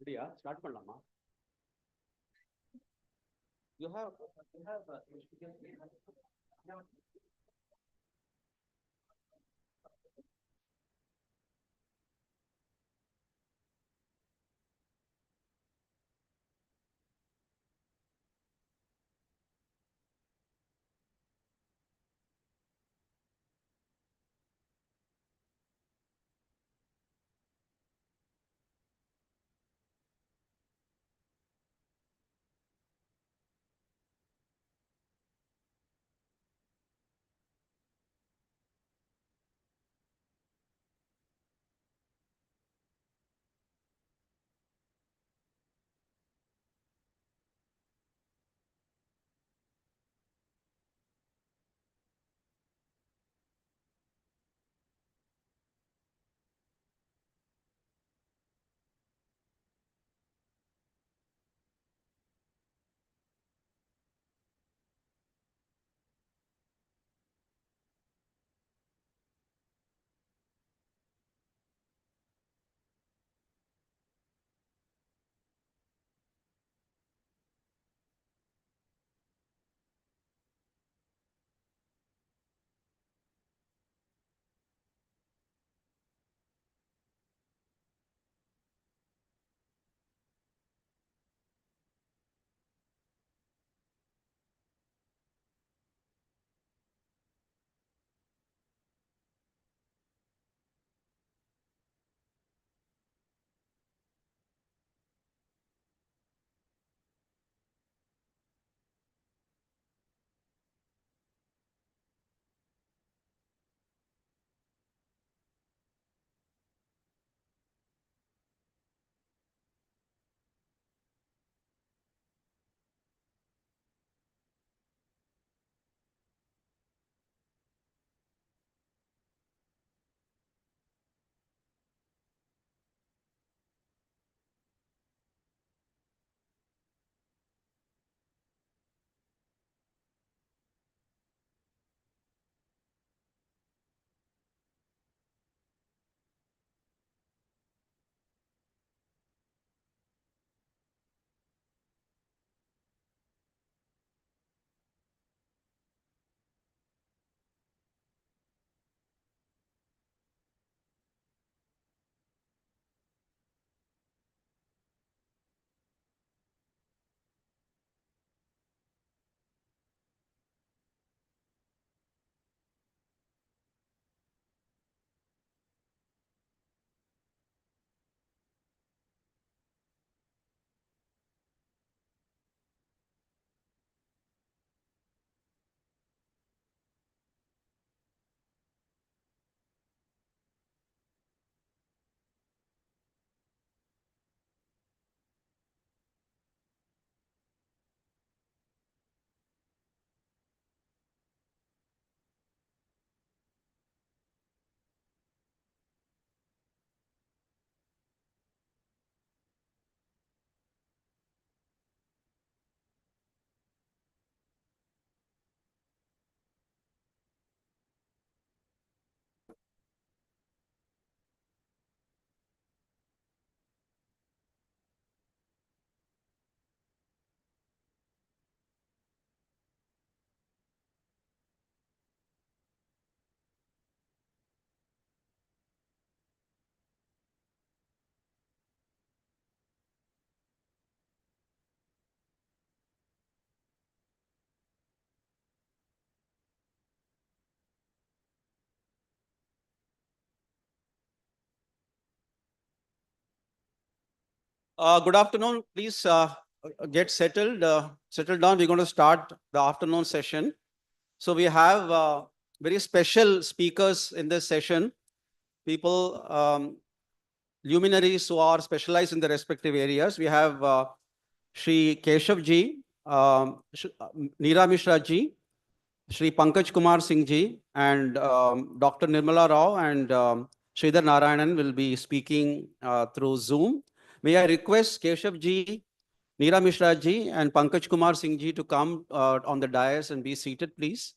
Ready? Start பண்ணலாமா? You have good afternoon. Please get settled. Settle down. We're going to start the afternoon session. So we have very special speakers in this session. People, luminaries who are specialized in their respective areas. We have Shri Keshav ji, Nira Mishra ji, Shri Pankaj Kumar Singh ji, and Dr. Nirmala Rao and Sridhar Narayanan will be speaking through Zoom. May I request Keshav ji, Nira Mishra ji, and Pankaj Kumar Singh ji to come on the dais and be seated, please.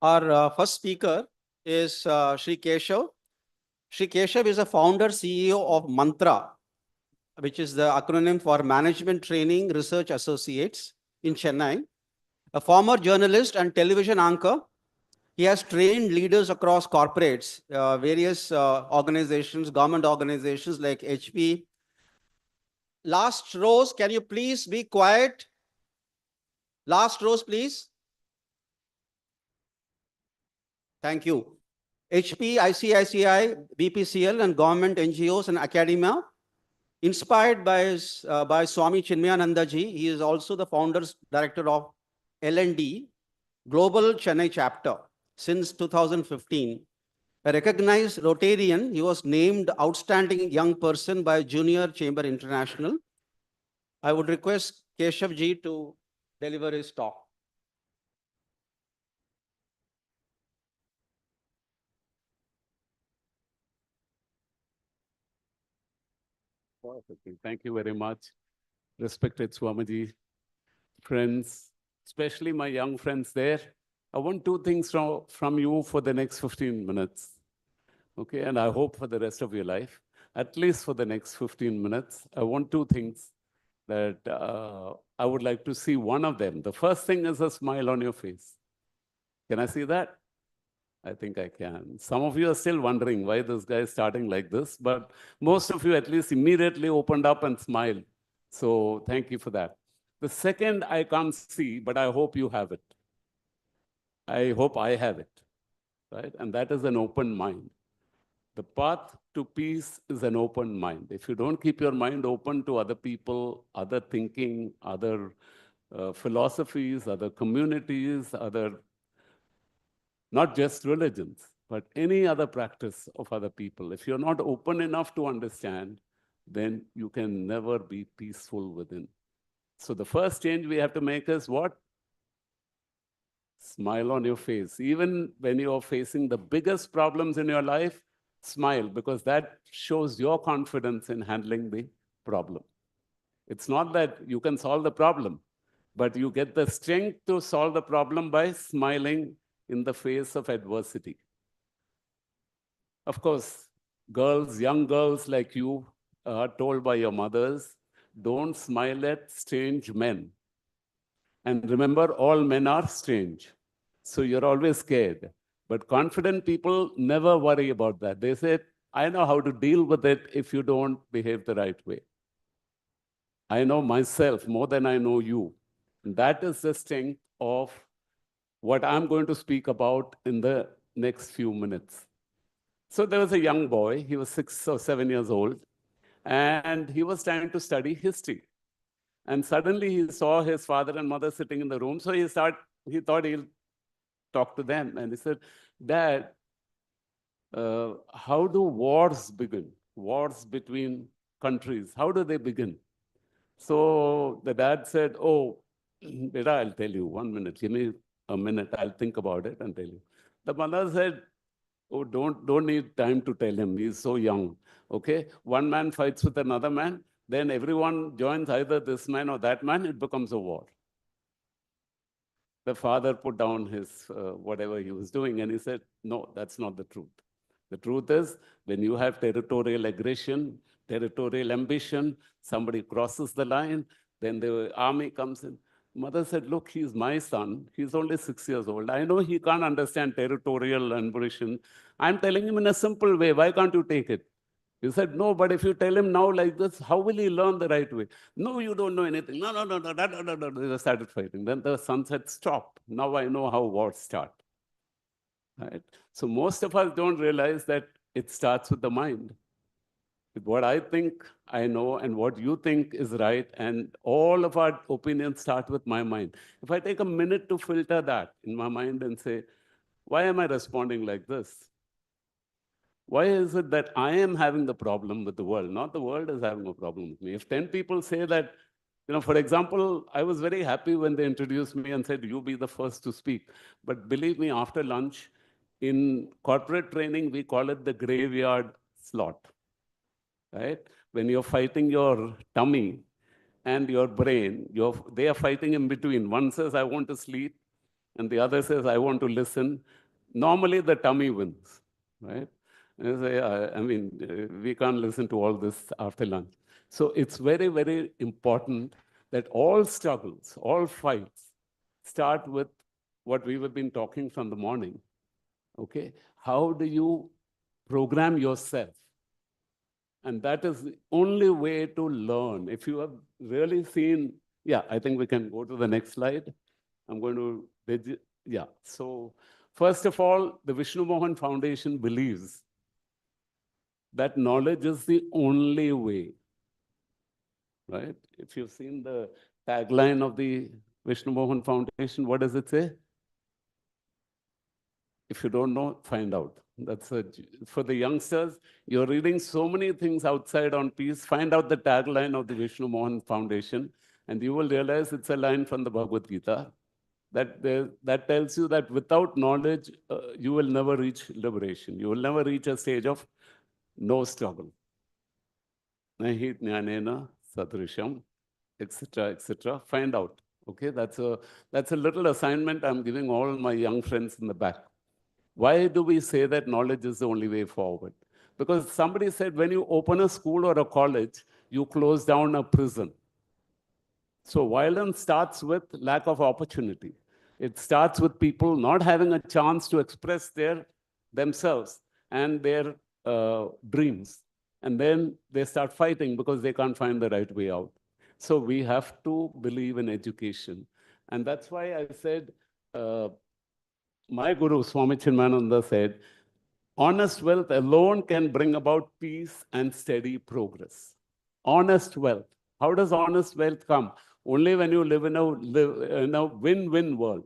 Our first speaker is Shri Keshav. Shri Keshav is a founder CEO of Mantra, which is the acronym for Management Training Research Associates in Chennai. A former journalist and television anchor, he has trained leaders across corporates, various organizations, government organizations like HP. Last rows, can you please be quiet? Last rows, please. Thank you. HP, ICICI, BPCL, and government NGOs and academia. Inspired by Swami Chinmayananda ji, he is also the founder director of L&D, Global Chennai chapter, since 2015. A recognized Rotarian, he was named Outstanding Young Person by Junior Chamber International. I would request Keshav ji to deliver his talk. Thank you very much. Respected Swamiji, friends, especially my young friends there. I want two things from you for the next 15 minutes. Okay, and I hope for the rest of your life, at least for the next 15 minutes. I want two things that I would like to see. One of them, the first thing is a smile on your face. Can I see that? I think I can. Some of you are still wondering why this guy is starting like this, but most of you at least immediately opened up and smiled. So thank you for that. The second I can't see, but I hope you have it. I hope I have it, right? And that is an open mind. The path to peace is an open mind. If you don't keep your mind open to other people, other thinking, other philosophies, other communities, other, not just religions, but any other practice of other people, if you're not open enough to understand, then you can never be peaceful within. So the first change we have to make is what? Smile on your face. Even when you're facing the biggest problems in your life, smile, because that shows your confidence in handling the problem. It's not that you can solve the problem, but you get the strength to solve the problem by smiling in the face of adversity. Of course, girls, young girls like you are told by your mothers, don't smile at strange men. And remember, all men are strange. So you're always scared. But confident people never worry about that. They say, I know how to deal with it if you don't behave the right way. I know myself more than I know you. And that is the strength of what I'm going to speak about in the next few minutes. So there was a young boy, he was 6 or 7 years old, and he was trying to study history. And suddenly he saw his father and mother sitting in the room. So he thought he'll talk to them. And he said, Dad, how do wars begin? Wars between countries, how do they begin? So the dad said, oh, beta, I'll tell you, 1 minute, give me a minute, I'll think about it and tell you. The mother said, oh, don't need time to tell him, he's so young, okay? One man fights with another man, then everyone joins either this man or that man, it becomes a war. The father put down his whatever he was doing and he said, no, that's not the truth. The truth is, when you have territorial aggression, territorial ambition, somebody crosses the line, then the army comes in. Mother said, look, he's my son. He's only 6 years old. I know he can't understand territorial ambition. I'm telling him in a simple way. Why can't you take it? He said, no, but if you tell him now like this, how will he learn the right way? No, you don't know anything. No. They started fighting. Then the son said, stop. Now I know how wars start. Right? So most of us don't realize that it starts with the mind. What I think I know and what you think is right, and all of our opinions start with my mind. If I take a minute to filter that in my mind and say, why am I responding like this? Why is it that I am having the problem with the world, not the world is having a problem with me? If 10 people say that, for example, I was very happy when they introduced me and said, you be the first to speak. But believe me, after lunch, in corporate training, we call it the graveyard slot, right? When you're fighting your tummy and your brain, they are fighting in between. One says, I want to sleep. and the other says, I want to listen, normally the tummy wins, right? And you say, we can't listen to all this after lunch. So it's very, very important that all struggles, all fights start with what we have been talking from the morning. Okay? How do you program yourself? And that is the only way to learn. If you have really seen, yeah, I think we can go to the next slide. I'm going to, yeah. So first of all, the Vishnu Mohan Foundation believes that knowledge is the only way, right? If you've seen the tagline of the Vishnu Mohan Foundation, what does it say? If you don't know, find out. That's for the youngsters. You're reading so many things outside on peace. Find out the tagline of the Vishnu Mohan Foundation, and you will realize it's a line from the Bhagavad Gita that tells you that without knowledge, you will never reach liberation. You will never reach a stage of no struggle. Nahi jnanena sadrisham, etc., etc. Find out. Okay, that's a little assignment I'm giving all my young friends in the back. Why do we say that knowledge is the only way forward? Because somebody said when you open a school or a college, you close down a prison. So violence starts with lack of opportunity. It starts with people not having a chance to express themselves and their dreams. And then they start fighting because they can't find the right way out. So we have to believe in education. And that's why I said, my guru, Swami Chinmayananda, said, honest wealth alone can bring about peace and steady progress. Honest wealth. How does honest wealth come? Only when you live in a win-win world.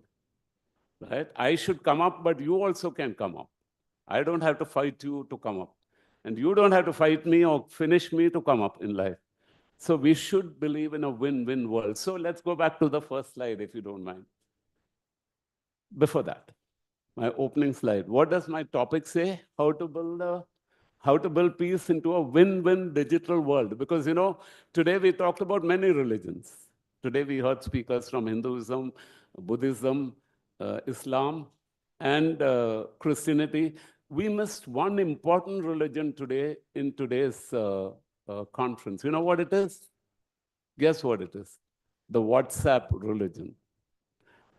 Right? I should come up, but you also can come up. I don't have to fight you to come up. And you don't have to fight me or finish me to come up in life. So we should believe in a win-win world. So let's go back to the first slide, if you don't mind. Before that, my opening slide. What does my topic say? How to build peace into a win-win digital world. Because, today we talked about many religions. Today we heard speakers from Hinduism, Buddhism, Islam, and Christianity. We missed one important religion today in today's conference. You know what it is? Guess what it is? The WhatsApp religion.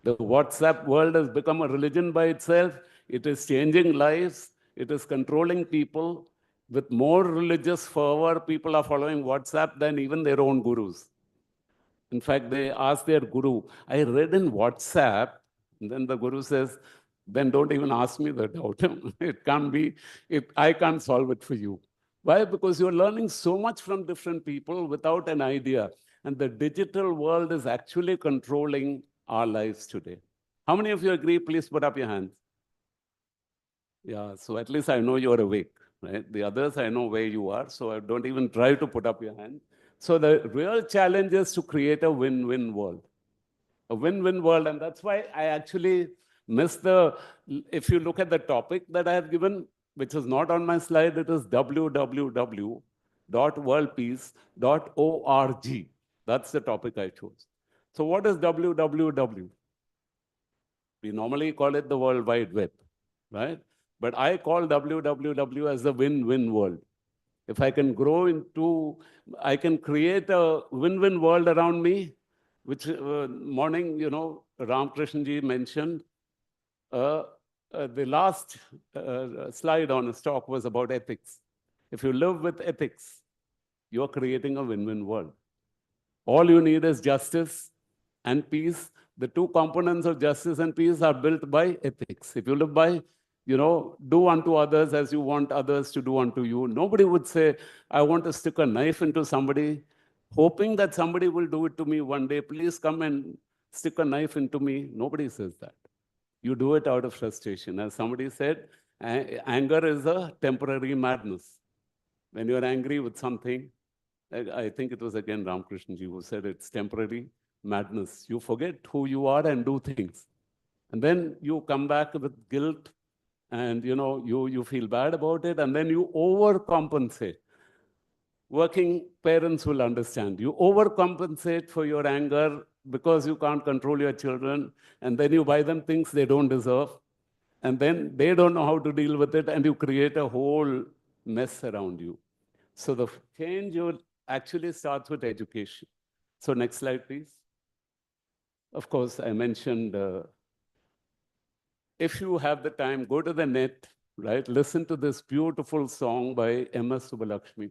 The WhatsApp world has become a religion by itself. It is changing lives. It is controlling people. With more religious fervor, people are following WhatsApp than even their own gurus. In fact, they ask their guru, I read in WhatsApp, and then the guru says, then don't even ask me the doubt. It can't be, I can't solve it for you. Why? Because you're learning so much from different people without an idea. And the digital world is actually controlling our lives today. How many of you agree? Please put up your hands. Yeah, so at least I know you're awake, right? The others, I know where you are, so I don't even try to put up your hand. So the real challenge is to create a win-win world. A win-win world, and that's why I actually missed if you look at the topic that I have given, which is not on my slide, it is www.worldpeace.org. That's the topic I chose. So what is www? We normally call it the World Wide Web, right? But I call www as the win-win world. If I can I can create a win-win world around me, which morning, Ramakrishna ji mentioned, the last slide on his talk was about ethics. If you live with ethics, you're creating a win-win world. All you need is justice and peace. The two components of justice and peace are built by ethics. If you live by, do unto others as you want others to do unto you, nobody would say, I want to stick a knife into somebody, hoping that somebody will do it to me one day. Please come and stick a knife into me. Nobody says that. You do it out of frustration. As somebody said, anger is a temporary madness. When you're angry with something, I think it was again Ramakrishna ji who said it's temporary madness. You forget who you are and do things. And then you come back with guilt and you feel bad about it, and then you overcompensate. Working parents will understand. You overcompensate for your anger because you can't control your children, and then you buy them things they don't deserve, and then they don't know how to deal with it, and you create a whole mess around you. So the change actually starts with education. So next slide, please. Of course, I mentioned, if you have the time, go to the net, right? Listen to this beautiful song by M.S. Subbulakshmi,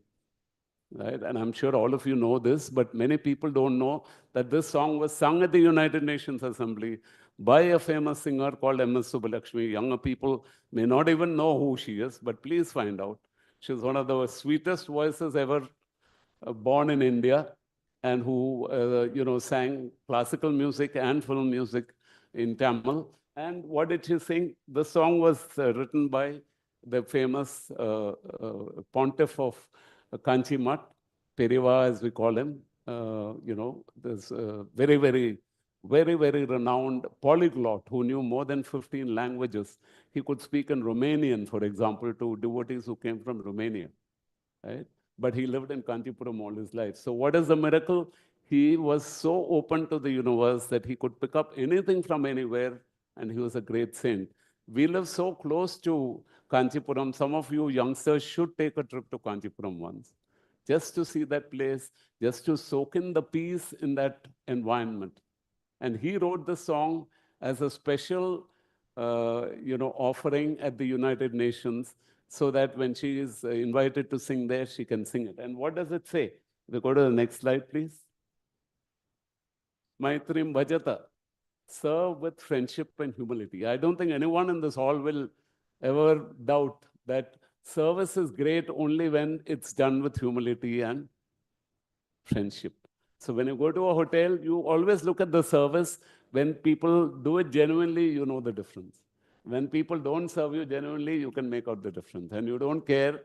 right? And I'm sure all of you know this, but many people don't know that this song was sung at the United Nations Assembly by a famous singer called M.S. Subbulakshmi. Younger people may not even know who she is, but please find out. She's one of the sweetest voices ever born in India, and who sang classical music and film music in Tamil. And what did she sing? The song was written by the famous pontiff of Kanchi Mutt, Periva as we call him. This very renowned polyglot who knew more than 15 languages. He could speak in Romanian, for example, to devotees who came from Romania, right? But he lived in Kanchipuram all his life. So what is the miracle? He was so open to the universe that he could pick up anything from anywhere, and he was a great saint. We live so close to Kanchipuram. Some of you youngsters should take a trip to Kanchipuram once, just to see that place, just to soak in the peace in that environment. And he wrote the song as a special, offering at the United Nations, so that when she is invited to sing there, she can sing it. And what does it say? We go to the next slide, please. Maitrim Bhajata. Serve with friendship and humility. I don't think anyone in this hall will ever doubt that service is great only when it's done with humility and friendship. So when you go to a hotel, you always look at the service. When people do it genuinely, you know the difference. When people don't serve you genuinely, you can make out the difference. And you don't care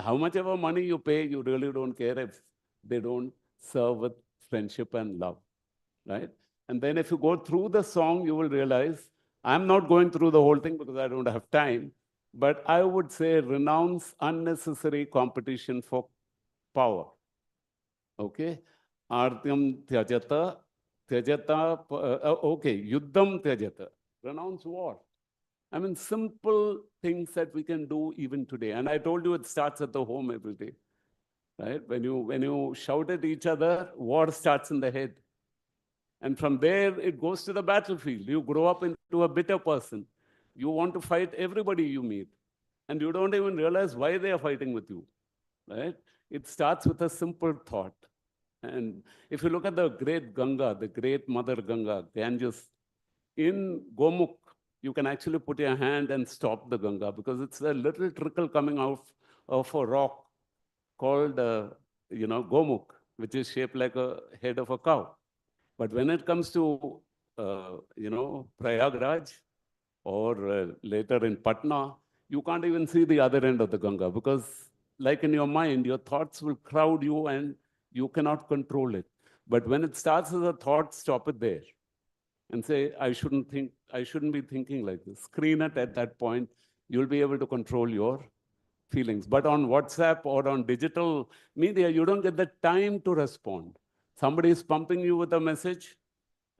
how much ever money you pay, you really don't care if they don't serve with friendship and love, right? And then if you go through the song, you will realize, I'm not going through the whole thing because I don't have time, but I would say renounce unnecessary competition for power. Okay? Artyam tyajata, okay, yuddham tyajata. Renounce war. I mean, simple things that we can do even today. And I told you it starts at the home every day, right? When you shout at each other, war starts in the head. And from there, it goes to the battlefield. You grow up into a bitter person. You want to fight everybody you meet. And you don't even realize why they are fighting with you, right? It starts with a simple thought. And if you look at the great Ganga, the great Mother Ganga, Ganges, in Gomukh, you can actually put your hand and stop the Ganga because it's a little trickle coming out of a rock called, Gomukh, which is shaped like a head of a cow. But when it comes to, Prayagraj or later in Patna, you can't even see the other end of the Ganga because, like in your mind, your thoughts will crowd you and you cannot control it. But when it starts as a thought, stop it there and say, I shouldn't be thinking like this. Screen it at that point. You'll be able to control your feelings. But on WhatsApp or on digital media, you don't get the time to respond. Somebody is pumping you with a message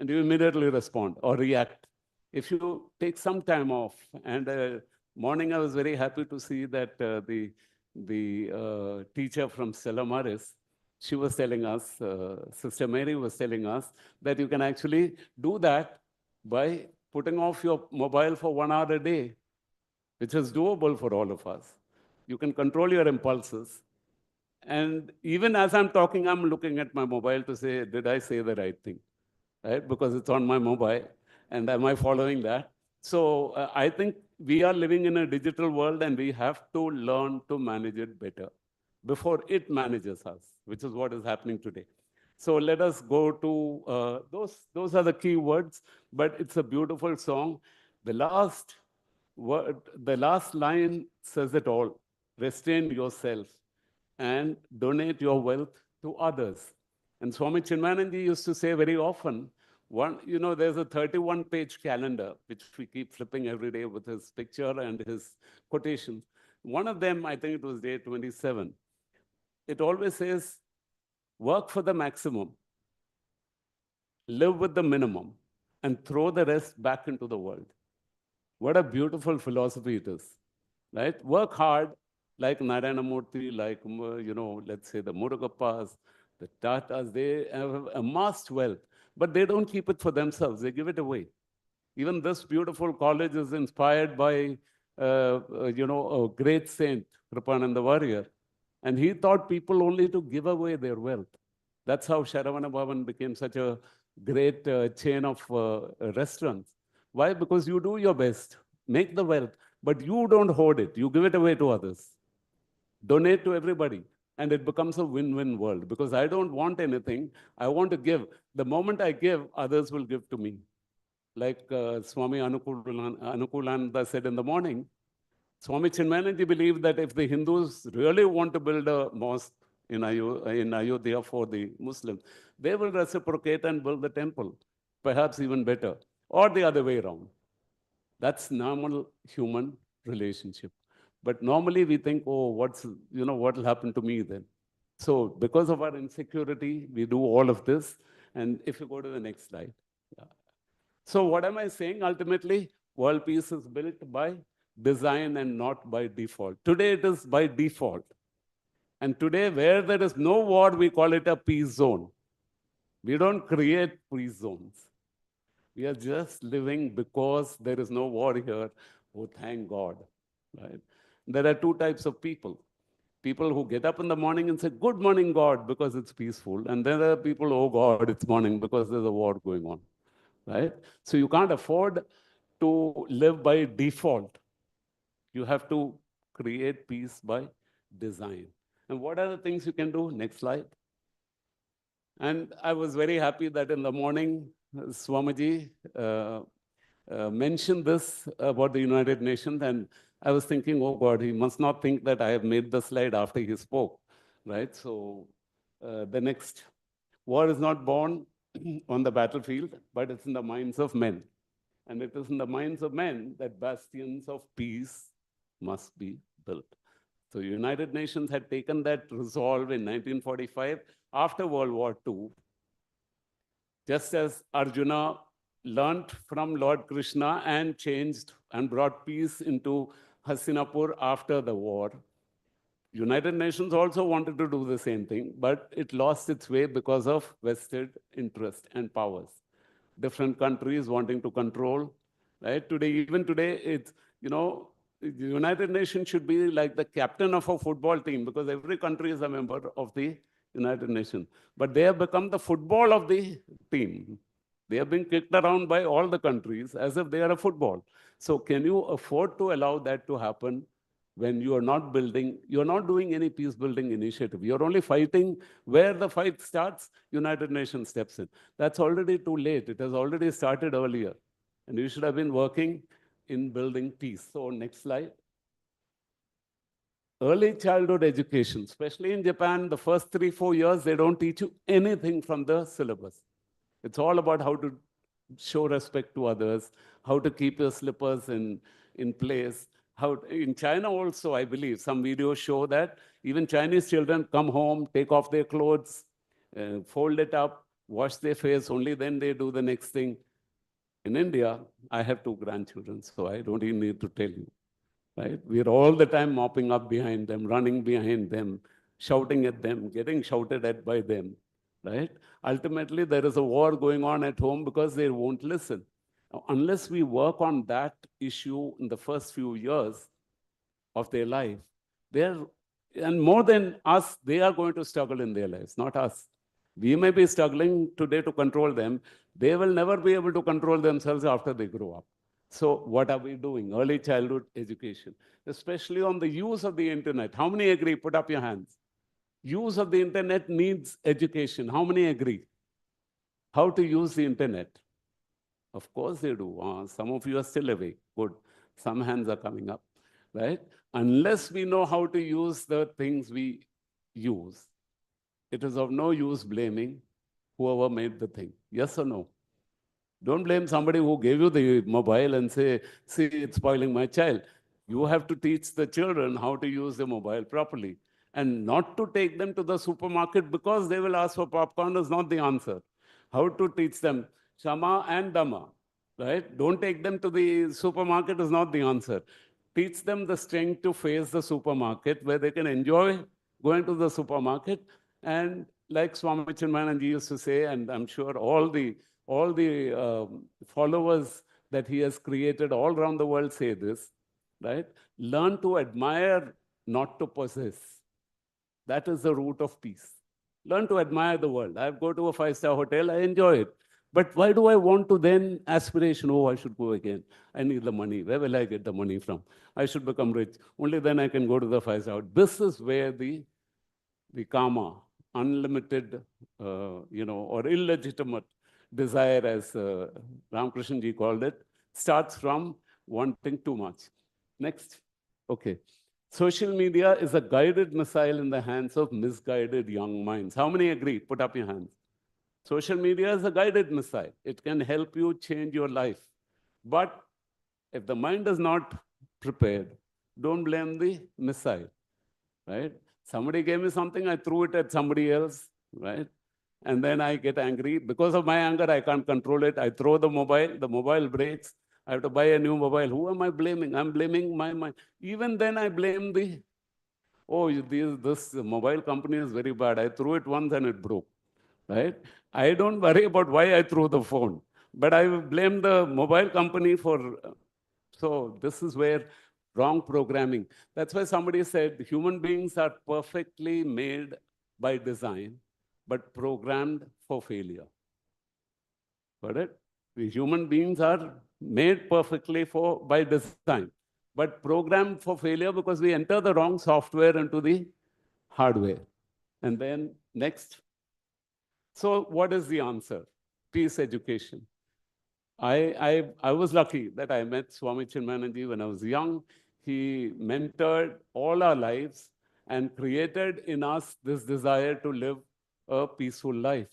and you immediately respond or react. If you take some time off, and morning I was very happy to see that the teacher from Stella Maris, she was telling us, Sister Mary was telling us that you can actually do that by putting off your mobile for 1 hour a day, which is doable for all of us. You can control your impulses. And even as I'm talking, I'm looking at my mobile to say, did I say the right thing? Right? Because it's on my mobile. And am I following that? So I think we are living in a digital world and we have to learn to manage it better before it manages us, which is what is happening today. So let us go to those are the key words, but it's a beautiful song. The last word, the last line says it all. Restrain yourself and donate your wealth to others. And Swami Chinmayananji used to say very often, there's a 31-page calendar, which we keep flipping every day with his picture and his quotations. One of them, I think it was day 27. It always says, work for the maximum, live with the minimum, and throw the rest back into the world. What a beautiful philosophy it is, right? Work hard, like Narayana Murthy, like, let's say the Murugappas, the Tatas, they have amassed wealth, but they don't keep it for themselves. They give it away. Even this beautiful college is inspired by, a great saint, Kripananda Warrior. And he taught people only to give away their wealth. That's how Sharavana Bhavan became such a great chain of restaurants. Why? Because you do your best, make the wealth, but you don't hoard it. You give it away to others. Donate to everybody. And it becomes a win-win world because I don't want anything. I want to give. The moment I give, others will give to me. Like Swami Anukulananda said in the morning, Swami Chinmayananji believed that if the Hindus really want to build a mosque in Ayodhya for the Muslims, they will reciprocate and build the temple, perhaps even better, or the other way around. That's normal human relationship. But normally we think, oh, what will happen to me then? So because of our insecurity, we do all of this. And if you go to the next slide. Yeah. So what am I saying? Ultimately, world peace is built by design and not by default. Today it is by default. And today, where there is no war, we call it a peace zone. We don't create peace zones. We are just living because there is no war here. Oh, thank God. Right? There are two types of people. People who get up in the morning and say, good morning, God, because it's peaceful. And then there are people, oh, God, it's morning because there's a war going on. Right? So you can't afford to live by default. You have to create peace by design. And what are the things you can do? Next slide. And I was very happy that in the morning, Swamiji mentioned this about the United Nations. And I was thinking, oh God, he must not think that I have made the slide after he spoke, right? So the next, war is not born on the battlefield, but it's in the minds of men. And it is in the minds of men that bastions of peace must be built. So United Nations had taken that resolve in 1945 after World War II. Just as Arjuna learnt from Lord Krishna and changed and brought peace into Hastinapur after the war, United Nations also wanted to do the same thing, but it lost its way because of vested interest and powers. Different countries wanting to control, right? Even today, it's, the United Nations should be like the captain of a football team because every country is a member of the United Nations. But they have become the football of the team. They have been kicked around by all the countries as if they are a football. So can you afford to allow that to happen when you are not building, you're not doing any peace building initiative. You're only fighting where the fight starts, United Nations steps in. That's already too late. It has already started earlier. And you should have been working in building peace. So next slide. Early childhood education, especially in Japan, the first 3-4 years, they don't teach you anything from the syllabus. It's all about how to show respect to others, how to keep your slippers in place. In China also, I believe, some videos show that even Chinese children come home, take off their clothes, fold it up, wash their face, only then they do the next thing. In India, I have 2 grandchildren, so I don't even need to tell you. Right? We're all the time mopping up behind them, running behind them, shouting at them, getting shouted at by them. Right? Ultimately, there is a war going on at home because they won't listen. Unless we work on that issue in the first few years of their life, and more than us, they are going to struggle in their lives, not us. We may be struggling today to control them. They will never be able to control themselves after they grow up. So what are we doing? Early childhood education, especially on the use of the internet. How many agree? Put up your hands. Use of the internet needs education. How many agree? How to use the internet? Of course they do. Some of you are still awake. Good. Some hands are coming up, right? Unless we know how to use the things we use, it is of no use blaming whoever made the thing. Yes or no? Don't blame somebody who gave you the mobile and say, see, it's spoiling my child. You have to teach the children how to use the mobile properly. And not to take them to the supermarket because they will ask for popcorn is not the answer. How to teach them Shama and Dama, right? Don't take them to the supermarket is not the answer. Teach them the strength to face the supermarket where they can enjoy going to the supermarket. And like Swami Chinmayananji used to say, and I'm sure all the followers that he has created all around the world say this, right? Learn to admire, not to possess. That is the root of peace. Learn to admire the world. I go to a five-star hotel, I enjoy it. But why do I want to then aspiration? Oh, I should go again. I need the money. Where will I get the money from? I should become rich. Only then I can go to the five-star. This is where the karma, unlimited, or illegitimate desire, as Ramakrishna ji called it, starts from wanting too much. Next. Okay. Social media is a guided missile in the hands of misguided young minds. How many agree? Put up your hands. Social media is a guided missile. It can help you change your life. But if the mind is not prepared, don't blame the missile, right? Somebody gave me something, I threw it at somebody else, right? And then I get angry. Because of my anger, I can't control it. I throw the mobile breaks. I have to buy a new mobile. Who am I blaming? I'm blaming my mind. Even then I blame this mobile company is very bad. I threw it once and it broke, right? I don't worry about why I threw the phone, but I blame the mobile company for, so this is where wrong programming. That's why somebody said human beings are perfectly made by design, but programmed for failure. Got it? The human beings are made perfectly by design, but programmed for failure because we enter the wrong software into the hardware. And then next. So what is the answer? Peace education. I was lucky that I met Swami Chinmayananji when I was young. He mentored all our lives and created in us this desire to live a peaceful life.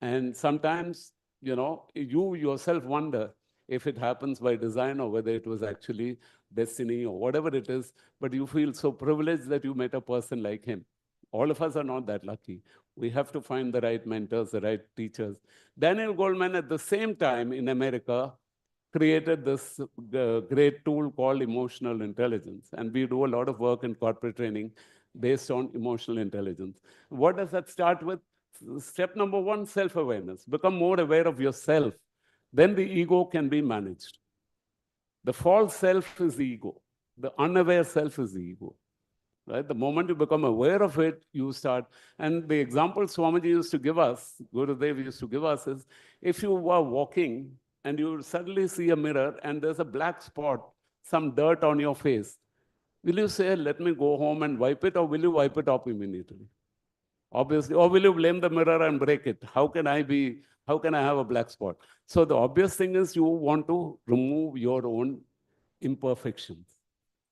And sometimes, you yourself wonder if it happens by design or whether it was actually destiny or whatever it is, but you feel so privileged that you met a person like him. All of us are not that lucky. We have to find the right mentors, the right teachers. Daniel Goleman, at the same time in America, created this great tool called emotional intelligence. And we do a lot of work in corporate training based on emotional intelligence. What does that start with? Step number one, self-awareness. Become more aware of yourself. Then the ego can be managed. The false self is the ego. The unaware self is the ego. Right? The moment you become aware of it, you start. And the example Swamiji used to give us, Gurudev used to give us is, if you were walking and you suddenly see a mirror and there's a black spot, some dirt on your face, will you say, let me go home and wipe it, or will you wipe it off immediately? Obviously, or will you blame the mirror and break it? How can I have a black spot? So the obvious thing is you want to remove your own imperfections.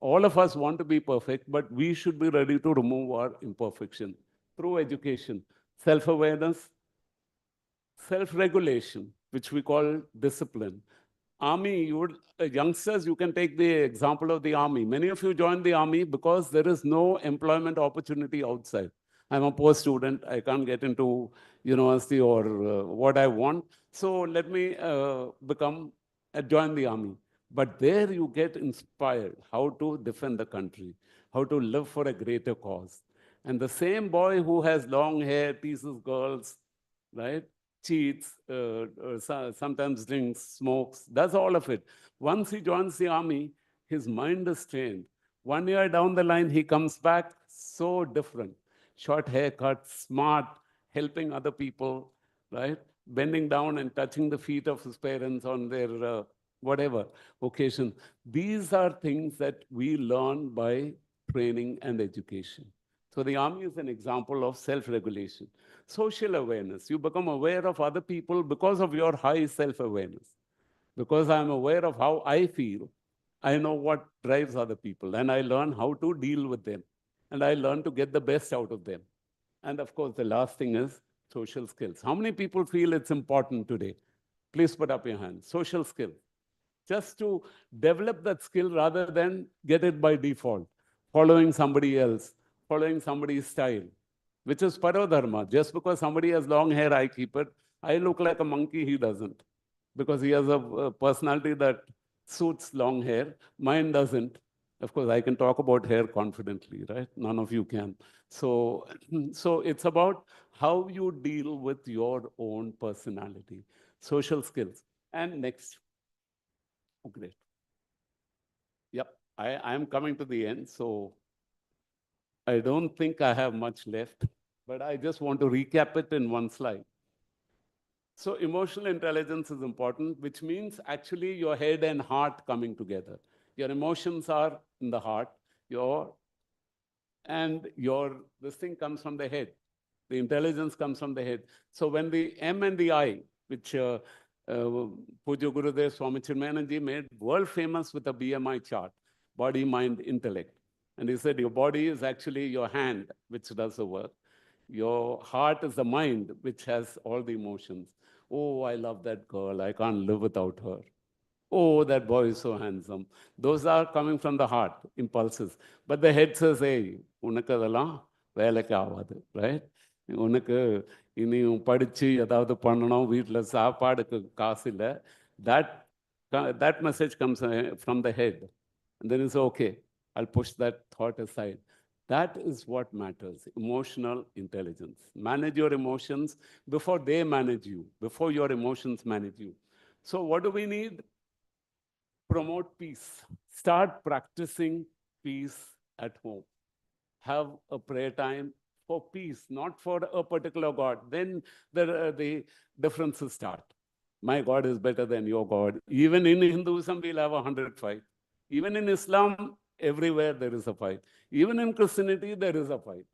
All of us want to be perfect, but we should be ready to remove our imperfection through education, self-awareness, self-regulation, which we call discipline. Army, youngsters, you can take the example of the army. Many of you joined the army because there is no employment opportunity outside. I'm a poor student. I can't get into university or what I want. So let me join the army. But there you get inspired how to defend the country, how to live for a greater cause. And the same boy who has long hair, teases girls, right, cheats, sometimes drinks, smokes, does all of it. Once he joins the army, his mind is trained. 1 year down the line, he comes back so different. Short haircut, smart, helping other people, right? Bending down and touching the feet of his parents on their whatever occasion. These are things that we learn by training and education. So the army is an example of self-regulation. Social awareness. You become aware of other people because of your high self-awareness. Because I'm aware of how I feel, I know what drives other people, and I learn how to deal with them. And I learn to get the best out of them. And of course, the last thing is social skills. How many people feel it's important today? Please put up your hand. Social skills. Just to develop that skill rather than get it by default, following somebody else, following somebody's style, which is parodharma. Just because somebody has long hair, I keep it. I look like a monkey, he doesn't, because he has a personality that suits long hair. Mine doesn't. Of course, I can talk about hair confidently, right? None of you can. So, so it's about how you deal with your own personality, social skills. And next, oh, great. Yep, I am coming to the end. So I don't think I have much left, but I just want to recap it in one slide. So emotional intelligence is important, which means actually your head and heart coming together. Your emotions are in the heart, this thing comes from the head. The intelligence comes from the head. So when the M and the I, which Pujya Gurudev Swami Chinmayananji made world famous with a BMI chart, body, mind, intellect. And he said, your body is actually your hand, which does the work. Your heart is the mind, which has all the emotions. Oh, I love that girl. I can't live without her. Oh, that boy is so handsome. Those are coming from the heart, impulses. But the head says, hey, உனக்கு அதெல்லாம் வேலைக்கு ஆகாது, right? உனக்கு இனியும் படிச்சு ஏதாவது பண்ணணும், வீட்டில் சாப்பாடுக்கு காசு இல்லை. That message comes from the head. And then it's okay, I'll push that thought aside. That is what matters, emotional intelligence. Manage your emotions before they manage you, before your emotions manage you. So what do we need? Promote peace. Start practicing peace at home. Have a prayer time for peace, not for a particular God. Then the differences start. My God is better than your God. Even in Hinduism, we'll have 100 fight. Even in Islam, everywhere there is a fight. Even in Christianity, there is a fight.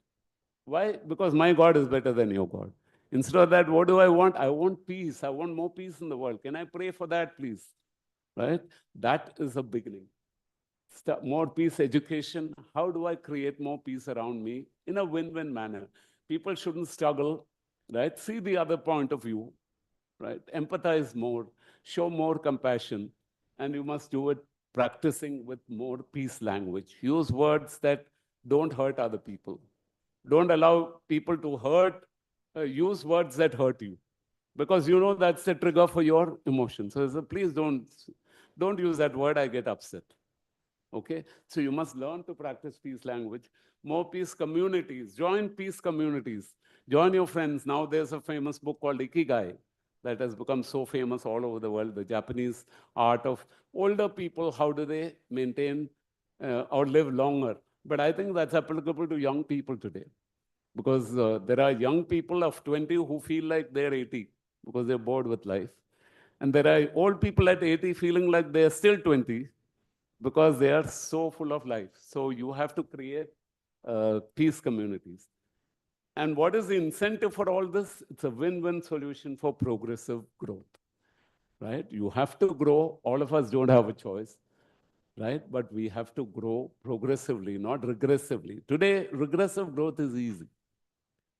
Why? Because my God is better than your God. Instead of that, what do I want? I want peace. I want more peace in the world. Can I pray for that, please? Right? That is a beginning. More peace education. How do I create more peace around me in a win-win manner? People shouldn't struggle, right? See the other point of view, right? Empathize more, show more compassion, and you must do it practicing with more peace language. Use words that don't hurt other people. Don't allow people to hurt, use words that hurt you, because you know that's the trigger for your emotions. So please don't use that word, I get upset. Okay, so you must learn to practice peace language. More peace communities, join peace communities, join your friends. Now there's a famous book called Ikigai that has become so famous all over the world, the Japanese art of older people, how do they maintain or live longer. But I think that's applicable to young people today, because there are young people of 20 who feel like they're 80 because they're bored with life. And there are old people at 80 feeling like they're still 20 because they are so full of life. So you have to create peace communities. And what is the incentive for all this? It's a win-win solution for progressive growth, right? You have to grow. All of us don't have a choice, right? But we have to grow progressively, not regressively. Today, regressive growth is easy,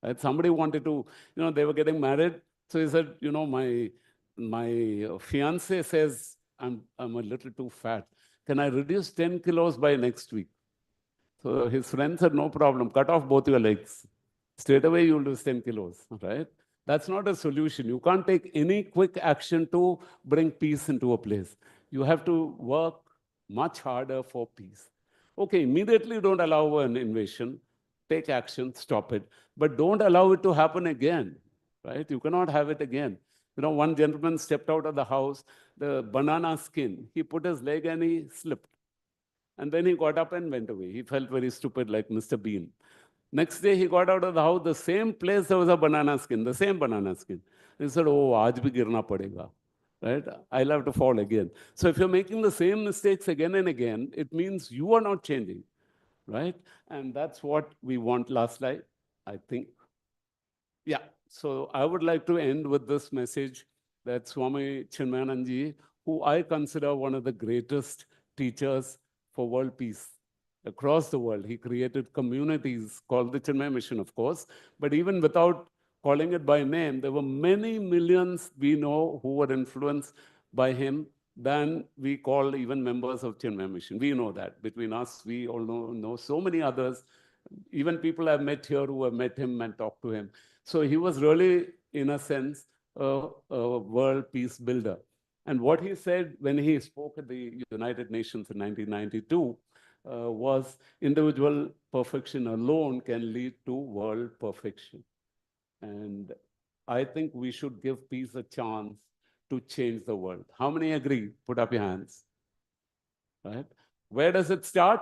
right? Somebody wanted to, they were getting married. So he said, my fiance says, I'm a little too fat. Can I reduce 10 kilos by next week? So his friend said, no problem, cut off both your legs. Straight away, you'll lose 10 kilos, right? That's not a solution. You can't take any quick action to bring peace into a place. You have to work much harder for peace. Okay, immediately don't allow an invasion. Take action, stop it. But don't allow it to happen again, right? You cannot have it again. One gentleman stepped out of the house, the banana skin, he put his leg and he slipped. And then he got up and went away. He felt very stupid, like Mr. Bean. Next day, he got out of the house, the same place there was a banana skin, the same banana skin. He said, oh, aaj bhi girna padega, right? I'll have to fall again. So if you're making the same mistakes again and again, it means you are not changing, right? And that's what we want. Last slide, I think. Yeah, so I would like to end with this message that Swami Chinmayananji, who I consider one of the greatest teachers for world peace across the world. He created communities called the Chinmaya Mission, of course, but even without calling it by name, there were many millions we know who were influenced by him than we call even members of Chinmaya Mission. We know that. Between us, we all know so many others. Even people I've met here who have met him and talked to him. So he was really, in a sense, a world peace builder. And what he said when he spoke at the United Nations in 1992 was individual perfection alone can lead to world perfection. And I think we should give peace a chance to change the world. How many agree? Put up your hands. Right? Where does it start?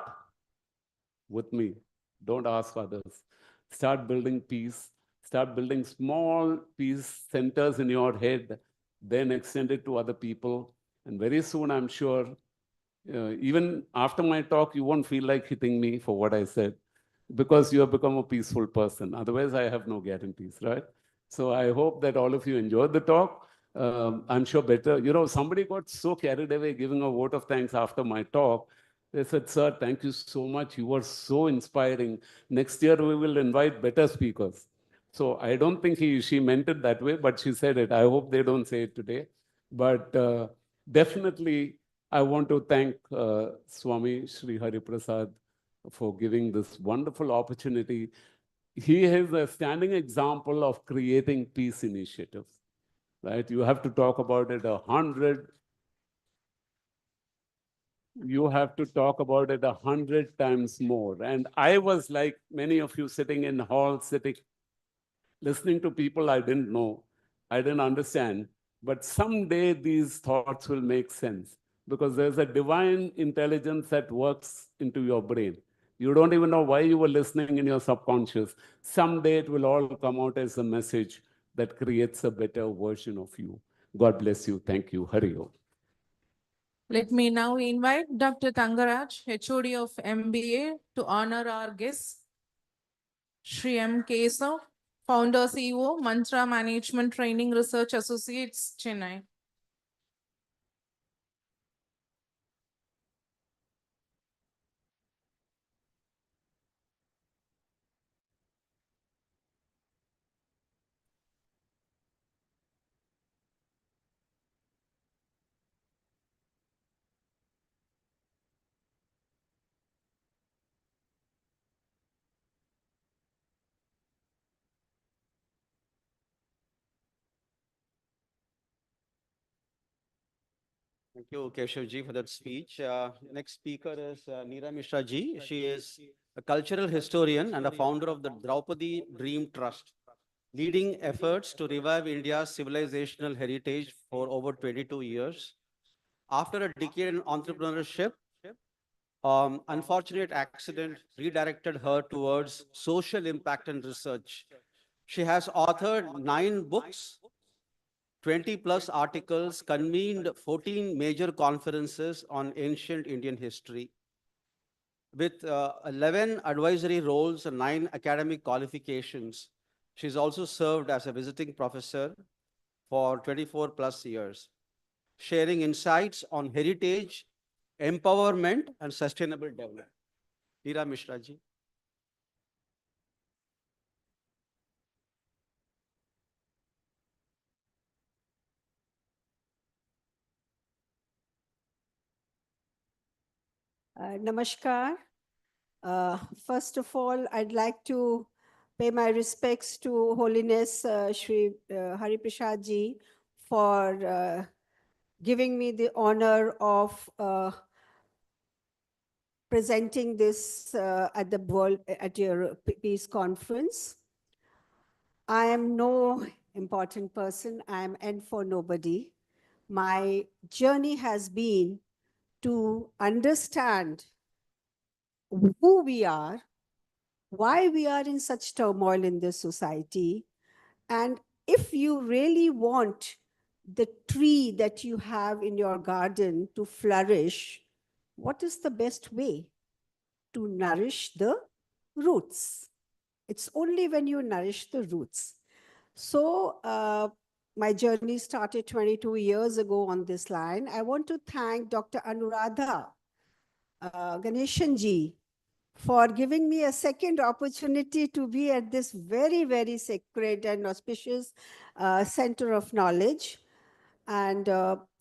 With me. Don't ask others. Start building peace. Start building small peace centers in your head, then extend it to other people. And very soon, I'm sure, even after my talk, you won't feel like hitting me for what I said because you have become a peaceful person. Otherwise, I have no guarantees, right? So I hope that all of you enjoyed the talk. I'm sure better. Somebody got so carried away giving a vote of thanks after my talk. They said, "Sir, thank you so much. You were so inspiring. Next year, we will invite better speakers." So I don't think she meant it that way, but she said it. I hope they don't say it today. But definitely, I want to thank Swami Sri Hari Prasad for giving this wonderful opportunity. He is a standing example of creating peace initiatives, right? You have to talk about it 100. You have to talk about it 100 times more. And I was like many of you sitting in halls, listening to people I didn't know, I didn't understand. But someday these thoughts will make sense because there's a divine intelligence that works into your brain. You don't even know why you were listening in your subconscious. Someday it will all come out as a message that creates a better version of you. God bless you. Thank you. Hari Om. Let me now invite Dr. Tangaraj, HOD of MBA, to honor our guest, Shri M. Kesav, Founder CEO, Mantra Management Training Research Associates, Chennai. Thank you, Keshavji, for that speech. Next speaker is Nira Mishra ji. She is a cultural historian and a founder of the Draupadi Dream Trust, leading efforts to revive India's civilizational heritage for over 22 years. After a decade in entrepreneurship, unfortunate accident redirected her towards social impact and research. She has authored 9 books, 20 plus articles, convened 14 major conferences on ancient Indian history. With 11 advisory roles and 9 academic qualifications, she's also served as a visiting professor for 24 plus years, sharing insights on heritage, empowerment, and sustainable development. Nira Mishra ji. Namaskar. First of all, I'd like to pay my respects to Holiness Shri Hari Prasad ji for giving me the honor of presenting this at the World at your Peace Conference. I am no important person. I am N for nobody. My journey has been to understand who we are, why we are in such turmoil in this society, and if you really want the tree that you have in your garden to flourish, what is the best way? To nourish the roots. It's only when you nourish the roots. So my journey started 22 years ago on this line. I want to thank Dr. Anuradha Ganeshanji for giving me a second opportunity to be at this very, very sacred and auspicious center of knowledge. And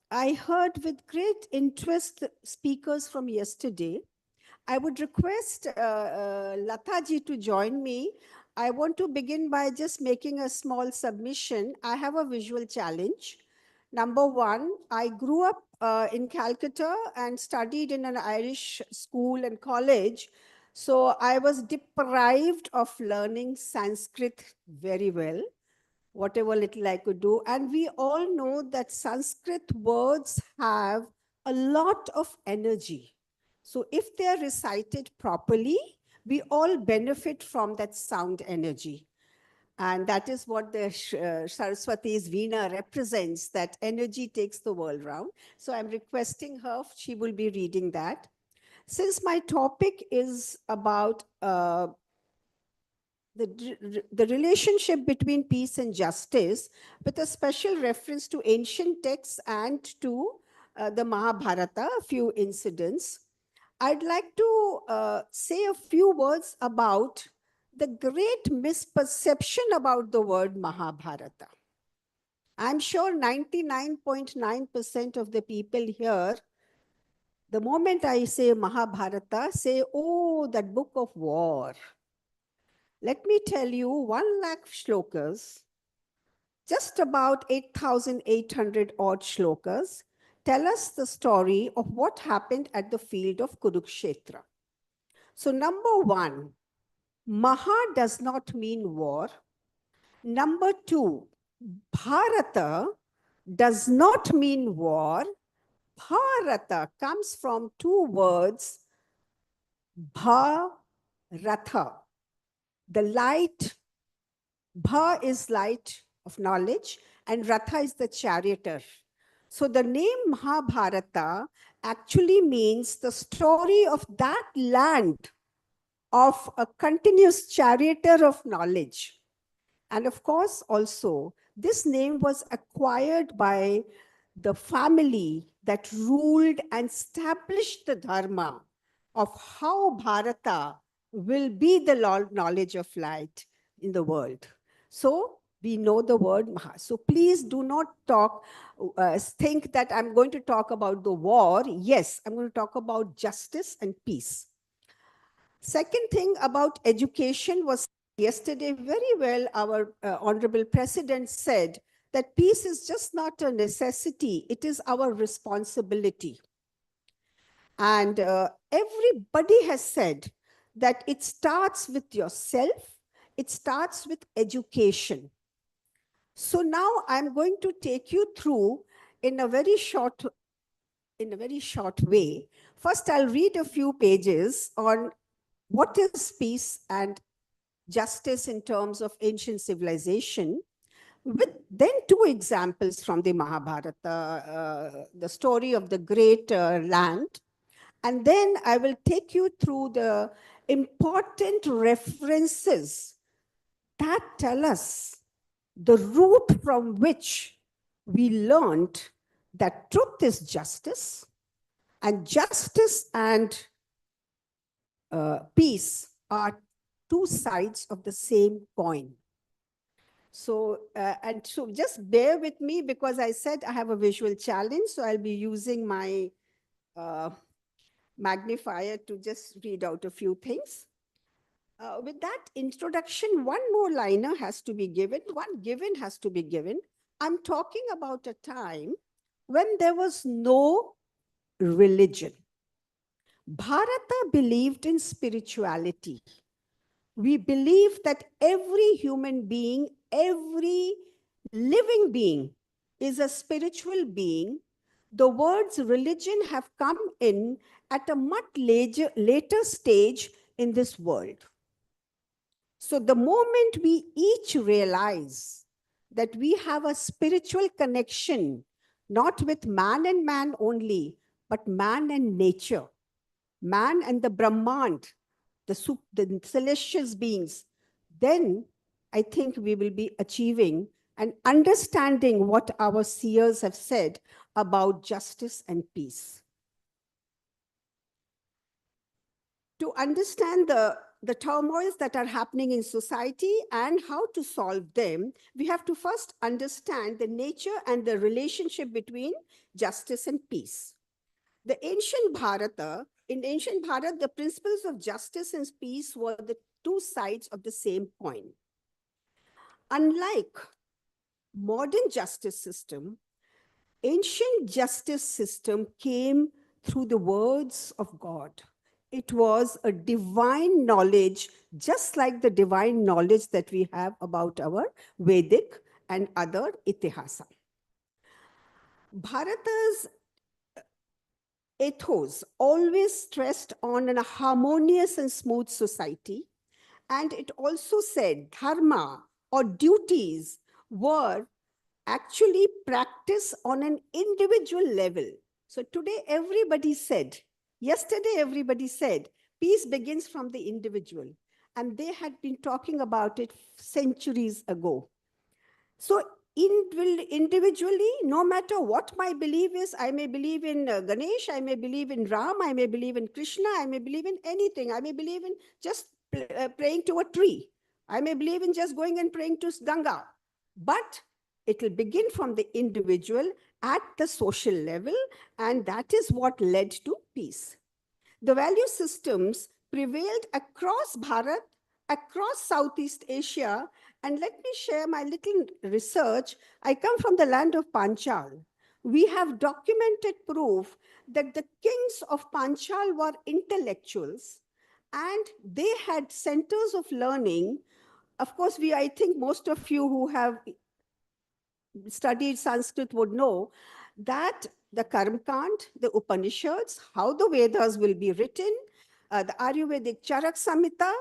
I heard with great interest speakers from yesterday. I would request Lataji to join me. I want to begin by just making a small submission. I have a visual challenge. Number one, I grew up in Calcutta and studied in an Irish school and college. So I was deprived of learning Sanskrit very well, whatever little I could do. And we all know that Sanskrit words have a lot of energy. So if they're recited properly, we all benefit from that sound energy. And that is what the Saraswati's Veena represents, that energy takes the world round. So I'm requesting her, she will be reading that. Since my topic is about the relationship between peace and justice, with a special reference to ancient texts and to the Mahabharata, a few incidents, I'd like to say a few words about the great misperception about the word Mahabharata. I'm sure 99.9% of the people here, the moment I say Mahabharata, say, oh, that book of war. Let me tell you, 1 lakh shlokas, just about 8,800 odd shlokas, tell us the story of what happened at the field of Kurukshetra. So number one, Maha does not mean war. Number two, Bharata does not mean war. Bharata comes from two words, Bharatha, the light. Bha is light of knowledge, and Ratha is the charioteer. So the name Mahabharata actually means the story of that land of a continuous charioteer of knowledge. And of course, also, this name was acquired by the family that ruled and established the dharma of how Bharata will be the knowledge of light in the world. So we know the word Maha. So please do not think that I'm going to talk about the war. Yes, I'm going to talk about justice and peace. Second thing about education was yesterday very well our Honorable President said that peace is just not a necessity, it is our responsibility. And everybody has said that it starts with yourself, it starts with education. So now I'm going to take you through in a very short way. First, I'll read a few pages on what is peace and justice in terms of ancient civilization, with then two examples from the Mahabharata, the story of the great land. And then I will take you through the important references that tell us the root from which we learned that truth is justice, and justice and peace are two sides of the same coin. So, and so just bear with me because I said I have a visual challenge. So I'll be using my magnifier to just read out a few things. With that introduction, one more liner has to be given. One given has to be given. I'm talking about a time when there was no religion. Bharata believed in spirituality. We believe that every human being, every living being is a spiritual being. The words religion have come in at a much later stage in this world. So the moment we each realize that we have a spiritual connection, not with man and man only, but man and nature, man and the Brahmand, the celestial beings, then I think we will be achieving and understanding what our seers have said about justice and peace. To understand the turmoils that are happening in society and how to solve them, we have to first understand the nature and the relationship between justice and peace. In ancient Bharat, the principles of justice and peace were the two sides of the same coin. Unlike modern justice system, ancient justice system came through the words of God. It was a divine knowledge, just like the divine knowledge that we have about our Vedic and other itihasa. Bharata's ethos always stressed on a harmonious and smooth society. And it also said dharma or duties were actually practiced on an individual level. So today everybody said, yesterday everybody said, peace begins from the individual. And they had been talking about it centuries ago. So individually, no matter what my belief is, I may believe in Ganesh, I may believe in Ram, I may believe in Krishna, I may believe in anything. I may believe in just praying to a tree. I may believe in just going and praying to Ganga. But it will begin from the individual at the social level, and that is what led to peace. The value systems prevailed across Bharat, across Southeast Asia. And let me share my little research. I come from the land of Panchal. We have documented proof that the kings of Panchal were intellectuals and they had centers of learning. Of course, I think most of you who have studied Sanskrit would know that the Karmakand, the Upanishads, how the Vedas will be written, the Ayurvedic Charak Samhita,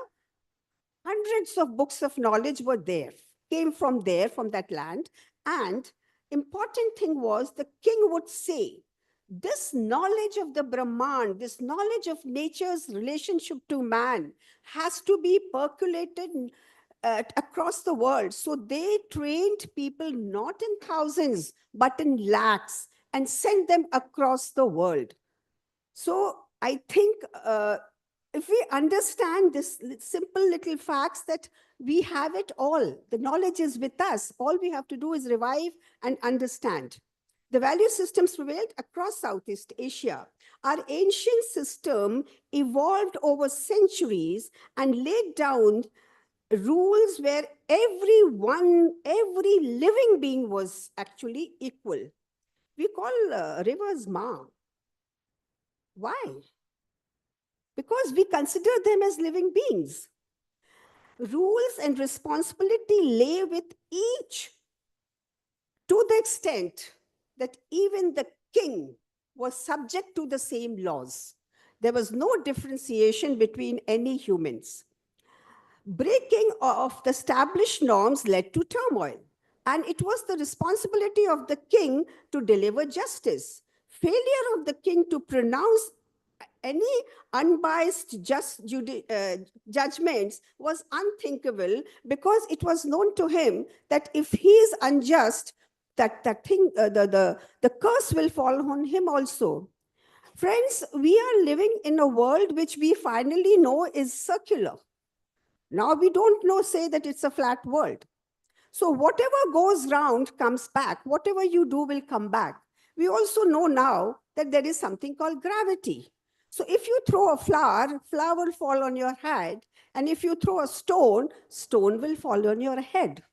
hundreds of books of knowledge were there, came from there, from that land. And important thing was the king would say, this knowledge of the Brahman, this knowledge of nature's relationship to man has to be percolated across the world. So they trained people not in thousands, but in lakhs and sent them across the world. So I think if we understand this simple little facts that we have it all, the knowledge is with us. All we have to do is revive and understand. The value systems prevailed across Southeast Asia. Our ancient system evolved over centuries and laid down rules where every living being was actually equal. We call rivers Ma. Why? Because we consider them as living beings. Rules and responsibility lay with each to the extent that even the king was subject to the same laws. There was no differentiation between any humans. Breaking of the established norms led to turmoil, and it was the responsibility of the king to deliver justice. Failure of the king to pronounce any unbiased judgments was unthinkable, because it was known to him that if he is unjust, the curse will fall on him also. Friends, we are living in a world which we finally know is circular. Now we don't say that it's a flat world. So whatever goes round comes back. Whatever you do will come back. We also know now that there is something called gravity. So if you throw a flower, flower will fall on your head. And if you throw a stone, stone will fall on your head.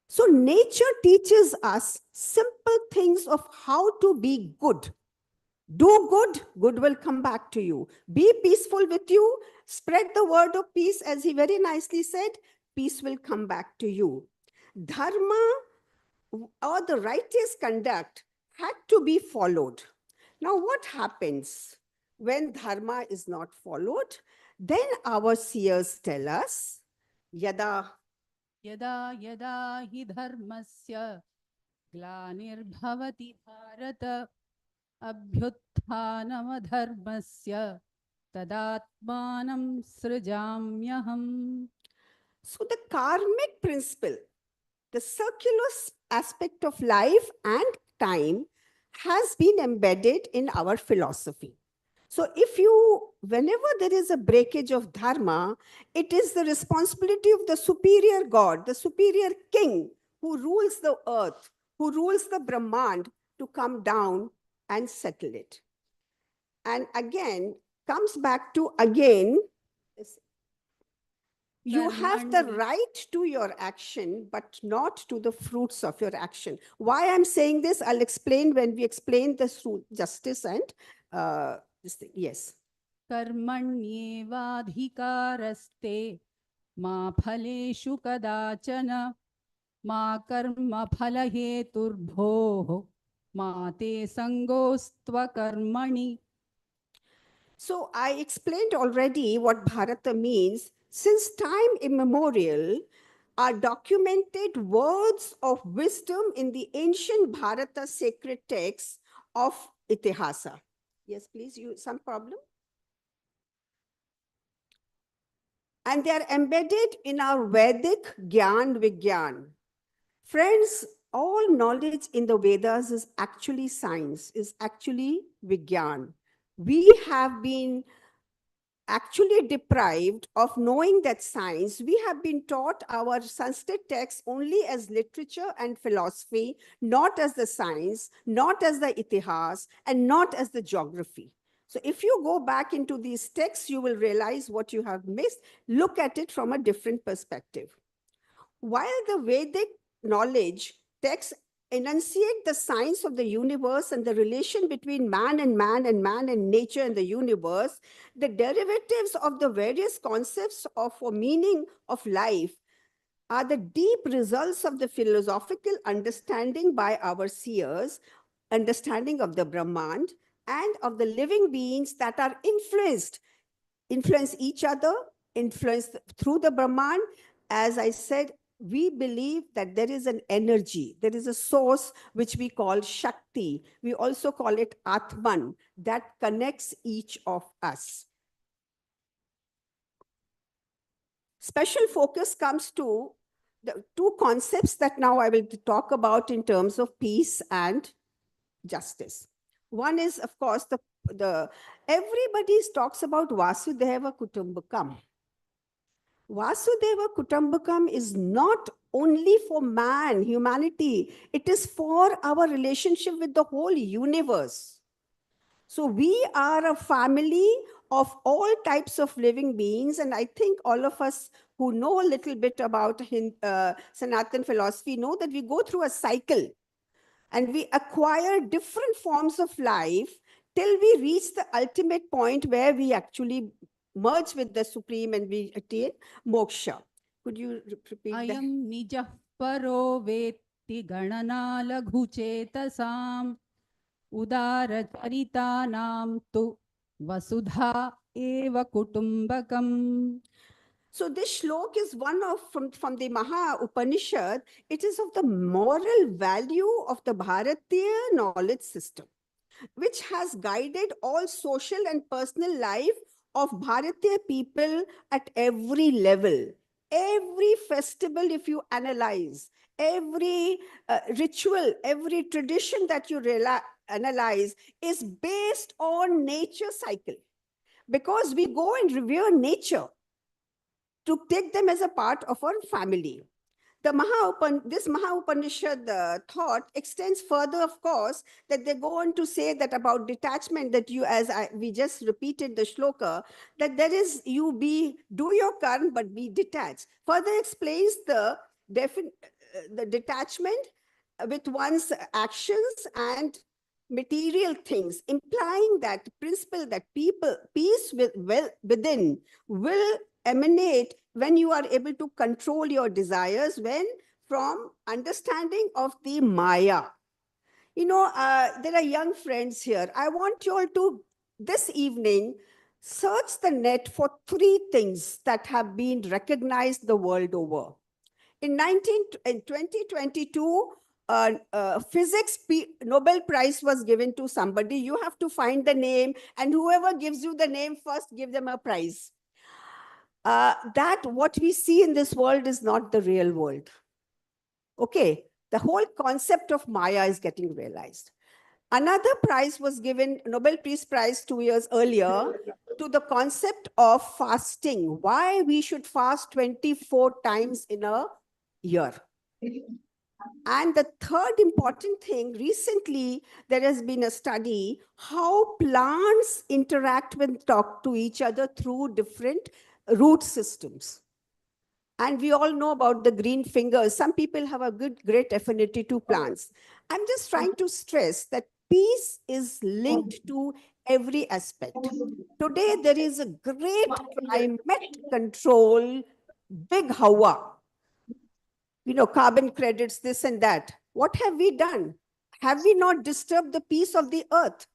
So nature teaches us simple things of how to be good. Do good, good will come back to you. Be peaceful with you. Spread the word of peace, as he very nicely said, peace will come back to you. Dharma or the righteous conduct had to be followed. Now, what happens when dharma is not followed? Then our seers tell us, yada यदा यदा हि धर्मस्य ग्लानिर्भवति Bharat अभ्युत्थानमधर्मस्य तदात्मानं सृजाम्यहम्. So the karmic principle, the circular aspect of life and time has been embedded in our philosophy. So whenever there is a breakage of dharma, it is the responsibility of the superior God, the superior king who rules the earth, who rules the Brahmand, to come down and settle it. And again, comes back to You have the Karmani. right to your action, but not to the fruits of your action. Why I'm saying this, I'll explain when we explain this through justice and this thing. Yes. कर्मण्येवाधिकारस्ते मा फलेषु कदाचन मा कर्मफलहेतुर्भोः मा ते सङ्गोऽस्त्वकर्मणि. So I explained already what Bharata means. Since time immemorial, are documented words of wisdom in the ancient Bharata sacred texts of Itihasa. Yes, please, you some problem? And they are embedded in our Vedic Gyan Vigyan. Friends, all knowledge in the Vedas is actually science, is actually Vigyan. We have been actually deprived of knowing that science. We have been taught our Sanskrit texts only as literature and philosophy, not as the science, not as the itihas, and not as the geography. So if you go back into these texts, you will realize what you have missed. Look at it from a different perspective. While the Vedic knowledge texts enunciate the science of the universe and the relation between man and man and man and nature and the universe, the derivatives of the various concepts of a meaning of life are the deep results of the philosophical understanding by our seers, understanding of the Brahman and of the living beings that are influence each other, influence through the Brahman. As I said, we believe that there is an energy, there is a source which we call Shakti. We also call it Atman that connects each of us. Special focus comes to the two concepts that now I will talk about in terms of peace and justice. One is, of course, everybody talks about Vasudhaiva Kutumbakam. Vasudhaiva Kutumbakam is not only for man, humanity, it is for our relationship with the whole universe. So we are a family of all types of living beings, and I think all of us who know a little bit about Sanatan philosophy know that we go through a cycle and we acquire different forms of life till we reach the ultimate point where we actually merge with the Supreme and we attain moksha. Could you repeat that? अयं निजः परो वेत्ति गणना लघुचेतसाम् उदारचरितानां तु वसुधा एव कुटुम्बकम्. So this shlok is one of from the Maha Upanishad. It is of the moral value of the Bharatiya knowledge system, which has guided all social and personal life of Bharatiya people at every level. Every festival, if you analyze, every ritual, every tradition that you analyze is based on nature cycle. Because we go and revere nature to take them as a part of our family. This Maha Upanishad thought extends further, of course, that they go on to say that about detachment, that you, we just repeated the shloka, that there is, do your karma, but be detached. Further explains the detachment with one's actions and material things, implying that principle that peace within will emanate when you are able to control your desires, when from understanding of the Maya. You know, there are young friends here. I want you all to, this evening, search the net for 3 things that have been recognized the world over. In 2022, physics Nobel Prize was given to somebody. You have to find the name, and whoever gives you the name first, give them a prize. That what we see in this world is not the real world. Okay, the whole concept of Maya is getting realized. Another prize was given, Nobel Peace Prize 2 years earlier, to the concept of fasting. Why we should fast 24 times in a year. And the third important thing, recently there has been a study how plants interact and talk to each other through different root systems. And we all know about the green fingers. Some people have a great affinity to plants. I'm just trying to stress that peace is linked to every aspect. Today, there is a great climate control, big hawa, carbon credits, this and that. What have we done? Have we not disturbed the peace of the earth?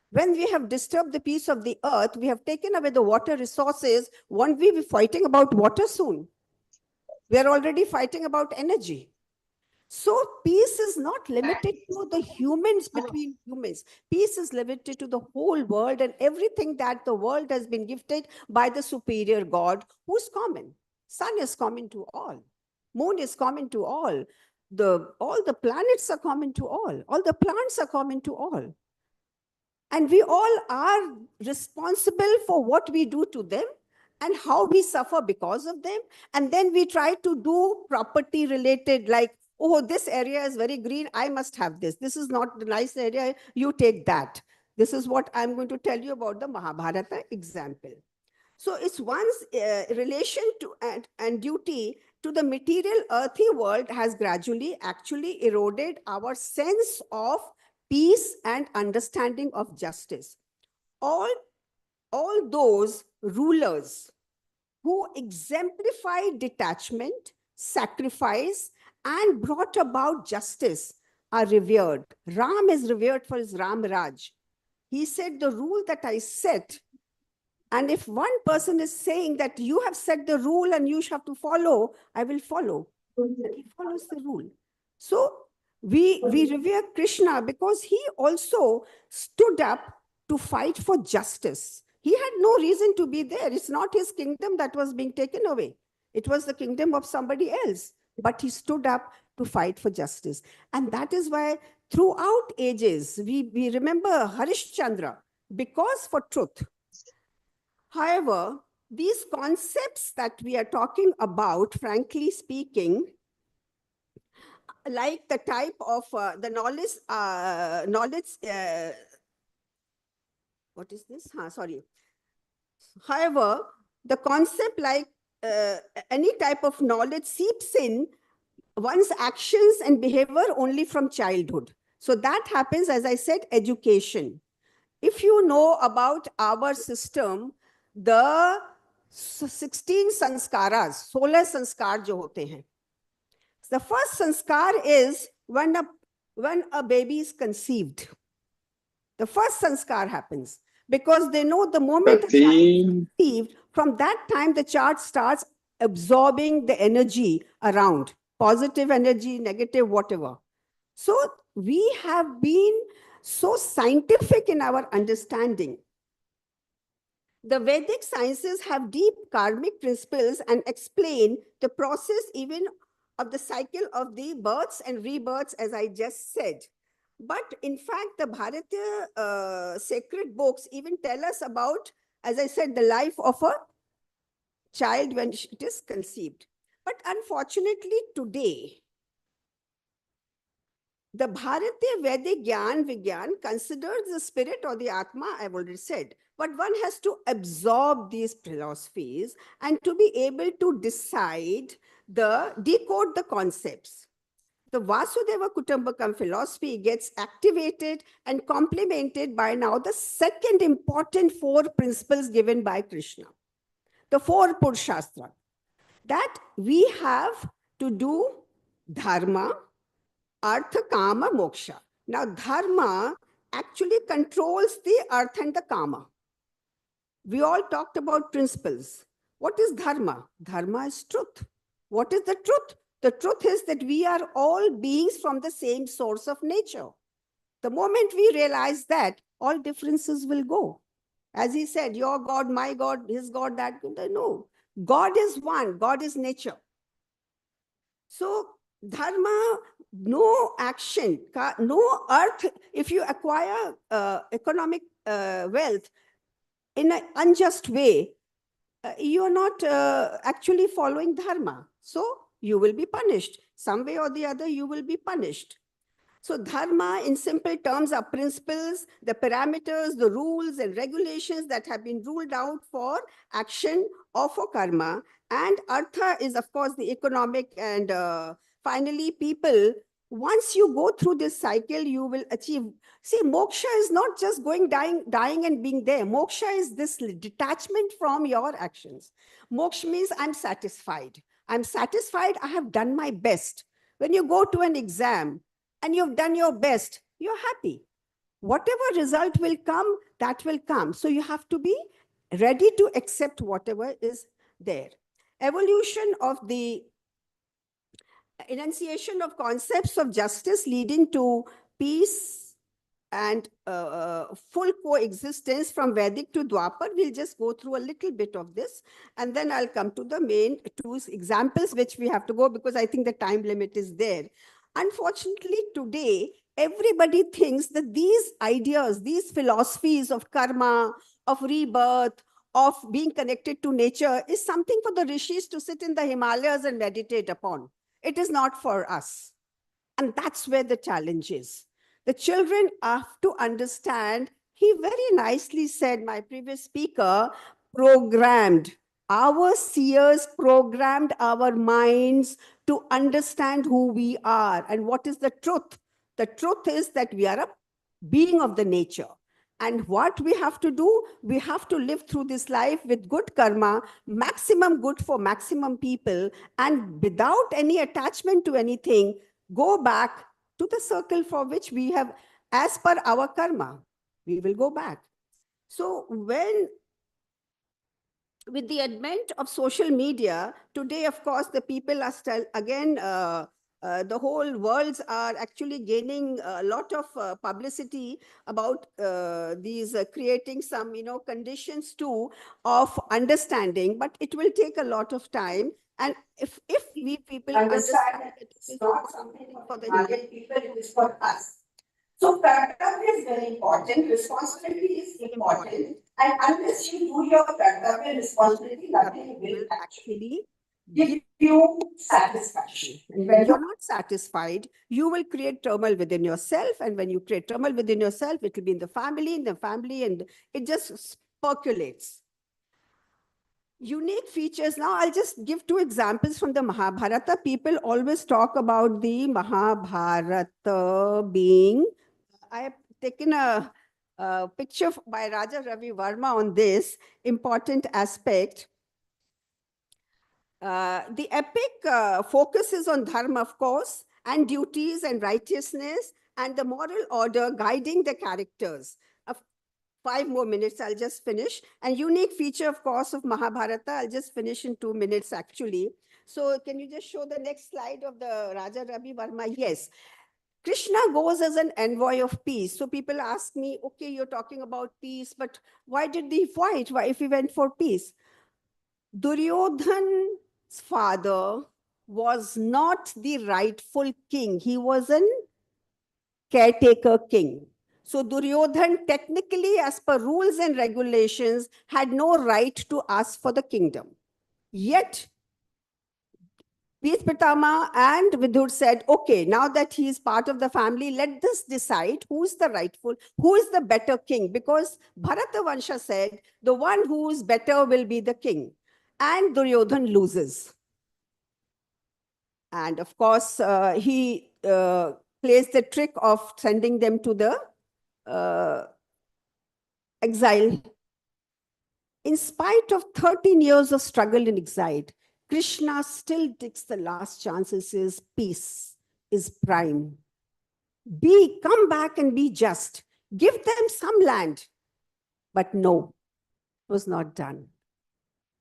When we have disturbed the peace of the earth, we have taken away the water resources. Won't we be fighting about water soon? We are already fighting about energy. So peace is not limited to the humans, between humans. Peace is limited to the whole world and everything that the world has been gifted by the superior God, who's common. Sun is common to all. Moon is common to all. All the planets are common to all. All the plants are common to all. And we all are responsible for what we do to them and how we suffer because of them. And then we try to do property related, like, oh, this area is very green, I must have this. This is not the nice area, you take that. This is what I'm going to tell you about the Mahabharata example. So it's one's relation to and duty to the material earthy world has gradually actually eroded our sense of peace and understanding of justice. All those rulers who exemplified detachment, sacrifice, and brought about justice are revered. Ram is revered for his Ram Raj. He said, the rule that I set, and if one person is saying that you have set the rule and you have to follow, I will follow. And he follows the rule. So we revere Krishna because he also stood up to fight for justice. He had no reason to be there. It's not his kingdom that was being taken away. It was the kingdom of somebody else. But he stood up to fight for justice. And that is why throughout ages, we remember Harishchandra because for truth. However, these concepts that we are talking about, frankly speaking, like the type of the knowledge, what is this? Sorry. However, the concept like any type of knowledge seeps in one's actions and behavior only from childhood. So that happens, as I said, education. If you know about our system, the 16 sanskaras, 16 sanskar jo hote hain. The first sanskar is when a baby is conceived. The first sanskar happens because they know the moment the child is conceived, from that time the child starts absorbing the energy around, positive energy, negative, whatever. So we have been so scientific in our understanding. The Vedic sciences have deep karmic principles and explain the process even of the cycle of the births and rebirths, as I just said. But in fact, the Bharatiya sacred books even tell us about, as I said, the life of a child when it is conceived. But unfortunately today, the Bharatiya Vedic Gyan Vigyan considers the spirit or the Atma, I've already said, but one has to absorb these philosophies and to be able to decode the concepts. The Vasudeva Kutumbakam philosophy gets activated and complemented by now the second important 4 principles given by Krishna. The 4 Purushastra. That we have to do dharma, artha, kama, moksha. Now, dharma actually controls the artha and the kama. We all talked about principles. What is dharma? Dharma is truth. What is the truth? The truth is that we are all beings from the same source of nature. The moment we realize that, all differences will go. As he said, your God, my God, his God, that God. No. God is one. God is nature. So, dharma, no action, no earth. If you acquire economic wealth in an unjust way, you are not actually following dharma. So you will be punished. Some way or the other, you will be punished. So dharma, in simple terms, are principles, the parameters, the rules and regulations that have been ruled out for action or for karma. And artha is, of course, the economic. And finally, people, once you go through this cycle, you will achieve. See, moksha is not just going, dying and being there. Moksha is this detachment from your actions. Moksha means I'm satisfied. I'm satisfied, I have done my best. When you go to an exam and you've done your best, you're happy. Whatever result will come, that will come. So you have to be ready to accept whatever is there. Evolution of the enunciation of concepts of justice leading to peace and full coexistence from Vedic to Dwapar. We'll just go through a little bit of this, and then I'll come to the main two examples, which we have to go because I think the time limit is there. Unfortunately, today, everybody thinks that these ideas, these philosophies of karma, of rebirth, of being connected to nature is something for the rishis to sit in the Himalayas and meditate upon. It is not for us. And that's where the challenge is. The children have to understand. He very nicely said, my previous speaker, programmed. Our seers programmed our minds to understand who we are and what is the truth. The truth is that we are a being of the nature. And what we have to do, we have to live through this life with good karma, maximum good for maximum people, and without any attachment to anything, go back to the circle for which we have, as per our karma, we will go back. So with the advent of social media, today, of course, the people are still, again, the whole worlds are actually gaining a lot of publicity about these creating some, conditions too of understanding, but it will take a lot of time. And if we people understand that it is not something for the Himalayan people, it is for us. So कर्तव्य is very important, responsibility is important, and unless you do your कर्तव्य responsibility, nothing will actually give you satisfaction. And when you're not satisfied, you will create turmoil within yourself, and when you create turmoil within yourself, it will be in the family, and it just percolates. Unique features. Now, I'll just give two examples from the Mahabharata. People always talk about the Mahabharata being. I have taken a picture by Raja Ravi Verma on this important aspect. The epic focuses on dharma, of course, and duties and righteousness, and the moral order guiding the characters. 5 more minutes, I'll just finish. And unique feature, of course, of Mahabharata, I'll just finish in 2 minutes, actually. So can you just show the next slide of the Raja Ravi Verma? Yes. Krishna goes as an envoy of peace. So people ask me, okay, you're talking about peace, but why did he fight? Why, if he went for peace? Duryodhan's father was not the rightful king. He was an caretaker king. So Duryodhan, technically, as per rules and regulations, had no right to ask for the kingdom. Yet, Pitama and Vidur said, okay, now that he is part of the family, let us decide who is the rightful, who is the better king. Because Bharatavansha said, the one who is better will be the king. And Duryodhan loses. And of course, he plays the trick of sending them to the exile. In spite of 13 years of struggle in exile, Krishna still takes the last chance and says, peace is prime. Come back and be just. Give them some land. But no, it was not done.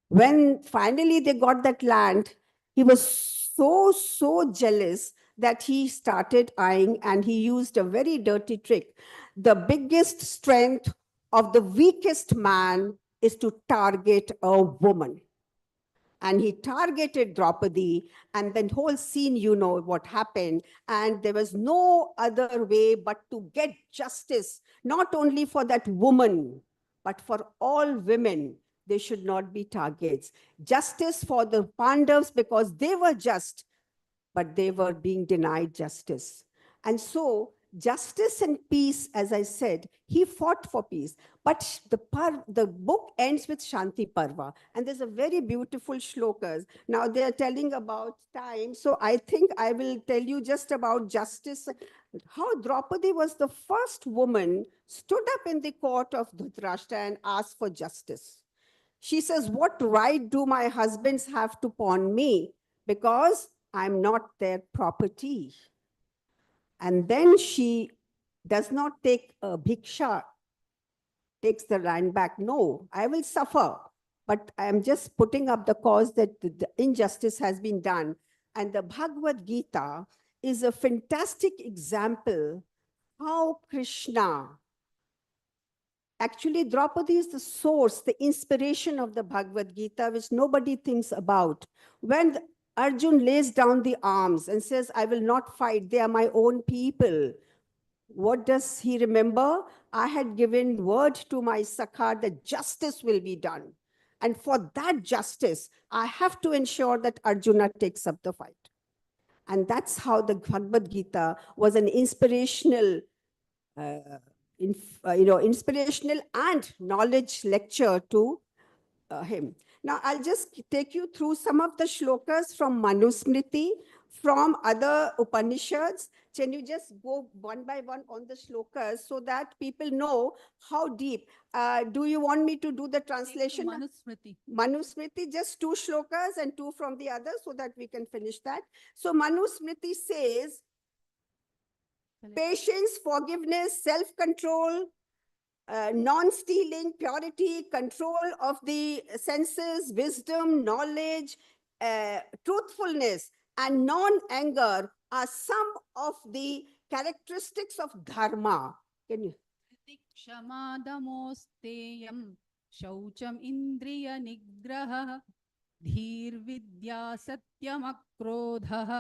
When finally they got that land, he was so jealous that he started eyeing, and he used a very dirty trick. The biggest strength of the weakest man is to target a woman. And he targeted Draupadi, and the whole scene, you know what happened. And there was no other way but to get justice, not only for that woman, but for all women. They should not be targets. Justice for the Pandavas because they were just, but they were being denied justice. And so justice and peace, as I said, he fought for peace. But the book ends with Shanti Parva, and there's a very beautiful shlokas. Now they are telling about time, so I think I will tell you just about justice. How Draupadi was the first woman stood up in the court of Dhritarashtra and asked for justice. She says, what right do my husbands have to pawn me? Because I'm not their property. And then she does not take a bhiksha, takes the land back. No, I will suffer. But I am just putting up the cause that the injustice has been done. And the Bhagavad Gita is a fantastic example how Krishna, actually Draupadi is the source, the inspiration of the Bhagavad Gita, which nobody thinks about. When Arjun lays down the arms and says, I will not fight, they are my own people. What does he remember? I had given word to my Sakha that justice will be done. And for that justice, I have to ensure that Arjuna takes up the fight. And that's how the Bhagavad Gita was an inspirational, inspirational and knowledge lecture to him. Now, I'll just take you through some of the shlokas from Manusmriti, from other Upanishads. Can you just go one by one on the shlokas so that people know how deep? Do you want me to do the translation? Manusmriti. Manusmriti, just 2 shlokas and 2 from the other so that we can finish that. So Manusmriti says, patience, forgiveness, self-control, non-stealing, purity, control of the senses, wisdom, knowledge, truthfulness, and non-anger are some of the characteristics of dharma. Can you? क्षमादमोस्तेयं शौचम इंद्रिय निग्रहः धीर्विद्या सत्यमक्रोधः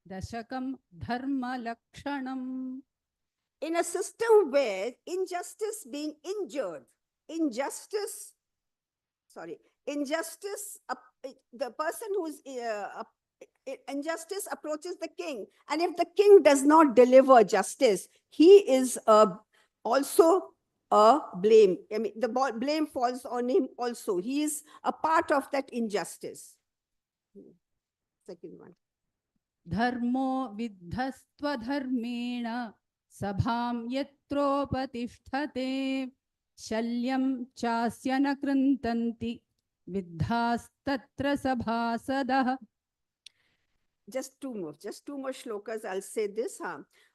दशकं धर्मलक्षणम्. In a system where injustice, the person who's injustice approaches the king, and if the king does not deliver justice, he is also a blame. I mean, the blame falls on him also. He is a part of that injustice. Second one. धर्मो विद्धस्त्वधर्मेण सभां यत्रोपतिष्ठते शल्यं चास्य न कृन्तन्ति विद्धास्तत्र सभासदः. Just two more shlokas. I'll say this.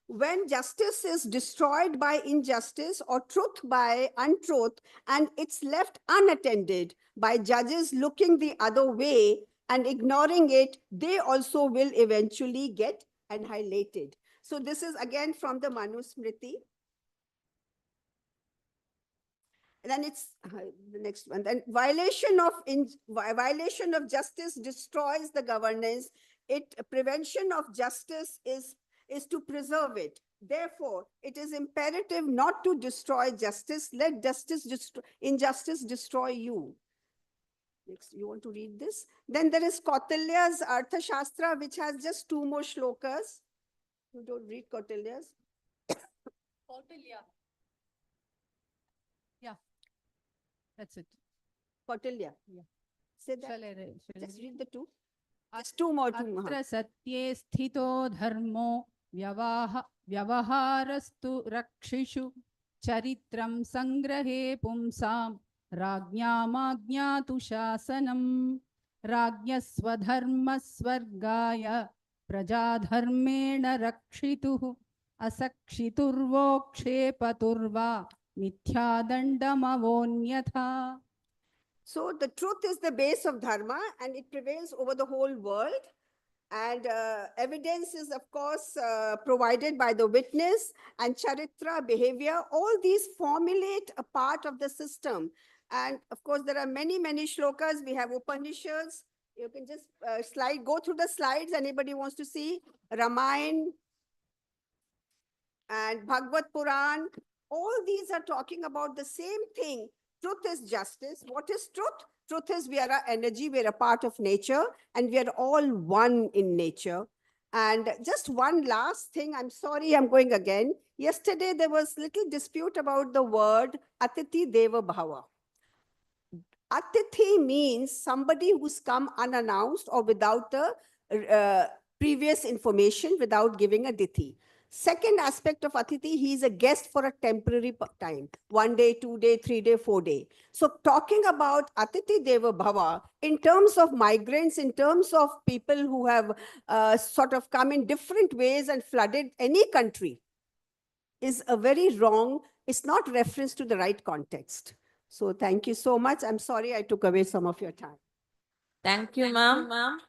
When justice is destroyed by injustice or truth by untruth, and it's left unattended by judges looking the other way and ignoring it, they also will eventually get annihilated. So this is again from the Manusmriti. And then it's the next one. Then violation of justice destroys the governance. Prevention of justice is to preserve it. Therefore, it is imperative not to destroy justice. Let injustice destroy you. Next, you want to read this? Then there is Kautilya's Arthashastra, which has just 2 more shlokas. You don't read Kautilya's? Kautilya. Yeah, that's it. Kautilya. Yeah. Say that. Shall I Just read the 2. Just 2 more. अत्र सत्ये स्थितो धर्मो व्यवहारस्तु रक्षिषु चरित्रं संग्रहे पुंसां राज्ञामाज्ञातु शासनम् राज्ञस्वधर्मस्वर्गाय प्रजाधर्मेण रक्षितुः असक्षितुर्वोक्षेपतुर्वा मिथ्यादण्डमवोऽन्यथा. So the truth is the base of dharma, and it prevails over the whole world. And evidence is, of course, provided by the witness, and charitra, behavior. All these formulate a part of the system. And of course, there are many, many shlokas. We have Upanishads. You can just go through the slides. Anybody wants to see? Ramayana and Bhagavad Puran. All these are talking about the same thing. Truth is justice. What is truth? Truth is we are an energy, we are a part of nature, and we are all one in nature. And just one last thing, I'm sorry, I'm going again. Yesterday, there was little dispute about the word Atiti Deva Bhava. Atithi means somebody who's come unannounced or without the previous information, without giving a dithi. Second aspect of Atithi, he is a guest for a temporary time, 1 day, 2 day, 3 day, 4 day. So talking about Atithi Deva Bhava, in terms of migrants, in terms of people who have sort of come in different ways and flooded any country, is a very wrong, it's not reference to the right context. So thank you so much. I'm sorry I took away some of your time. Thank you, ma'am.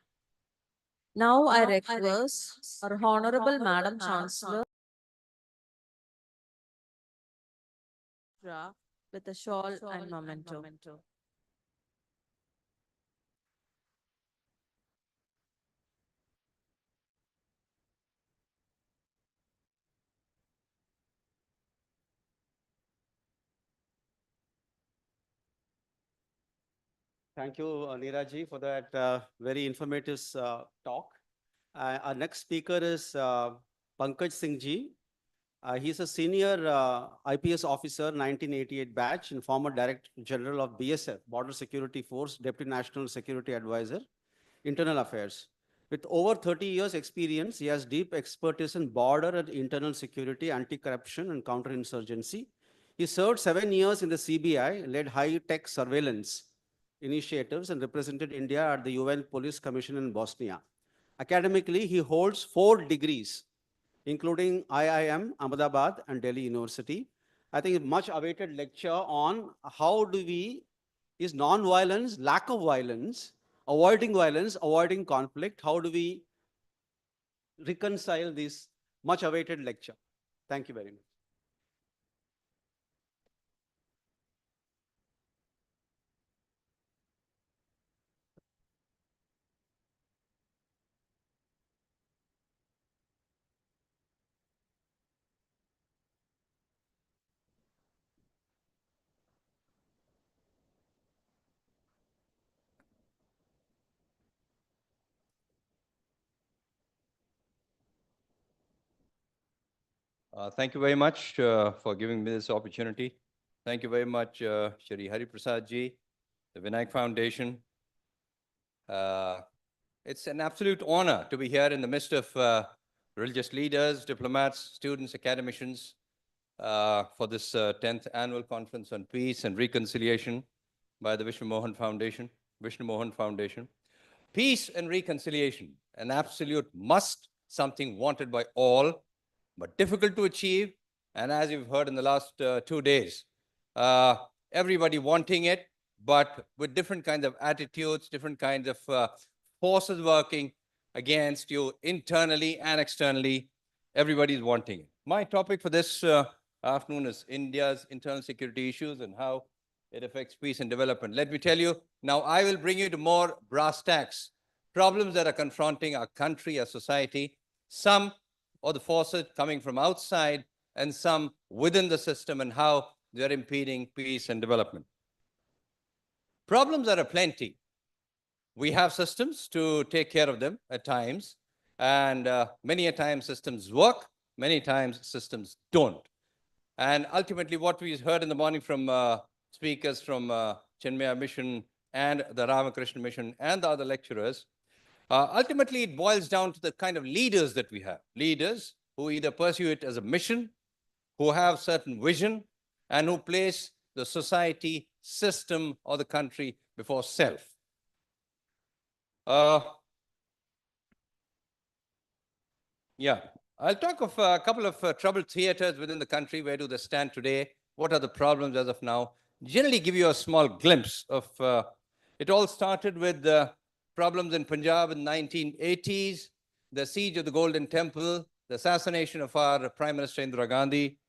Now I request our Honorable Madam Chancellor with a shawl and memento. Thank you, Nira ji, for that very informative talk. Our next speaker is Pankaj Singh ji. He's a senior IPS officer, 1988 batch, and former Director General of BSF, Border Security Force, Deputy National Security Advisor, Internal Affairs. With over 30 years experience, he has deep expertise in border and internal security, anti-corruption, and counterinsurgency. He served 7 years in the CBI, led high-tech surveillance initiatives, and represented India at the UN Police Commission in Bosnia. Academically, he holds 4 degrees, including IIM, Ahmedabad, and Delhi University. I think a much awaited lecture on how do we, is non-violence, lack of violence, avoiding conflict, how do we reconcile this much awaited lecture. Thank you very much. Thank you very much for giving me this opportunity. Thank you very much, Shri Hari Prasad ji, the Vinayak Foundation. It's an absolute honor to be here in the midst of religious leaders, diplomats, students, academicians for this 10th annual conference on peace and reconciliation by the Vishnu Mohan Foundation. Peace and reconciliation, an absolute must, something wanted by all, but difficult to achieve. And as you've heard in the last 2 days, everybody wanting it, but with different kinds of attitudes, different kinds of forces working against you internally and externally. Everybody's wanting it. My topic for this afternoon is India's internal security issues and how it affects peace and development. Let me tell you, now I will bring you to more brass tacks, problems that are confronting our country, our society, some or the forces coming from outside and some within the system, and how they're impeding peace and development. Problems are aplenty. We have systems to take care of them at times, and many a time systems work, many times systems don't. And ultimately what we heard in the morning from speakers from Chinmaya Mission and the Ramakrishna Mission and the other lecturers, ultimately, it boils down to the kind of leaders that we have. Leaders who either pursue it as a mission, who have certain vision, and who place the society, system, or the country before self. Yeah, I'll talk of a couple of troubled theaters within the country. Where do they stand today? What are the problems as of now? Generally give you a small glimpse of, it all started with problems in Punjab in the 1980s, the siege of the Golden Temple, the assassination of our Prime Minister Indira Gandhi.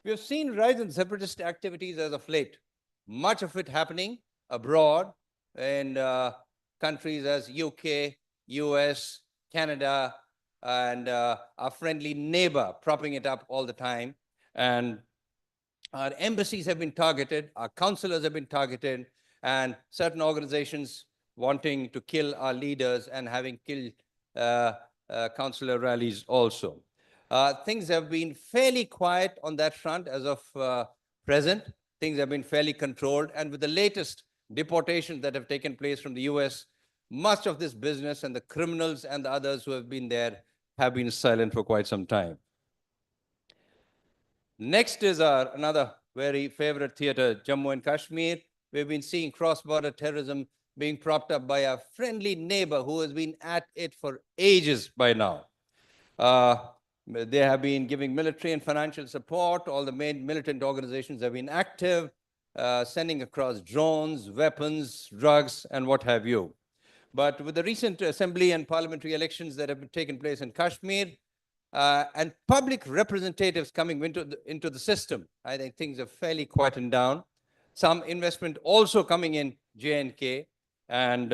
We have seen rise in separatist activities as of late, much of it happening abroad in countries as UK, US, Canada, and our friendly neighbor propping it up all the time. And our embassies have been targeted, our consulars have been targeted, and certain organizations wanting to kill our leaders and having killed consular rallies also. Things have been fairly quiet on that front as of present. Things have been fairly controlled. And with the latest deportations that have taken place from the US, much of this business and the criminals and the others who have been there have been silent for quite some time. Next is another very favorite theater, Jammu and Kashmir. We've been seeing cross-border terrorism being propped up by a friendly neighbor who has been at it for ages by now. They have been giving military and financial support. All the main militant organizations have been active, sending across drones, weapons, drugs, and what have you. But with the recent assembly and parliamentary elections that have taken place in Kashmir, and public representatives coming into the system, I think things have fairly quietened down. Some investment also coming in J&K, and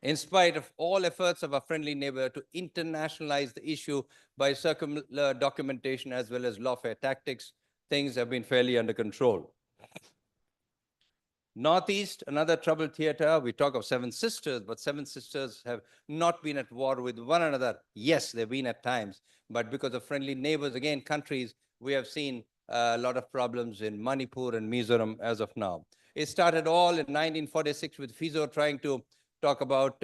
in spite of all efforts of a friendly neighbor to internationalize the issue by circular documentation as well as lawfare tactics, things have been fairly under control. Northeast, another troubled theater. We talk of Seven Sisters, but Seven Sisters have not been at war with one another. Yes, they've been at times, but because of friendly neighbors, again, countries, we have seen a lot of problems in Manipur and Mizoram as of now. It started all in 1946 with Fizo trying to talk about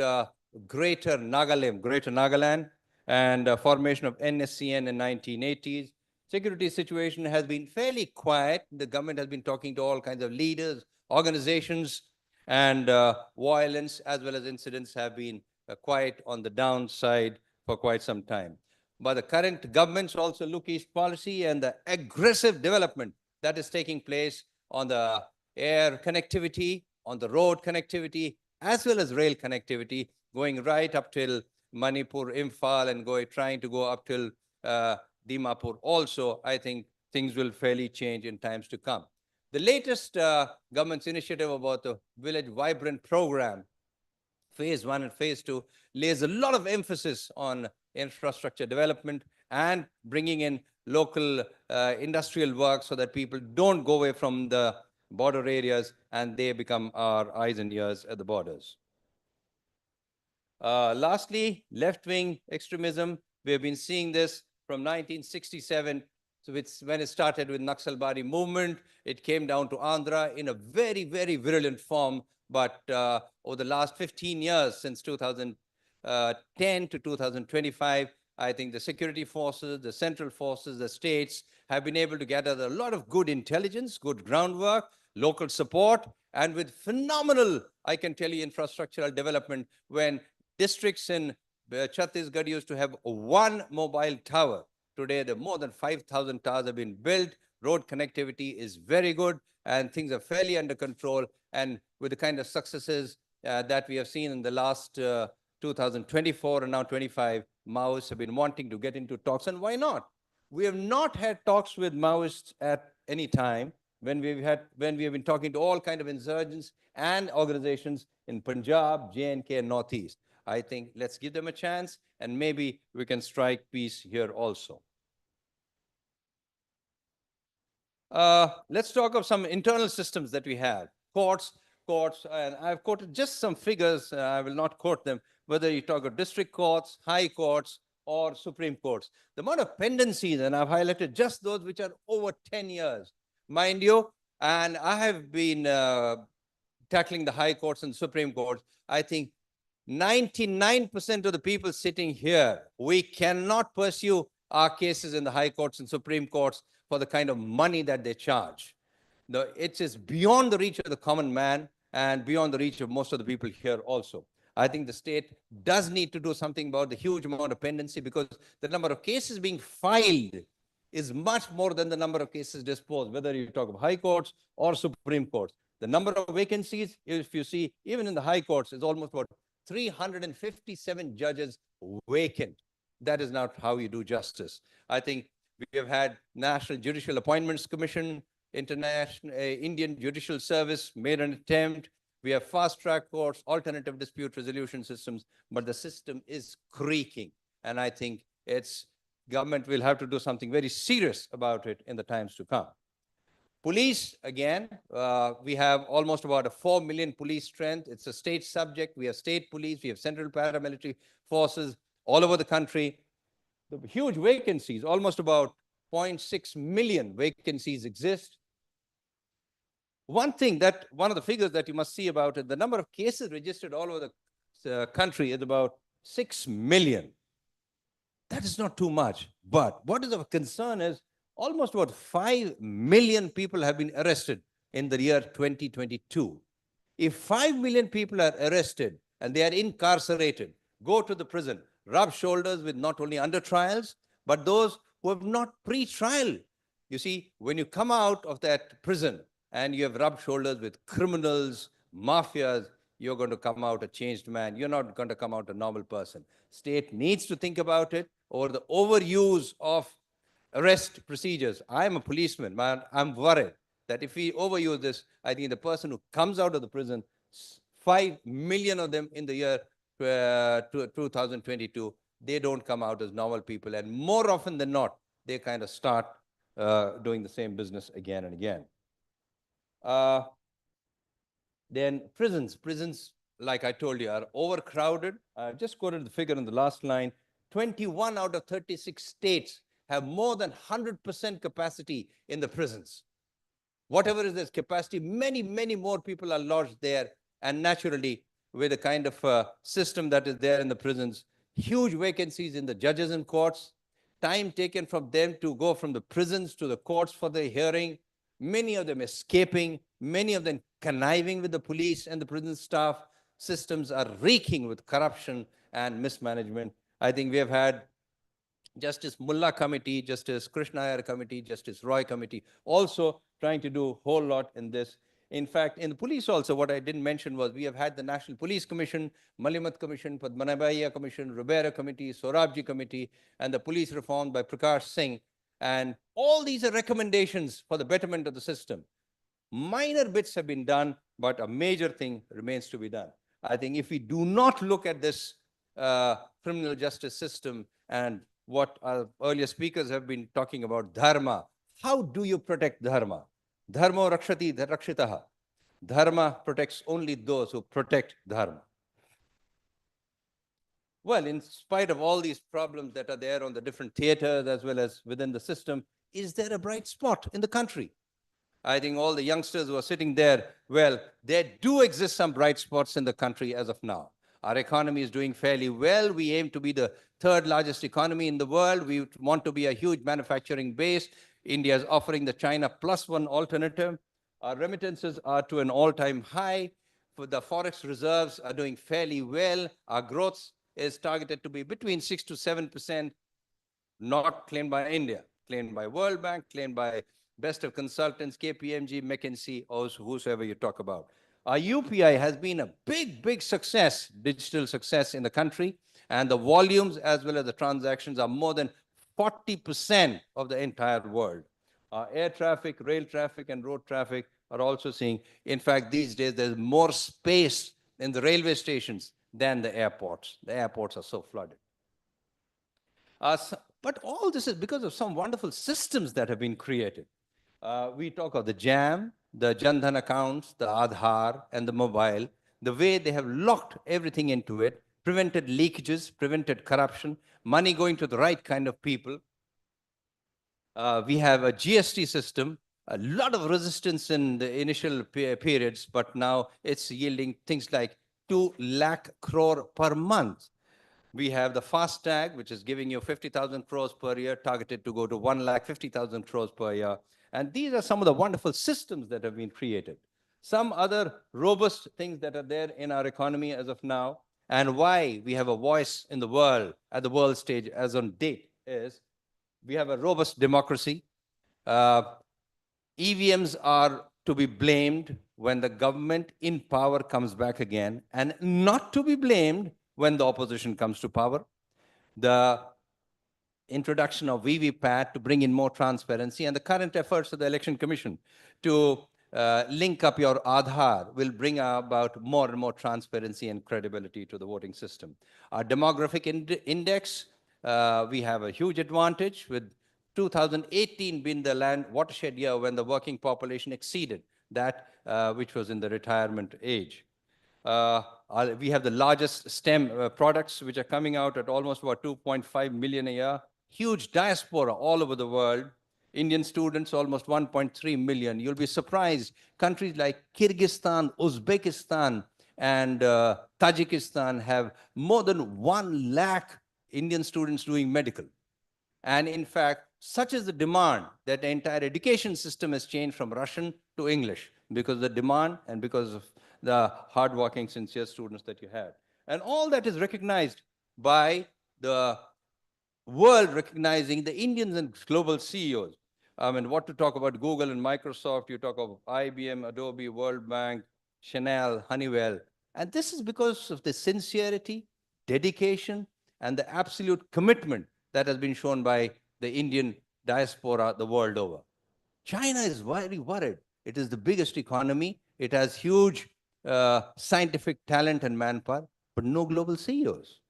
Greater Nagaland, and formation of NSCN in 1980s. Security situation has been fairly quiet. The government has been talking to all kinds of leaders, organizations, and violence as well as incidents have been quiet on the downside for quite some time. But the current government's also look east policy and the aggressive development that is taking place on the air connectivity, on the road connectivity, as well as rail connectivity, going right up till Manipur, Imphal, and trying to go up till Dimapur also. I think things will fairly change in times to come. The latest government's initiative about the Village Vibrant program, phase 1 and phase 2, lays a lot of emphasis on infrastructure development and bringing in local industrial work so that people don't go away from the border areas and they become our eyes and ears at the borders. Lastly, left-wing extremism. We have been seeing this from 1967. So when it started with Naxalbari movement, it came down to Andhra in a very, very virulent form. But over the last 15 years, since 2010 to 2025, I think the security forces, the central forces, the states have been able to gather a lot of good intelligence, good groundwork, local support, and with phenomenal, I can tell you, infrastructural development. When districts in Chhattisgarh used to have one mobile tower, today there are more than 5,000 towers have been built. Road connectivity is very good, and things are fairly under control. And with the kind of successes that we have seen in the last 2024 and now 25, Maoists have been wanting to get into talks. And why not? We have not had talks with Maoists at any time when we have been talking to all kinds of insurgents and organizations in Punjab, J&K, and Northeast. I think let's give them a chance, and maybe we can strike peace here also. Let's talk of some internal systems that we have. Courts, and I've quoted just some figures. I will not quote them, whether you talk of district courts, high courts, or Supreme Courts. The amount of pendencies, and I've highlighted just those which are over 10 years. Mind you, and I have been tackling the high courts and Supreme Courts. I think 99% of the people sitting here, we cannot pursue our cases in the high courts and Supreme Courts for the kind of money that they charge. It is beyond the reach of the common man and beyond the reach of most of the people here also. I think the state does need to do something about the huge amount of pendency, because the number of cases being filed is much more than the number of cases disposed, whether you talk of high courts or Supreme Courts. The number of vacancies, if you see, even in the high courts, is almost about 357 judges vacant. That is not how you do justice. I think we have had National Judicial Appointments Commission, Indian Judicial Service made an attempt. We have fast-track courts, alternative dispute resolution systems, but the system is creaking. And I think government will have to do something very serious about it in the times to come. Police, again, we have almost about a 4 million police strength. It's a state subject. We have state police, we have central paramilitary forces all over the country. the huge vacancies, almost about 0.6 million vacancies exist. One of the figures that you must see about it, the number of cases registered all over the country is about 6 million. That is not too much. But what is of concern is almost about 5 million people have been arrested in the year 2022. If 5 million people are arrested and they are incarcerated, go to the prison, rub shoulders with not only under trials, but those who have not pre-trial. You see, when you come out of that prison and you have rubbed shoulders with criminals, mafias, you're going to come out a changed man. You're not going to come out a normal person. State needs to think about it, or the overuse of arrest procedures. I'm a policeman, man. I'm worried that if we overuse this, I think the person who comes out of the prison, 5 million of them in the year 2022, they don't come out as normal people. And more often than not, they kind of start doing the same business again and again. Then prisons, like I told you, are overcrowded. I've just quoted the figure in the last line. 21 out of 36 states have more than 100% capacity in the prisons. Whatever is this capacity, many, many more people are lodged there. And naturally, with the kind of system that is there in the prisons, huge vacancies in the judges and courts, time taken from them to go from the prisons to the courts for the hearing, many of them escaping, many of them conniving with the police and the prison staff. Systems are reeking with corruption and mismanagement. I think we have had Justice Mullah Committee, Justice Krishna Iyer Committee, Justice Roy Committee, also trying to do a whole lot in this. In fact, in the police also, what I didn't mention was we have had the National Police Commission, Malimat Commission, Padmanabhaiya Commission, Rubera Committee, Sorabji Committee, and the police reform by Prakash Singh. And all these are recommendations for the betterment of the system. Minor bits have been done, but a major thing remains to be done. I think if we do not look at this criminal justice system and what our earlier speakers have been talking about, dharma, how do you protect dharma? Dharma rakshati rakshitaha. Dharma protects only those who protect dharma. Well, in spite of all these problems that are there on the different theaters as well as within the system, is there a bright spot in the country? I think all the youngsters who are sitting there, well, there do exist some bright spots in the country as of now. Our economy is doing fairly well. We aim to be the third largest economy in the world. We want to be a huge manufacturing base. India is offering the China +1 alternative. Our remittances are to an all-time high. For the forex reserves are doing fairly well. Our growth is targeted to be between 6 to 7%, not claimed by India, claimed by World Bank, claimed by best of consultants, KPMG, McKinsey, or whosoever you talk about. Our UPI has been a big, big success, digital success in the country, and the volumes as well as the transactions are more than 40% of the entire world. Our air traffic, rail traffic, and road traffic are also seeing, in fact, these days there's more space in the railway stations than the airports. The airports are so flooded. But all this is because of some wonderful systems that have been created. We talk of the JAM, the Jan Dhan accounts, the Aadhaar, and the mobile, the way they have locked everything into it, prevented leakages, prevented corruption, money going to the right kind of people. We have a GST system, a lot of resistance in the initial periods, but now it's yielding things like 2 lakh crore per month. We have the FASTag, which is giving you 50,000 crores per year, targeted to go to 1,50,000 crores per year. And these are some of the wonderful systems that have been created. Some other robust things that are there in our economy as of now, and why we have a voice in the world, at the world stage as on date, is we have a robust democracy. EVMs are to be blamed when the government in power comes back again, and not to be blamed when the opposition comes to power. The introduction of VVPAT to bring in more transparency, and the current efforts of the Election Commission to link up your Aadhaar will bring about more and more transparency and credibility to the voting system. Our demographic index, we have a huge advantage, with 2018 being the land watershed year when the working population exceeded that which was in the retirement age. We have the largest STEM products which are coming out at almost about 2.5 million a year. huge diaspora all over the world. Indian students, almost 1.3 million. You'll be surprised. Countries like Kyrgyzstan, Uzbekistan, and Tajikistan have more than 1 lakh Indian students doing medical. And in fact, such is the demand that the entire education system has changed from Russian to English because of the demand and because of the hardworking, sincere students that you have. And all that is recognized by the world recognizing the Indians and global CEOs. I mean, what to talk about Google and Microsoft, you talk of IBM, Adobe, World Bank, Chanel, Honeywell. And this is because of the sincerity, dedication, and the absolute commitment that has been shown by the Indian diaspora the world over. China is very worried. It is the biggest economy. It has huge scientific talent and manpower, but no global CEOs,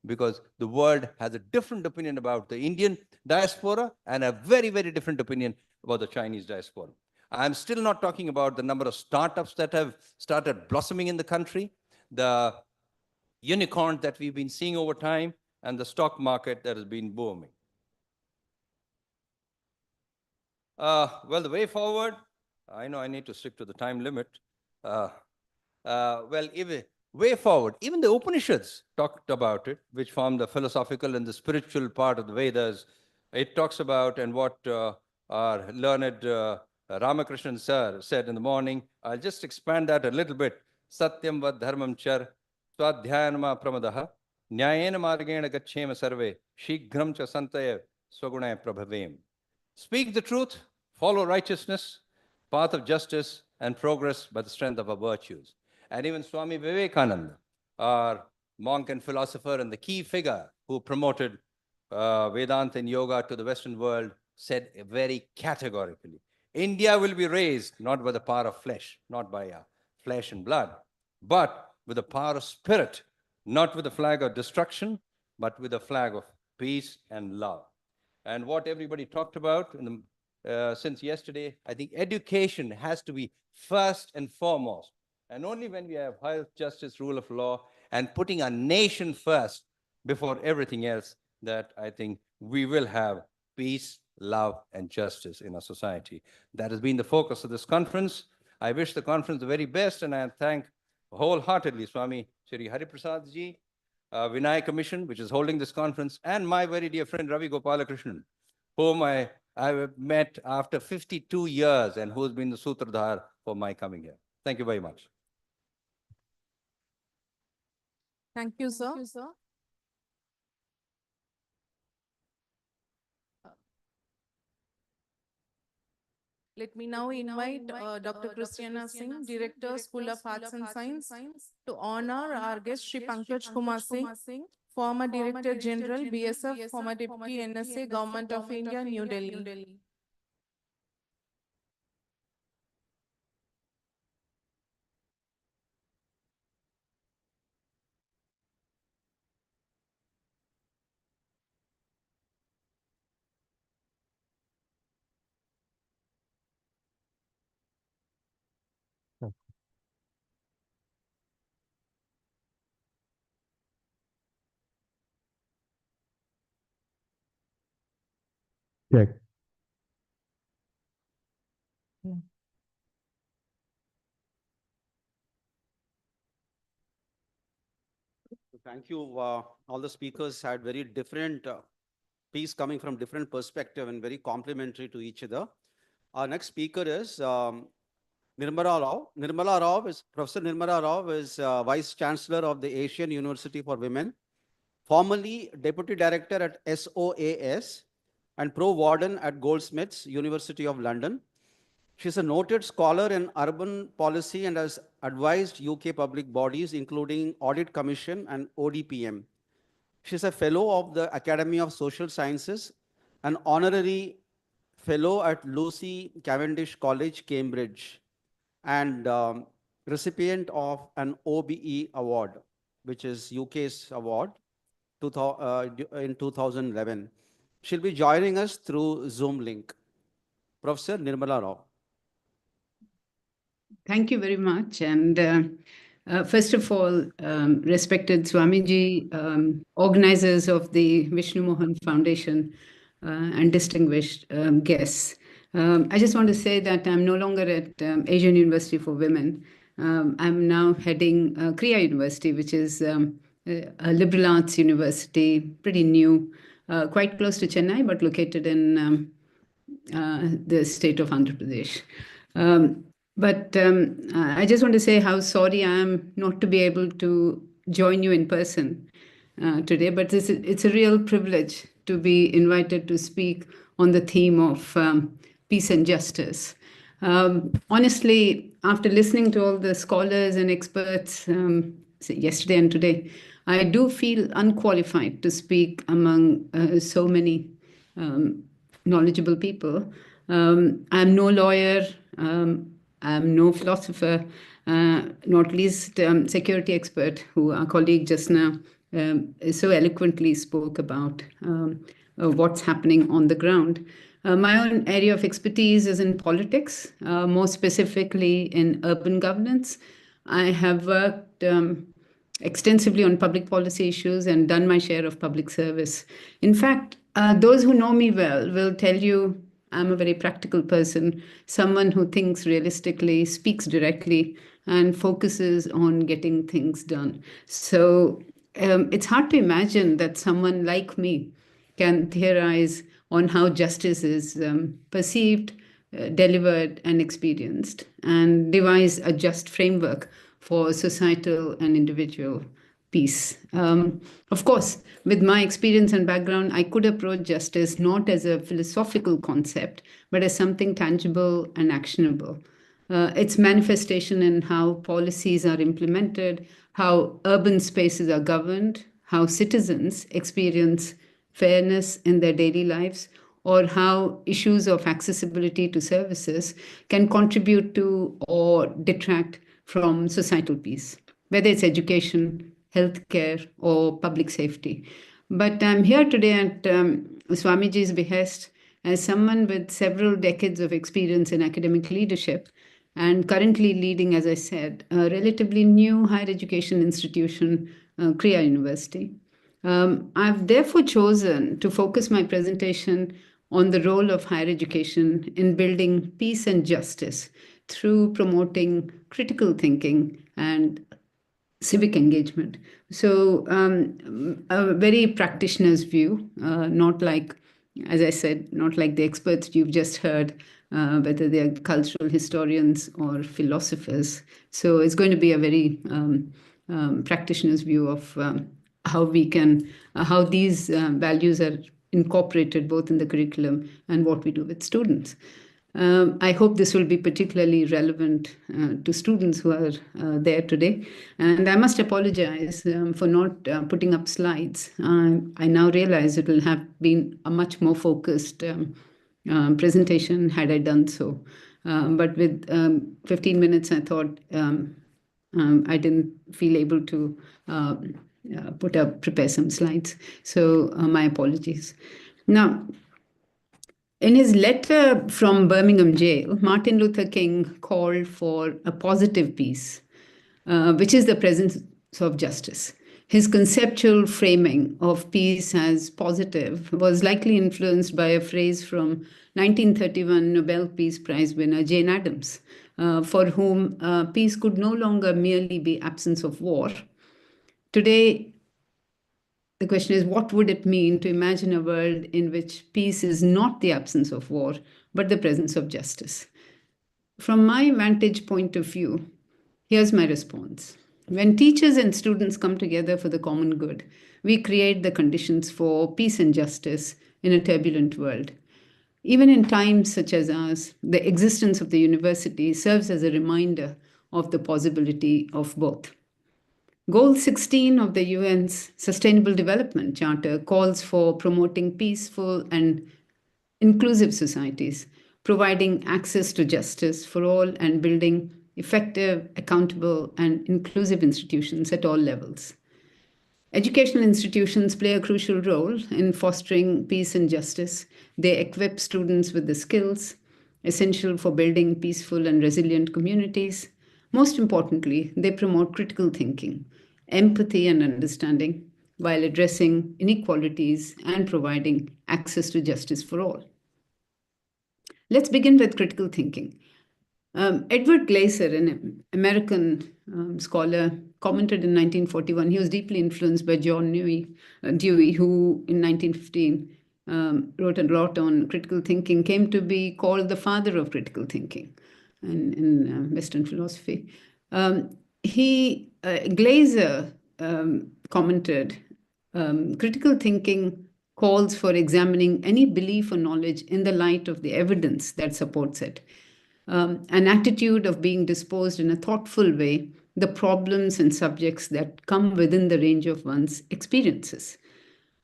because the world has a different opinion about the Indian diaspora and a very, very different opinion about the Chinese diaspora. I'm still not talking about the number of startups that have started blossoming in the country, the unicorns that we've been seeing over time, and the stock market that has been booming. Well, the way forward, I know I need to stick to the time limit. Way forward, even the Upanishads talked about it, which form the philosophical and the spiritual part of the Vedas. It talks about, and what our learned Ramakrishnan sir said in the morning, I'll just expand that a little bit. Satyam vad dharmam char, swadhyanama pramadaha, nyayena margena gacchema sarve, shighram cha santaya swagunaya prabhavem. Speak the truth, follow righteousness, path of justice, and progress by the strength of our virtues. And even Swami Vivekananda, our monk and philosopher and the key figure who promoted Vedanta and yoga to the Western world, said very categorically, India will be raised not by the power of flesh, not by flesh and blood, but with the power of spirit, not with the flag of destruction, but with the flag of peace and love. And what everybody talked about in the, since yesterday, I think education has to be first and foremost. And only when we have health, justice, rule of law, and putting our nation first before everything else, that I think we will have peace, love, and justice in our society. That has been the focus of this conference. I wish the conference the very best, and I thank wholeheartedly Swami Shri Hariprasad Ji, Vinay Commission, which is holding this conference, and my very dear friend Ravi Gopalakrishnan, whom I have met after 52 years and who's been the Sutradhar for my coming here. Thank you very much. Thank you, sir. Let me now invite Dr. Christiana Singh, Director, School of Arts and Science, to honor our guest, Shri Pankaj Kumar Singh, former Director General, BSF, former Deputy NSA, Government of India, New Delhi. Check. Thank you. All the speakers had very different piece coming from different perspective and very complementary to each other. Our next speaker is Nirmala Rao. Professor Nirmala Rao is Vice Chancellor of the Asian University for Women, formerly Deputy Director at SOAS and Pro Warden at Goldsmiths, University of London. She's a noted scholar in urban policy and has advised UK public bodies, including Audit Commission and ODPM. She's a fellow of the Academy of Social Sciences, an honorary fellow at Lucy Cavendish College, Cambridge, and recipient of an OBE award, which is UK's award in 2011. She'll be joining us through Zoom link. Professor Nirmala Rao. Thank you very much. And first of all, respected Swamiji, organizers of the Vishnu Mohan Foundation, and distinguished guests. I just want to say that I'm no longer at Asian University for Women. I'm now heading Kriya University, which is a liberal arts university, pretty new, quite close to Chennai, but located in the state of Andhra Pradesh. I just want to say how sorry I am not to be able to join you in person today, but it's a real privilege to be invited to speak on the theme of peace and justice. Honestly, after listening to all the scholars and experts yesterday and today, I do feel unqualified to speak among so many knowledgeable people. I'm no lawyer, I'm no philosopher, not least security expert, who our colleague just now so eloquently spoke about what's happening on the ground. My own area of expertise is in politics, more specifically in urban governance. I have worked extensively on public policy issues and done my share of public service. In fact, those who know me well will tell you I'm a very practical person, someone who thinks realistically, speaks directly, and focuses on getting things done. So it's hard to imagine that someone like me can theorize on how justice is perceived, delivered, and experienced, and devise a just framework for societal and individual peace. Of course, with my experience and background, I could approach justice not as a philosophical concept, but as something tangible and actionable. Its manifestation in how policies are implemented, how urban spaces are governed, how citizens experience fairness in their daily lives, or how issues of accessibility to services can contribute to or detract from societal peace, whether it's education, healthcare, or public safety. But I'm here today at Swamiji's behest as someone with several decades of experience in academic leadership and currently leading, as I said, a relatively new higher education institution, Kriya University. I've therefore chosen to focus my presentation on the role of higher education in building peace and justice through promoting critical thinking and civic engagement. So a very practitioner's view, not like, as I said, not like the experts you've just heard, whether they're cultural historians or philosophers. So it's going to be a very practitioner's view of how we can, how these values are incorporated both in the curriculum and what we do with students. I hope this will be particularly relevant to students who are there today. And I must apologize for not putting up slides. I now realize it will have been a much more focused presentation had I done so. But with 15 minutes, I thought I didn't feel able to prepare some slides. So my apologies. Now, in his letter from Birmingham jail, Martin Luther King called for a positive peace, which is the presence of justice. His conceptual framing of peace as positive was likely influenced by a phrase from 1931 Nobel Peace Prize winner Jane Addams, for whom peace could no longer merely be absence of war. Today, the question is, what would it mean to imagine a world in which peace is not the absence of war, but the presence of justice? From my vantage point of view, here's my response. When teachers and students come together for the common good, we create the conditions for peace and justice in a turbulent world. Even in times such as ours, the existence of the university serves as a reminder of the possibility of both. Goal 16 of the UN's Sustainable Development Charter calls for promoting peaceful and inclusive societies, providing access to justice for all, and building effective, accountable, and inclusive institutions at all levels. Educational institutions play a crucial role in fostering peace and justice. They equip students with the skills essential for building peaceful and resilient communities. Most importantly, they promote critical thinking, empathy and understanding, while addressing inequalities and providing access to justice for all. Let's begin with critical thinking. Edward Glaeser, an American scholar, commented in 1941, he was deeply influenced by John Dewey, who in 1915 wrote a lot on critical thinking, came to be called the father of critical thinking in Western philosophy. Glaeser commented, critical thinking calls for examining any belief or knowledge in the light of the evidence that supports it. An attitude of being disposed in a thoughtful way, the problems and subjects that come within the range of one's experiences.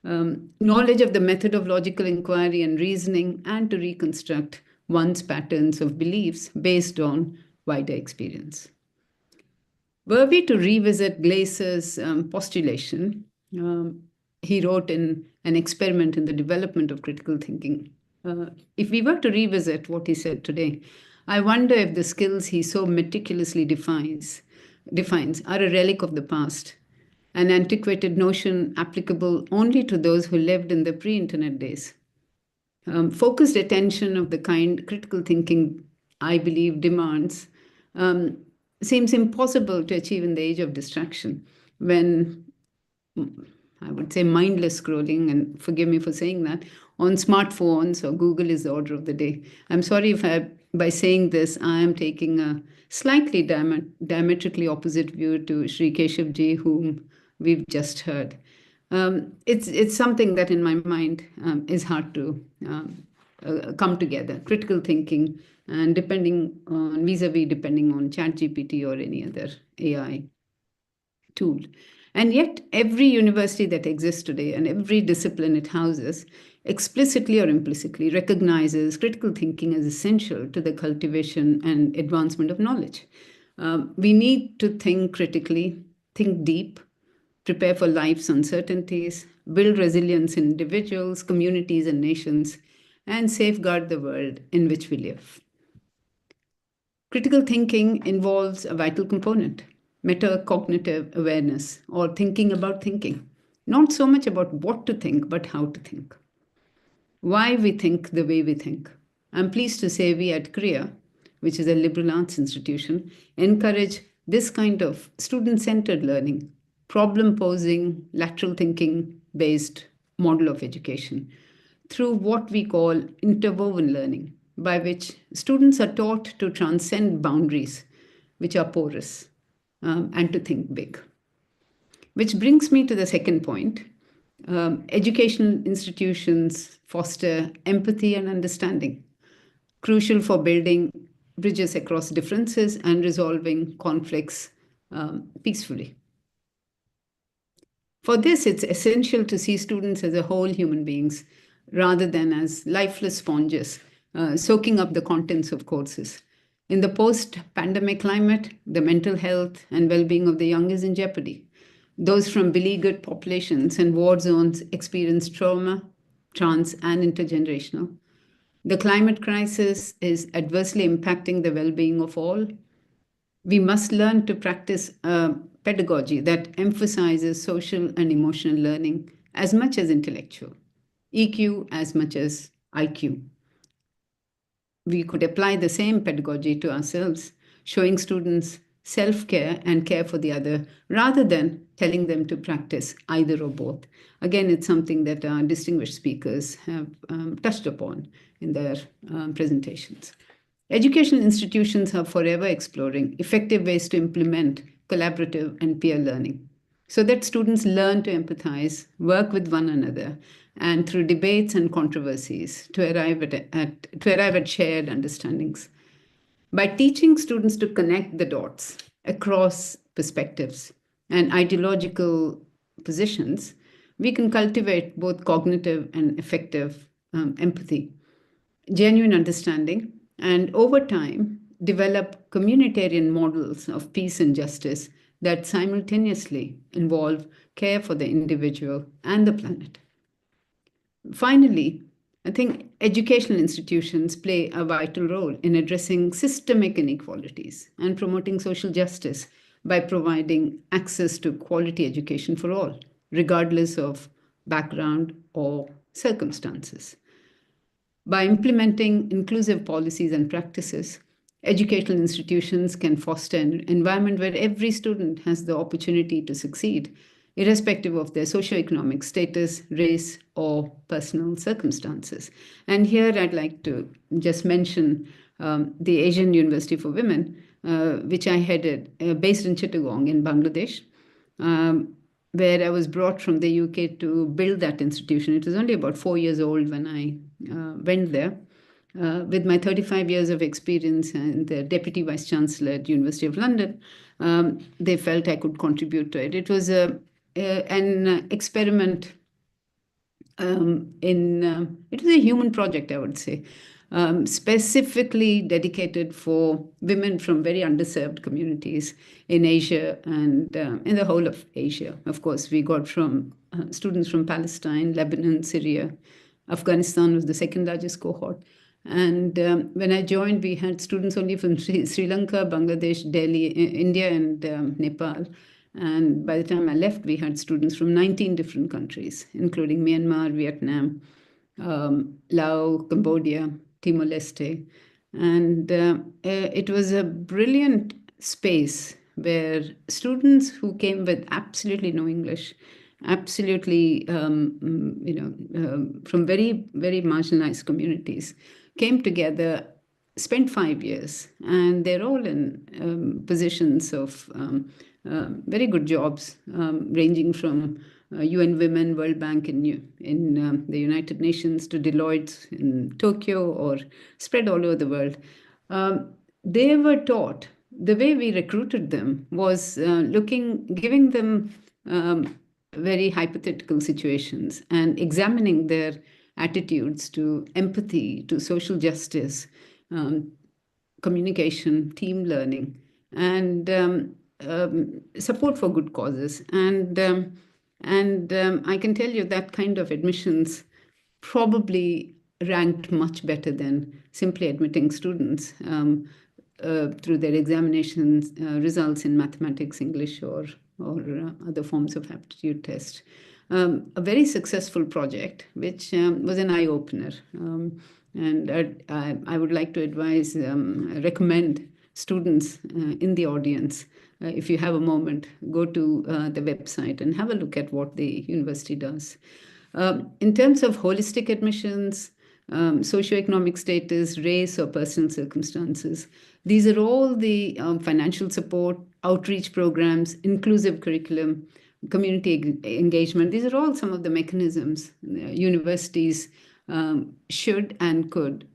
Knowledge of the method of logical inquiry and reasoning, and to reconstruct one's patterns of beliefs based on wider experience. Were we to revisit Glaeser's postulation, he wrote in An Experiment in the Development of Critical Thinking. If we were to revisit what he said today, I wonder if the skills he so meticulously defines are a relic of the past, an antiquated notion applicable only to those who lived in the pre-internet days. Focused attention of the kind critical thinking, I believe, demands seems impossible to achieve in the age of distraction, when I would say mindless scrolling, and forgive me for saying that, on smartphones or Google is the order of the day. I'm sorry if by saying this, I am taking a slightly diametrically opposite view to Sri Keshav Ji, whom we've just heard. It's something that in my mind is hard to come together, critical thinking, and depending on ChatGPT or any other AI tool. And yet every university that exists today and every discipline it houses explicitly or implicitly recognizes critical thinking as essential to the cultivation and advancement of knowledge. We need to think critically, think deep, prepare for life's uncertainties, build resilience in individuals, communities, and nations, and safeguard the world in which we live. Critical thinking involves a vital component, metacognitive awareness, or thinking about thinking. Not so much about what to think, but how to think. Why we think the way we think. I'm pleased to say we at CREA, which is a liberal arts institution, encourage this kind of student-centered learning, problem-posing, lateral thinking-based model of education through what we call interwoven learning, by which students are taught to transcend boundaries which are porous and to think big. Which brings me to the second point. Educational institutions foster empathy and understanding, crucial for building bridges across differences and resolving conflicts peacefully. For this, it's essential to see students as a whole human beings rather than as lifeless sponges soaking up the contents of courses. In the post-pandemic climate, the mental health and well-being of the young is in jeopardy. Those from beleaguered populations and war zones experience trauma, trans and intergenerational. The climate crisis is adversely impacting the well-being of all. We must learn to practice pedagogy that emphasizes social and emotional learning as much as intellectual, EQ as much as IQ. We could apply the same pedagogy to ourselves, showing students self-care and care for the other, rather than telling them to practice either or both. Again, it's something that our distinguished speakers have touched upon in their presentations. Educational institutions are forever exploring effective ways to implement collaborative and peer learning so that students learn to empathize, work with one another, and through debates and controversies to arrive at shared understandings. By teaching students to connect the dots across perspectives and ideological positions, we can cultivate both cognitive and effective empathy, genuine understanding, and over time, develop communitarian models of peace and justice that simultaneously involve care for the individual and the planet. Finally, I think educational institutions play a vital role in addressing systemic inequalities and promoting social justice by providing access to quality education for all. regardless of background or circumstances. By implementing inclusive policies and practices, educational institutions can foster an environment where every student has the opportunity to succeed, irrespective of their socioeconomic status, race, or personal circumstances. And here I'd like to just mention the Asian University for Women, which I headed, based in Chittagong in Bangladesh, where I was brought from the UK to build that institution. It was only about 4 years old when I went there. With my 35 years of experience and the Deputy Vice Chancellor at University of London, they felt I could contribute to it. It was an experiment it was a human project, I would say, specifically dedicated for women from very underserved communities in Asia and in the whole of Asia. Of course, we got from students from Palestine, Lebanon, Syria. Afghanistan was the second largest cohort. And when I joined, we had students only from Sri Lanka, Bangladesh, Delhi, India, and Nepal. And by the time I left, we had students from 19 different countries, including Myanmar, Vietnam, Laos, Cambodia, Timor-Leste. And it was a brilliant space where students who came with absolutely no English, absolutely, from very, very marginalized communities, came together, spent 5 years, and they're all in positions of very good jobs, ranging from UN Women, World Bank in the United Nations to Deloitte in Tokyo, or spread all over the world. They were taught, the way we recruited them was giving them very hypothetical situations and examining their attitudes to empathy, to social justice, communication, team learning, and support for good causes. And I can tell you that kind of admissions probably ranked much better than simply admitting students through their examinations results in mathematics, English, or other forms of aptitude test. A very successful project, which was an eye-opener. And I would like to recommend students in the audience, if you have a moment, go to the website and have a look at what the university does. In terms of holistic admissions, socioeconomic status, race, or personal circumstances, these are all the financial support, outreach programs, inclusive curriculum, community engagement. These are all some of the mechanisms universities should and could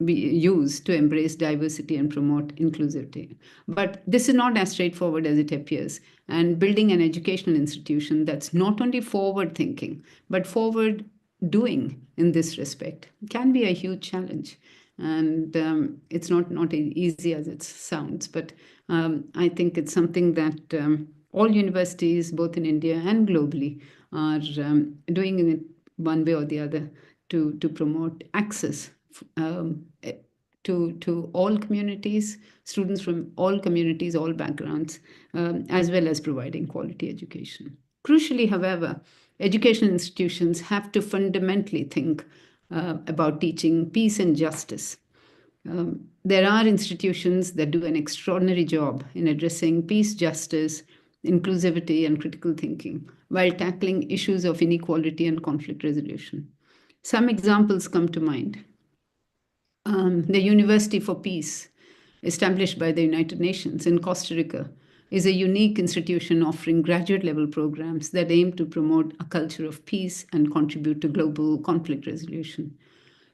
be used to embrace diversity and promote inclusivity. But this is not as straightforward as it appears. And building an educational institution that's not only forward-thinking, but forward-doing in this respect can be a huge challenge. And it's not as easy as it sounds, but I think it's something that all universities, both in India and globally, are doing in it one way or the other to promote access to all communities, students from all communities, all backgrounds, as well as providing quality education. Crucially, however, educational institutions have to fundamentally think about teaching peace and justice. There are institutions that do an extraordinary job in addressing peace, justice, inclusivity, and critical thinking, while tackling issues of inequality and conflict resolution. Some examples come to mind. The University for Peace, established by the United Nations in Costa Rica, is a unique institution offering graduate-level programs that aim to promote a culture of peace and contribute to global conflict resolution.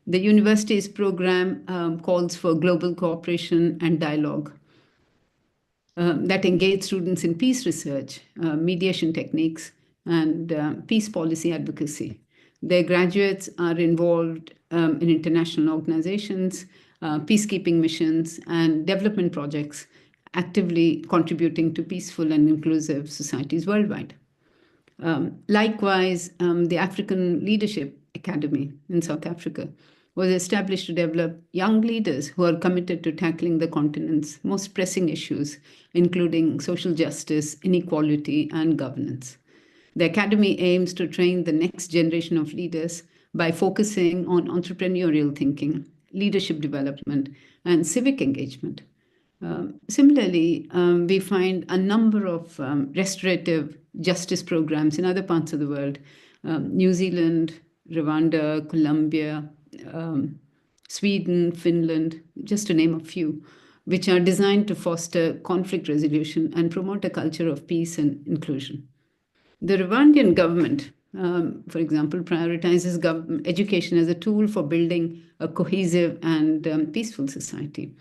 The university's program calls for global cooperation and dialogue that engage students in peace research, mediation techniques, and peace policy advocacy. Their graduates are involved in international organizations, peacekeeping missions, and development projects, actively contributing to peaceful and inclusive societies worldwide. Likewise, the African Leadership Academy in South Africa was established to develop young leaders who are committed to tackling the continent's most pressing issues, including social justice, inequality, and governance. The Academy aims to train the next generation of leaders by focusing on entrepreneurial thinking, leadership development, and civic engagement. Similarly, we find a number of restorative justice programs in other parts of the world, New Zealand, Rwanda, Colombia, Sweden, Finland, just to name a few, which are designed to foster conflict resolution and promote a culture of peace and inclusion. The Rwandan government, for example, prioritizes education as a tool for building a cohesive and peaceful society.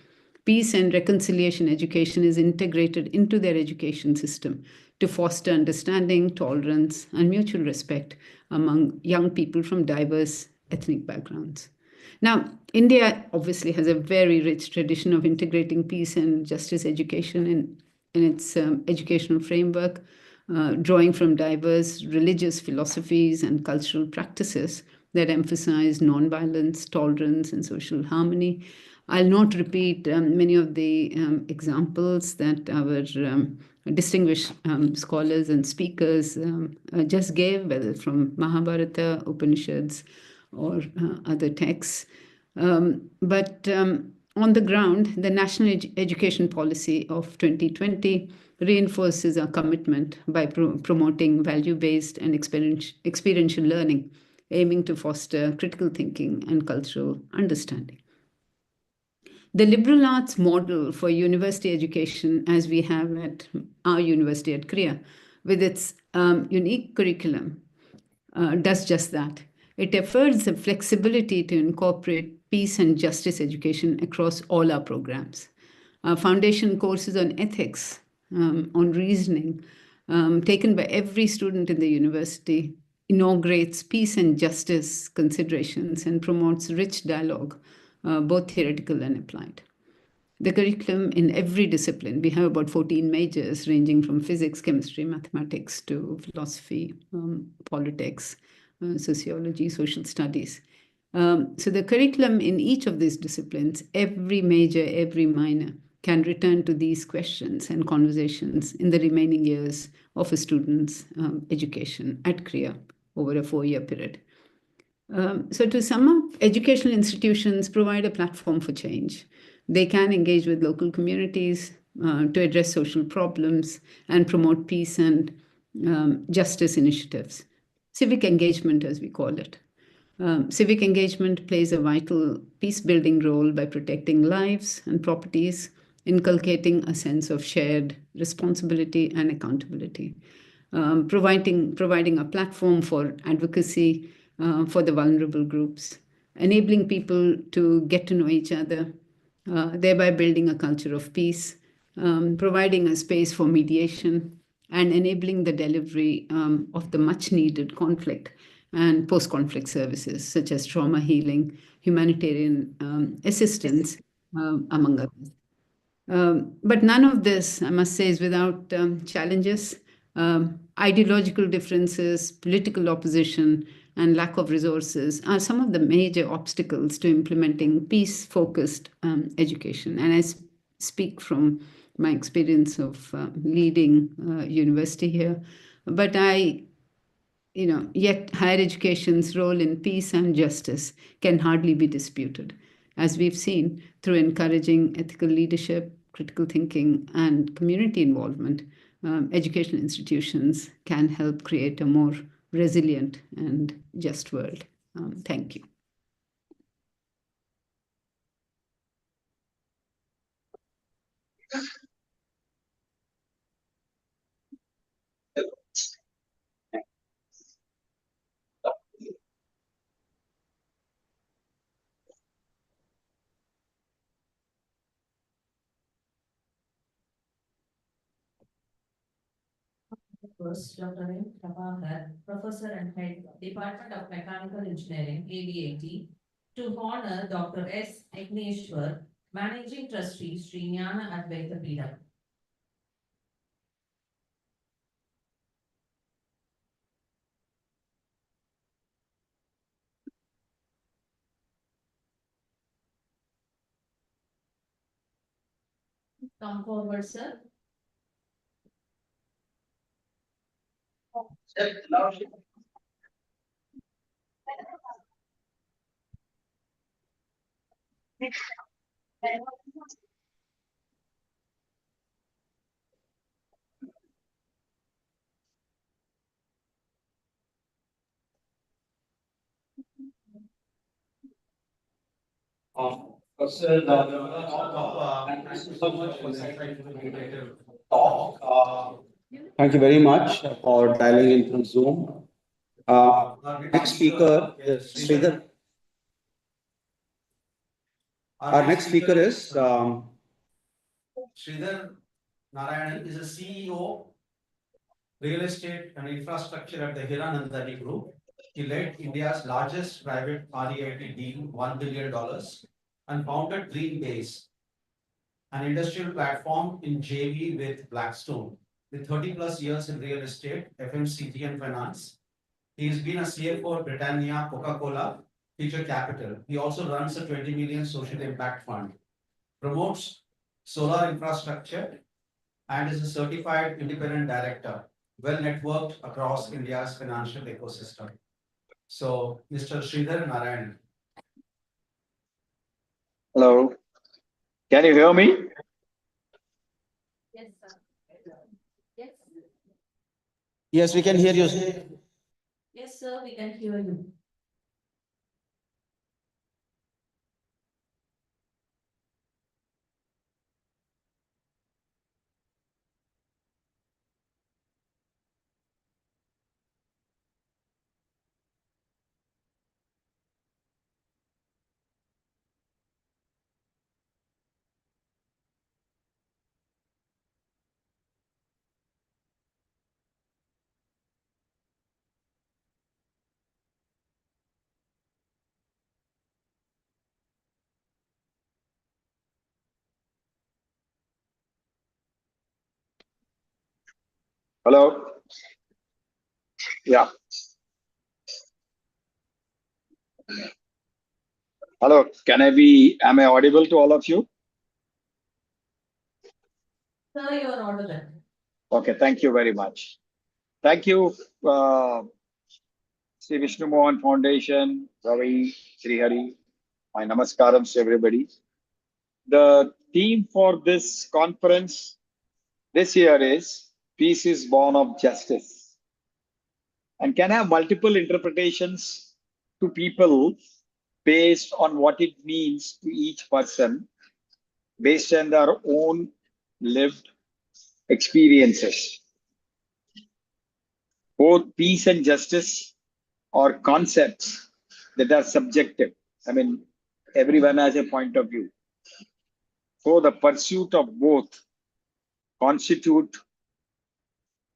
Peace and reconciliation education is integrated into their education system to foster understanding, tolerance, and mutual respect among young people from diverse ethnic backgrounds. Now, India obviously has a very rich tradition of integrating peace and justice education in its educational framework, drawing from diverse religious philosophies and cultural practices that emphasize nonviolence, tolerance, and social harmony. I'll not repeat many of the examples that our distinguished scholars and speakers just gave, whether from Mahabharata, Upanishads, or other texts. But on the ground, the National Education Policy of 2020 reinforces our commitment by promoting value-based and experiential learning, aiming to foster critical thinking and cultural understanding. The liberal arts model for university education, as we have at our university at Kriya, with its unique curriculum, does just that. It affords the flexibility to incorporate peace and justice education across all our programs. Our foundation courses on ethics, on reasoning, taken by every student in the university, inaugurates peace and justice considerations and promotes rich dialogue, both theoretical and applied. The curriculum in every discipline, we have about 14 majors ranging from physics, chemistry, mathematics to philosophy, politics, sociology, social studies. So the curriculum in each of these disciplines, every major, every minor, can return to these questions and conversations in the remaining years of a student's education at Kriya over a 4-year period. So to sum up, educational institutions provide a platform for change. They can engage with local communities to address social problems and promote peace and justice initiatives. Civic engagement, as we call it. Civic engagement plays a vital peace-building role by protecting lives and properties, inculcating a sense of shared responsibility and accountability, providing a platform for advocacy for the vulnerable groups, enabling people to get to know each other, thereby building a culture of peace, providing a space for mediation, and enabling the delivery of the much-needed conflict and post-conflict services, such as trauma healing, humanitarian assistance, among others. But none of this, I must say, is without challenges. Ideological differences, political opposition, and lack of resources are some of the major obstacles to implementing peace-focused education. And I speak from my experience of leading university here. But yet higher education's role in peace and justice can hardly be disputed, as we've seen through encouraging ethical leadership, critical thinking, and community involvement. Educational institutions can help create a more resilient and just world. Thank you. First, Dr. M. Prabhakar, Professor and Head, Department of Mechanical Engineering, AVIT, to honor Dr. S. Igneshwar, Managing Trustee, Sri Jnana Advaita Peetham. Come forward, sir. First, thank you so much for such an informative talk. Thank you very much for dialing in from Zoom. Our next speaker is Sridhar. Our next speaker is Sridhar Narayanan, is a CEO, real estate and infrastructure at the Hiranandani Group. He led India's largest private REIT deal, $1 billion, and founded Greenbase, an industrial platform in JV with Blackstone. With 30 plus years in real estate, FMCG and finance, he has been a CFO at Britannia, Coca-Cola, Future Capital. He also runs a 20 million social impact fund, promotes solar infrastructure, and is a certified independent director, well networked across India's financial ecosystem. So, Mr. Sridhar Narayan. Hello. Can you hear me? Yes, sir. Yes. Yes, we can hear you. Yes, sir, we can hear you. Hello. Yeah. Hello. Am I audible to all of you? Sir, you are audible. Okay. Thank you very much. Thank you, Sri Vishnu Mohan Foundation, Ravi, Sri Hari. My namaskarams to everybody. The theme for this conference this year is Peace is Born of Justice, and can have multiple interpretations to people based on what it means to each person, based on their own lived experiences. Both peace and justice are concepts that are subjective. I mean, everyone has a point of view. So the pursuit of both constitute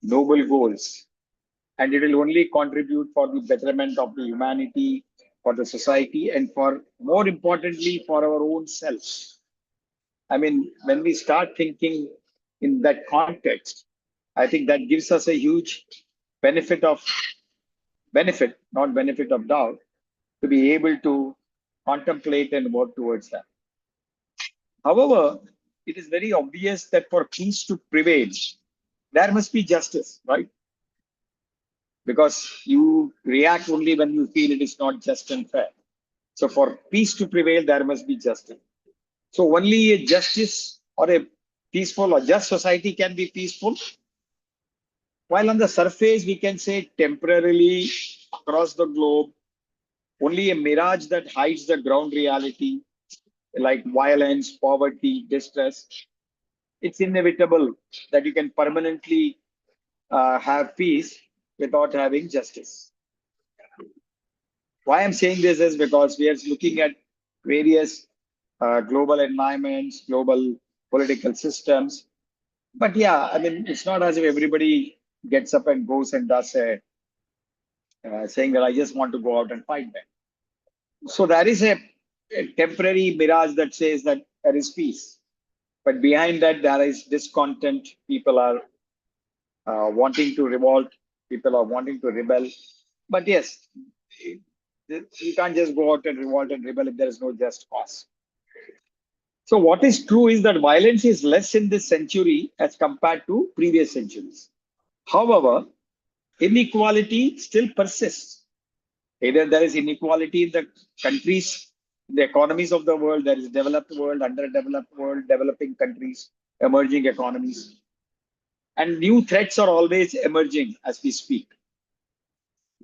noble goals, and it will only contribute for the betterment of the humanity, for the society, and for more importantly, for our own selves. I mean, when we start thinking in that context, I think that gives us a huge benefit, not benefit of doubt, to be able to contemplate and work towards that. However, it is very obvious that for peace to prevail, there must be justice, right? Because you react only when you feel it is not just and fair. So for peace to prevail, there must be justice. So only a justice or a peaceful or just society can be peaceful. While on the surface, we can say temporarily across the globe, only a mirage that hides the ground reality, like violence, poverty, distress. It's inevitable that you can permanently have peace without having justice. Why I'm saying this is because we are looking at various global environments, global political systems. But yeah, I mean, it's not as if everybody gets up and goes and does saying that I just want to go out and fight them. So there is a temporary mirage that says that there is peace. But behind that, there is discontent. People are wanting to revolt. People are wanting to rebel. But yes, you can't just go out and revolt and rebel if there is no just cause. So what is true is that violence is less in this century as compared to previous centuries. However, inequality still persists. Either there is inequality in the countries, the economies of the world, there is developed world, underdeveloped world, developing countries, emerging economies. And new threats are always emerging as we speak.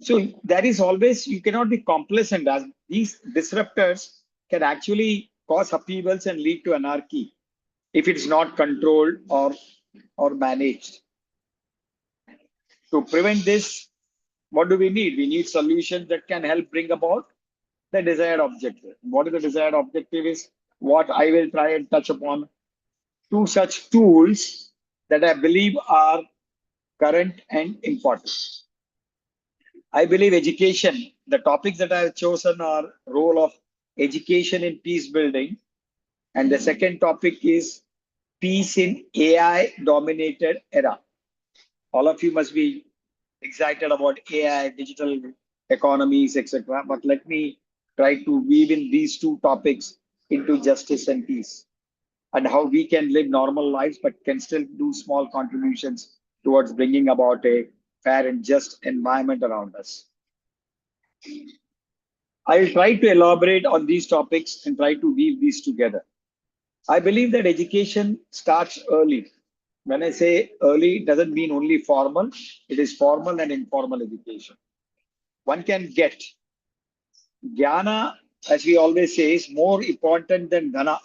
So there is always, you cannot be complacent, as these disruptors can actually cause upheavals and lead to anarchy if it's not controlled or managed. To prevent this, what do we need? We need solutions that can help bring about the desired objective. What is the desired objective is what I will try and touch upon. Two such tools that I believe are current and important. I believe education, the topics that I have chosen are role of education in peace building. And the second topic is peace in AI dominated era. All of you must be excited about AI, digital economies, etc. But let me try to weave in these two topics into justice and peace and how we can live normal lives, but can still do small contributions towards bringing about a fair and just environment around us. I will try to elaborate on these topics and try to weave these together. I believe that education starts early. When I say early, it doesn't mean only formal. It is formal and informal education. One can get jnana, as we always say, is more important than dhana.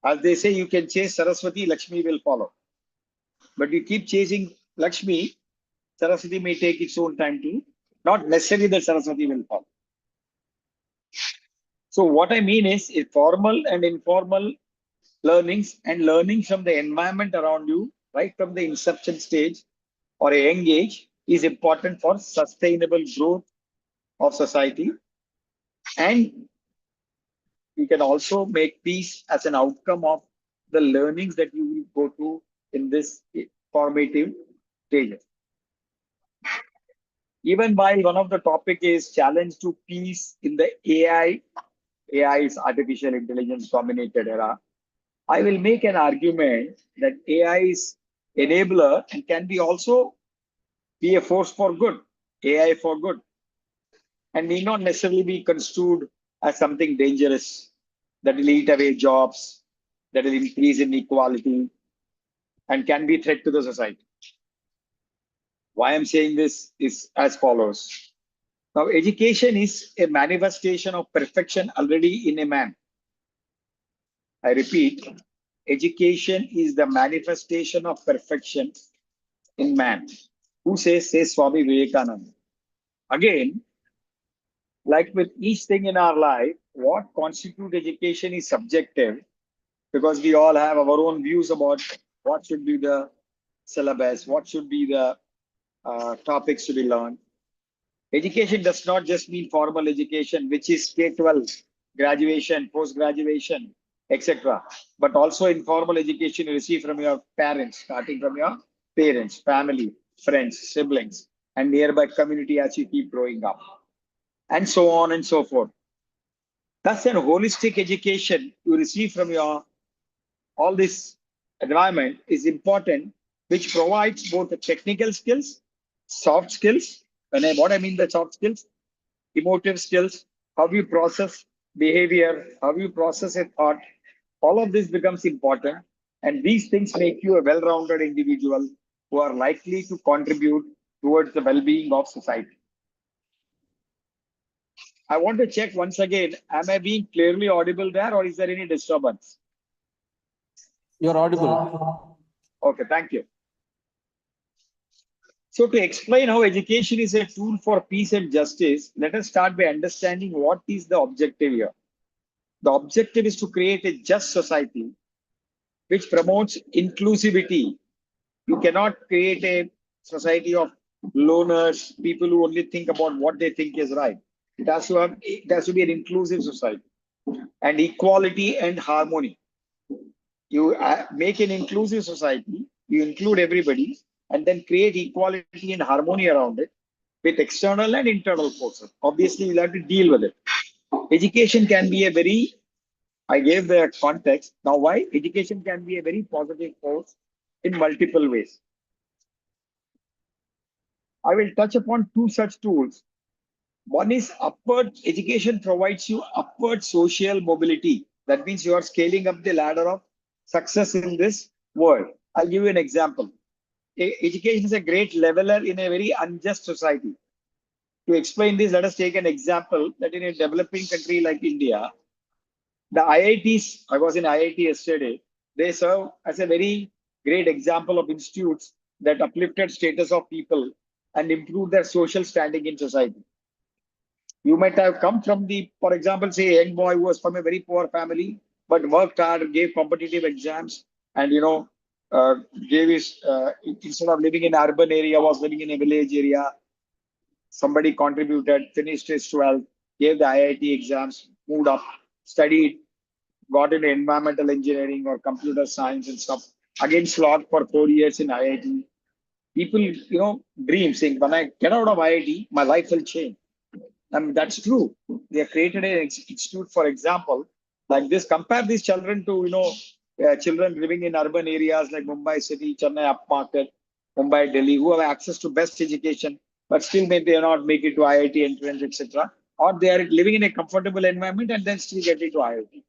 As they say, you can chase Saraswati, Lakshmi will follow. But you keep chasing Lakshmi, Saraswati may take its own time too. Not necessarily that Saraswati will follow. So what I mean is formal and informal learnings and learning from the environment around you, right from the inception stage or a young age, is important for sustainable growth of society. And you can also make peace as an outcome of the learnings that you will go through in this formative stages. Even while one of the topic is challenge to peace in the AI is artificial intelligence dominated era, I will make an argument that AI is enabler and can be also be a force for good, AI for good, and need not necessarily be construed as something dangerous that will eat away jobs, that will increase inequality, and can be a threat to the society. Why I'm saying this is as follows. Now, education is a manifestation of perfection already in a man. I repeat, education is the manifestation of perfection in man. Who says Swami Vivekananda. Again, like with each thing in our life, what constitutes education is subjective because we all have our own views about what should be the syllabus, what should be the topics to be learned. Education does not just mean formal education, which is K-12, graduation, post-graduation, etc. But also informal education you receive from your parents, starting from your parents, family, friends, siblings, and nearby community as you keep growing up, and so on and so forth. Thus, a holistic education you receive from your all this environment is important, which provides both the technical skills, soft skills. What I mean by soft skills, emotive skills, how you process behavior, how you process a thought, all of this becomes important. And these things make you a well-rounded individual who are likely to contribute towards the well-being of society. I want to check once again, am I being clearly audible there or is there any disturbance? You're audible. Okay, thank you. So to explain how education is a tool for peace and justice, let us start by understanding what is the objective here. The objective is to create a just society which promotes inclusivity. You cannot create a society of loners, people who only think about what they think is right. It has to be an inclusive society and equality and harmony. You make an inclusive society, you include everybody, and then create equality and harmony around it with external and internal forces. Obviously, you'll have to deal with it. Education can be a very, I gave the context. Now, why? Education can be a very positive force in multiple ways. I will touch upon two such tools. One is upward education provides you upward social mobility. That means you are scaling up the ladder of success in this world. I'll give you an example. Education is a great leveler in a very unjust society. To explain this, let us take an example that in a developing country like India, the IITs, I was in IIT yesterday, they serve as a very great example of institutes that uplifted status of people and improved their social standing in society. You might have come from the, for example, say a young boy who was from a very poor family, but worked hard, gave competitive exams, and gave his instead of living in urban area, was living in a village area. Somebody contributed, finished his 12th, gave the IIT exams, moved up, studied, got into environmental engineering or computer science and stuff. Again, slogged for 4 years in IIT. People, dream saying, when I get out of IIT, my life will change. I mean, that's true. They have created an institute, for example, like this. Compare these children to, children living in urban areas like Mumbai city, Chennai upmarket, Mumbai, Delhi, who have access to best education, but still maybe they not make it to IIT entrance, etc. Or they are living in a comfortable environment and then still get into IIT.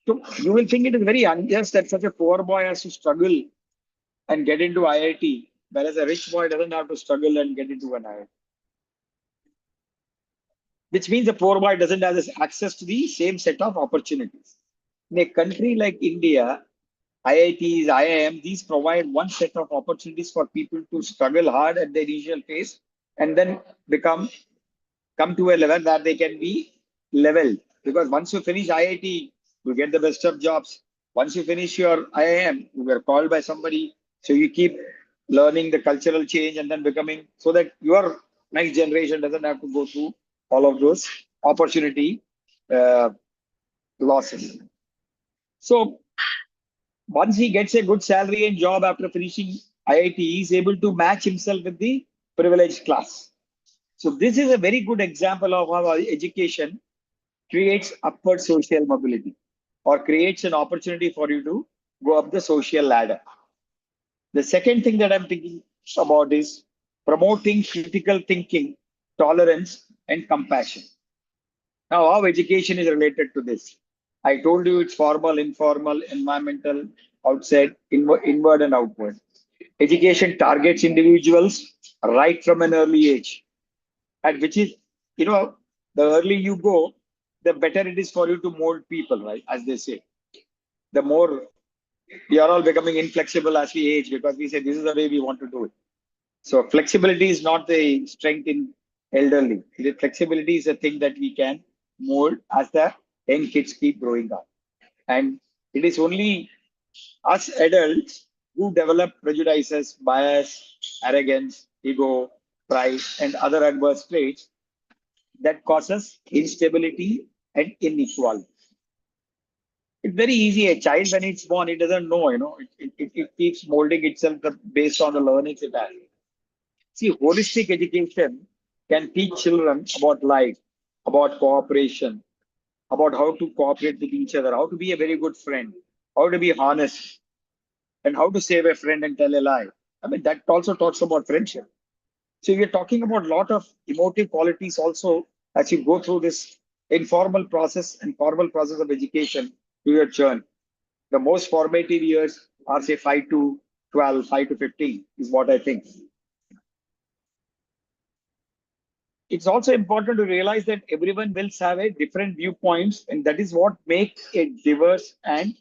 So you will think it is very unjust that such a poor boy has to struggle and get into IIT, whereas a rich boy doesn't have to struggle and get into an IIT. Which means the poor boy doesn't have this access to the same set of opportunities. In a country like India, IITs, IIM, these provide one set of opportunities for people to struggle hard at the initial phase and then come to a level where they can be leveled. Because once you finish IIT, you get the best of jobs. Once you finish your IIM, you were called by somebody. So you keep learning the cultural change and then becoming, so that your next generation doesn't have to go through all of those opportunity losses. So once he gets a good salary and job after finishing IIT, he is able to match himself with the privileged class. So this is a very good example of how education creates upward social mobility or creates an opportunity for you to go up the social ladder. The second thing that I'm thinking about is promoting critical thinking, tolerance, and compassion. Now, how education is related to this? I told you it's formal, informal, environmental, outside, inward, and outward. Education targets individuals right from an early age, and which is, the early you go, the better it is for you to mold people, right? As they say. The more we are all becoming inflexible as we age because we say this is the way we want to do it. So flexibility is not the strength in elderly. The flexibility is a thing that we can mold as the young kids keep growing up. And it is only us adults who develop prejudices, bias, arrogance, ego, pride, and other adverse traits that causes instability and inequality. It's very easy. A child, when it's born, it doesn't know, it keeps molding itself based on the learnings it has. See, holistic education can teach children about life, about cooperation, about how to cooperate with each other, how to be a very good friend, how to be honest, and how to save a friend and tell a lie. I mean, that also talks about friendship. So we're talking about a lot of emotive qualities also as you go through this informal process and formal process of education to your journey. The most formative years are say 5 to 12, 5 to 15 is what I think. It's also important to realize that everyone will have a different viewpoints, and that is what makes a diverse and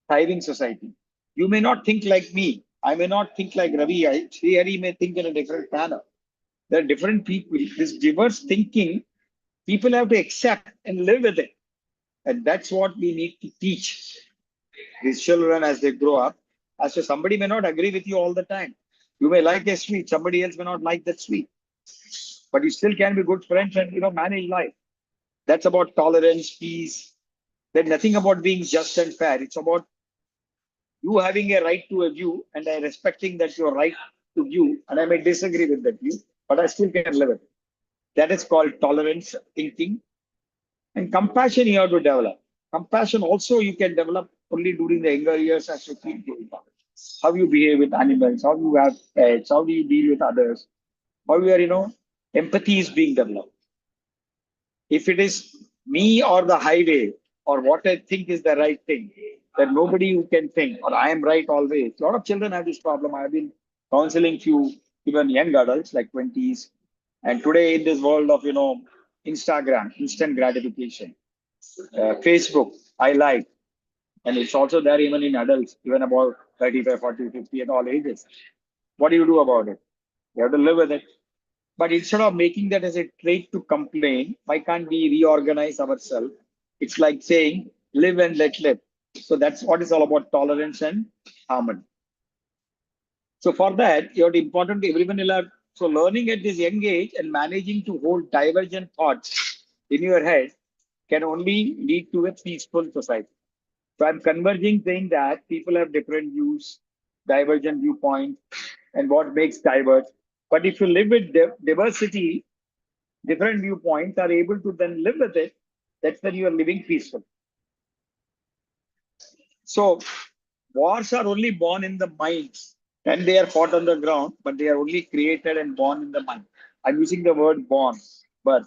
thriving society. You may not think like me. I may not think like Ravi. Sri may think in a different manner. There are different people. This diverse thinking, people have to accept and live with it. And that's what we need to teach these children as they grow up. As to somebody may not agree with you all the time. You may like a sweet, somebody else may not like that sweet. But you still can be good friends and manage life. That's about tolerance, peace. There's nothing about being just and fair. It's about you having a right to a view and I respecting that your right to view, and I may disagree with that view, but I still can live it. That is called tolerance thinking. And compassion you have to develop. Compassion also you can develop only during the younger years as you keep growing up. How you behave with animals, how you have pets, how do you deal with others, how your empathy is being developed. If it is me or the highway or what I think is the right thing, then nobody who can think or I am right always. A lot of children have this problem. I've been counseling few even young adults like 20s. And today in this world of Instagram, instant gratification, Facebook, I like, and it's also there even in adults, even about 35, 40, 50 at all ages. What do you do about it? You have to live with it. But instead of making that as a trait to complain, why can't we reorganize ourselves? It's like saying, live and let live. So that's what it's all about, tolerance and harmony. So for that, you're important to everyone will have. So learning at this young age and managing to hold divergent thoughts in your head can only lead to a peaceful society. So I'm converging saying that people have different views, divergent viewpoints, and what makes diverge. But if you live with diversity, different viewpoints are able to then live with it. That's when you are living peaceful. So wars are only born in the minds and they are fought on the ground, but they are only created and born in the mind. I'm using the word born, but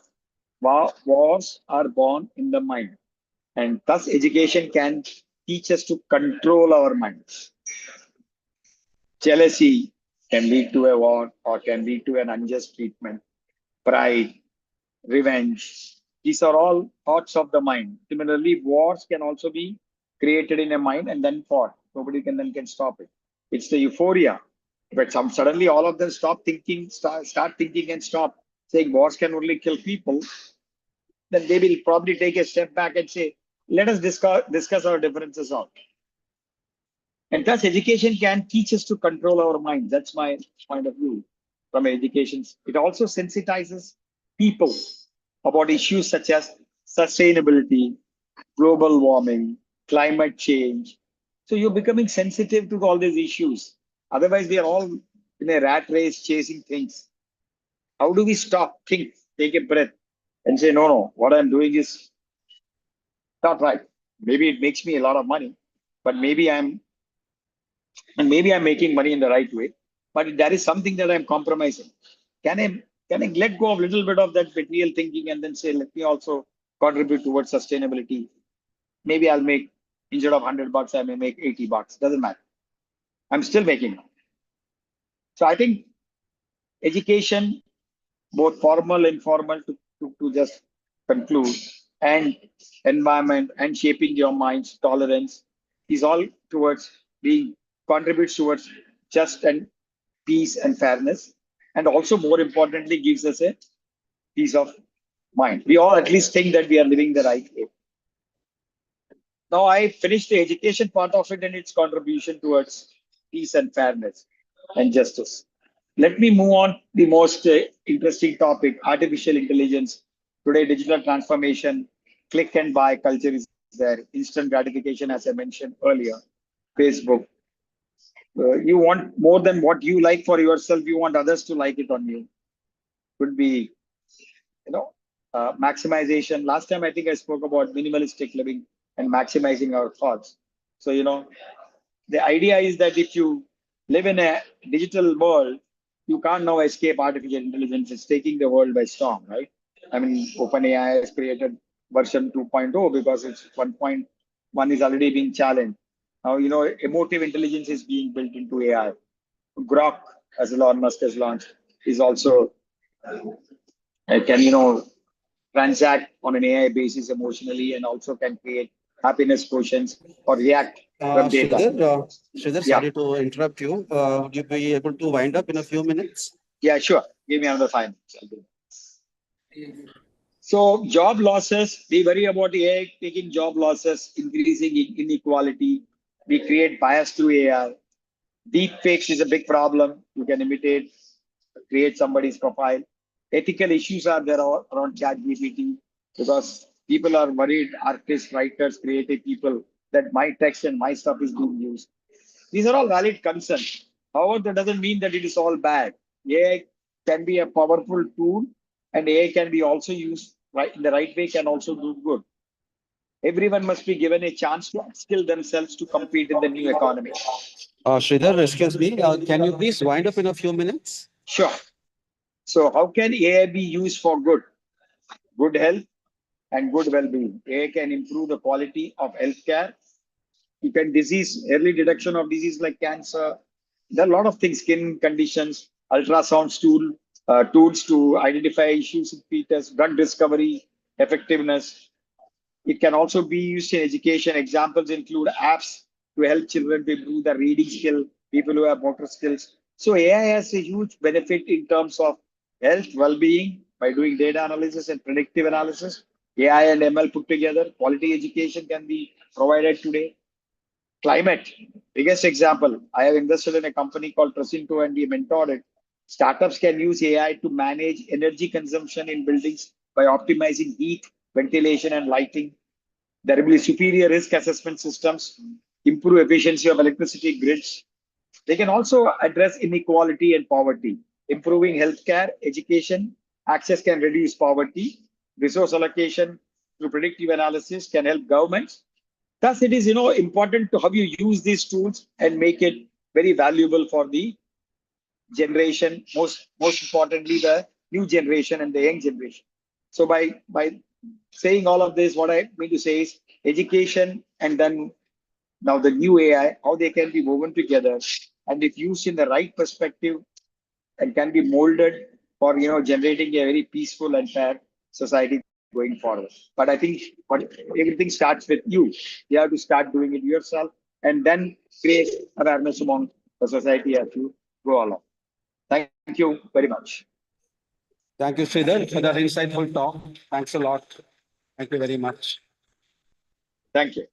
wars are born in the mind. And thus education can teach us to control our minds. Jealousy can lead to a war or can lead to an unjust treatment. Pride, revenge, these are all thoughts of the mind. Similarly, wars can also be created in a mind and then fought. Nobody can stop it. It's the euphoria. But suddenly all of them stop thinking, start thinking and stop saying wars can only kill people. Then they will probably take a step back and say, let us discuss our differences out. And thus education can teach us to control our minds. That's my point of view from education. It also sensitizes people about issues such as sustainability, global warming, climate change. So you're becoming sensitive to all these issues. Otherwise, we are all in a rat race chasing things. How do we stop, think, take a breath, and say, no, what I'm doing is not right. Maybe it makes me a lot of money, but maybe I'm making money in the right way. But there is something that I'm compromising. Can I let go of a little bit of that material thinking and then say, let me also contribute towards sustainability? Maybe I'll make, instead of $100, I may make $80. Doesn't matter. I'm still making money. So I think education, both formal, informal, to just conclude, and environment and shaping your minds, tolerance, is all towards being contributes towards just and peace and fairness, and also more importantly gives us a peace of mind. We all at least think that we are living the right way. Now I finished the education part of it and its contribution towards peace and fairness and justice. Let me move on to the most interesting topic, artificial intelligence. Today, digital transformation, click and buy culture is there, instant gratification, as I mentioned earlier, Facebook. You want more than what you like for yourself, you want others to like it on you. Could be, maximization. Last time, I think I spoke about minimalistic living and maximizing our thoughts. So, the idea is that if you live in a digital world, you can't now escape artificial intelligence. It's taking the world by storm, right? I mean, OpenAI has created version 2.0 because it's 1.1 is already being challenged. Now, emotive intelligence is being built into AI. Grok, as Elon Musk has launched, is also can transact on an AI basis emotionally and also can create happiness quotients or react from data. Sridhar, Yeah. sorry to interrupt you. Would you be able to wind up in a few minutes? Yeah, sure. Give me another 5 minutes. So job losses, we worry about AI taking job losses, increasing inequality. We create bias through AI. Deep fakes is a big problem. You can imitate, create somebody's profile. Ethical issues are there around ChatGPT because people are worried, artists, writers, creative people, that my text and my stuff is being used. These are all valid concerns. However, that doesn't mean that it is all bad. AI can be a powerful tool and AI can be also used right in the right way, can also do good. Everyone must be given a chance to upskill themselves to compete in the new economy. Sridhar, excuse me. Can you please wind up in a few minutes? Sure. So how can AI be used for good? Good health and good well-being. AI can improve the quality of healthcare. You can early detection of disease like cancer. There are a lot of things, skin conditions, ultrasound tools to identify issues in fetus, drug discovery, effectiveness. It can also be used in education. Examples include apps to help children to improve their reading skill, people who have motor skills. So AI has a huge benefit in terms of health, well-being by doing data analysis and predictive analysis. AI and ML put together, quality education can be provided today. Climate, biggest example. I have invested in a company called Presinto and we mentored it. Startups can use AI to manage energy consumption in buildings by optimizing heat, ventilation, and lighting. There will be superior risk assessment systems, improve efficiency of electricity grids. They can also address inequality and poverty. Improving healthcare, education, access can reduce poverty. Resource allocation through predictive analysis can help governments. Thus, it is important to how you use these tools and make it very valuable for the generation. Most importantly, the new generation and the young generation. So by saying all of this, what I mean to say is education and then now the new AI, how they can be woven together, and if used in the right perspective and can be molded for generating a very peaceful and fair society going forward. But I think everything starts with you. You have to start doing it yourself and then create awareness among the society as you go along. Thank you very much. Thank you, Sridhar, for that insightful talk. Thanks a lot. Thank you very much. Thank you.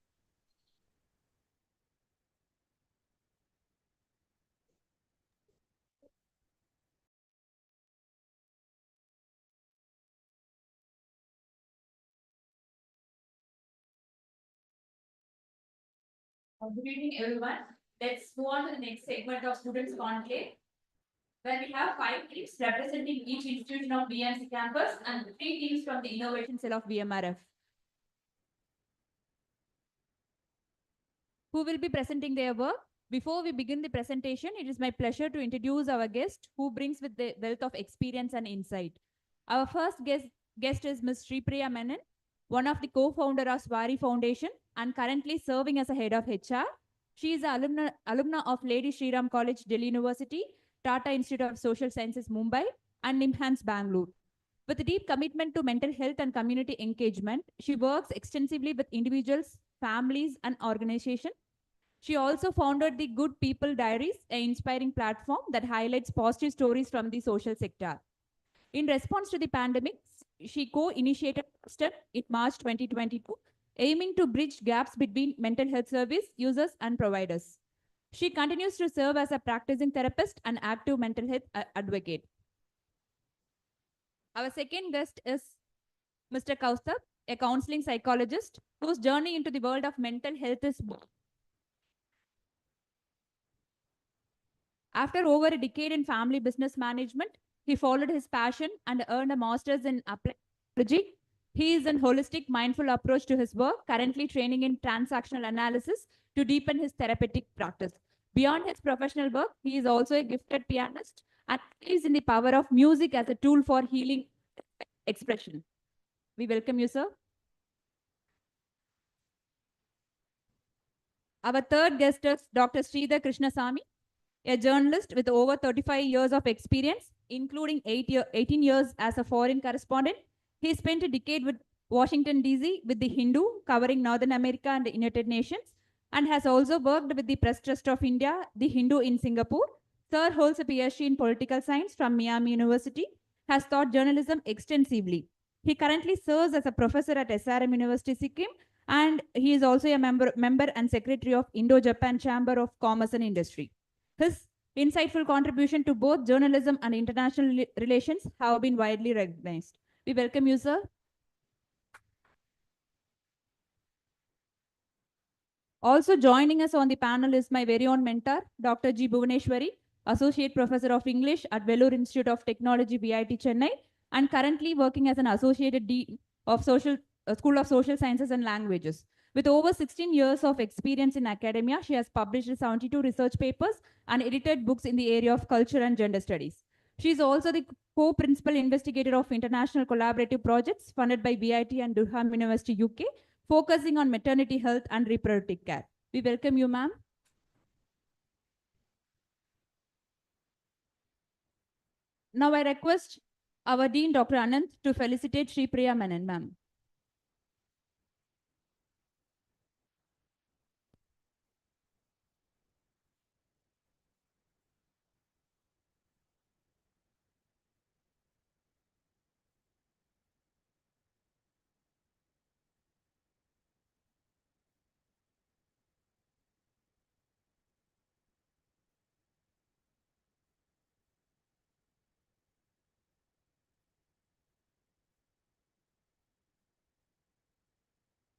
Good evening, everyone. Let's move on to the next segment of Students' Conclave, where we have 5 teams representing each institution of BMC campus and 3 teams from the Innovation Cell of BMRF, who will be presenting their work. Before we begin the presentation, it is my pleasure to introduce our guest, who brings with the wealth of experience and insight. Our first guest is Ms. Sripriya Menon, one of the co-founder of Swari Foundation and currently serving as a head of HR. She is an alumna of Lady Shri Ram College, Delhi University, Tata Institute of Social Sciences, Mumbai, and NIMHANS, Bangalore. With a deep commitment to mental health and community engagement, she works extensively with individuals, families, and organizations. She also founded the Good People Diaries, an inspiring platform that highlights positive stories from the social sector. In response to the pandemic, she co-initiated STEP in March 2022, aiming to bridge gaps between mental health service users and providers. She continues to serve as a practicing therapist and active mental health advocate. Our second guest is Mr. Kaustubh, a counseling psychologist whose journey into the world of mental health is after over a decade in family business management, he followed his passion and earned a master's in applied psychology. He is a holistic, mindful approach to his work, currently training in transactional analysis to deepen his therapeutic practice. Beyond his professional work, he is also a gifted pianist and believes in the power of music as a tool for healing expression. We welcome you, sir. Our third guest is Dr. Sridhar Krishnasamy, a journalist with over 35 years of experience, including 18 years as a foreign correspondent. He spent a decade with Washington, D.C. with The Hindu, covering Northern America and the United Nations, and has also worked with the Press Trust of India, The Hindu in Singapore. Sir holds a PhD in political science from Miami University, has taught journalism extensively. He currently serves as a professor at SRM University, Sikkim, and he is also a member and secretary of Indo-Japan Chamber of Commerce and Industry. His insightful contribution to both journalism and international relations have been widely recognized. We welcome you, sir. Also joining us on the panel is my very own mentor, Dr. G. Bhuvaneshwari, Associate Professor of English at Vellore Institute of Technology, BIT, Chennai, and currently working as an Associate Dean of School of Social Sciences and Languages. With over 16 years of experience in academia, she has published 72 research papers and edited books in the area of culture and gender studies. She is also the co-principal investigator of international collaborative projects funded by BIT and Durham University, UK, focusing on maternity health and reproductive care. We welcome you, ma'am. Now I request our Dean, Dr. Anand, to felicitate Shri Priya Menon, ma'am.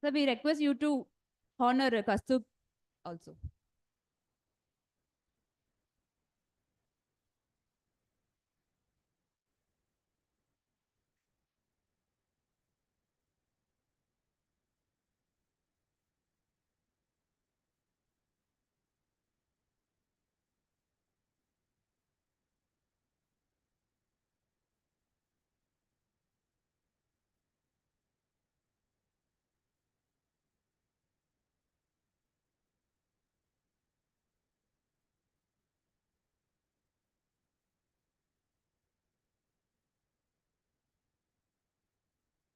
So we request you to honor Kastub also.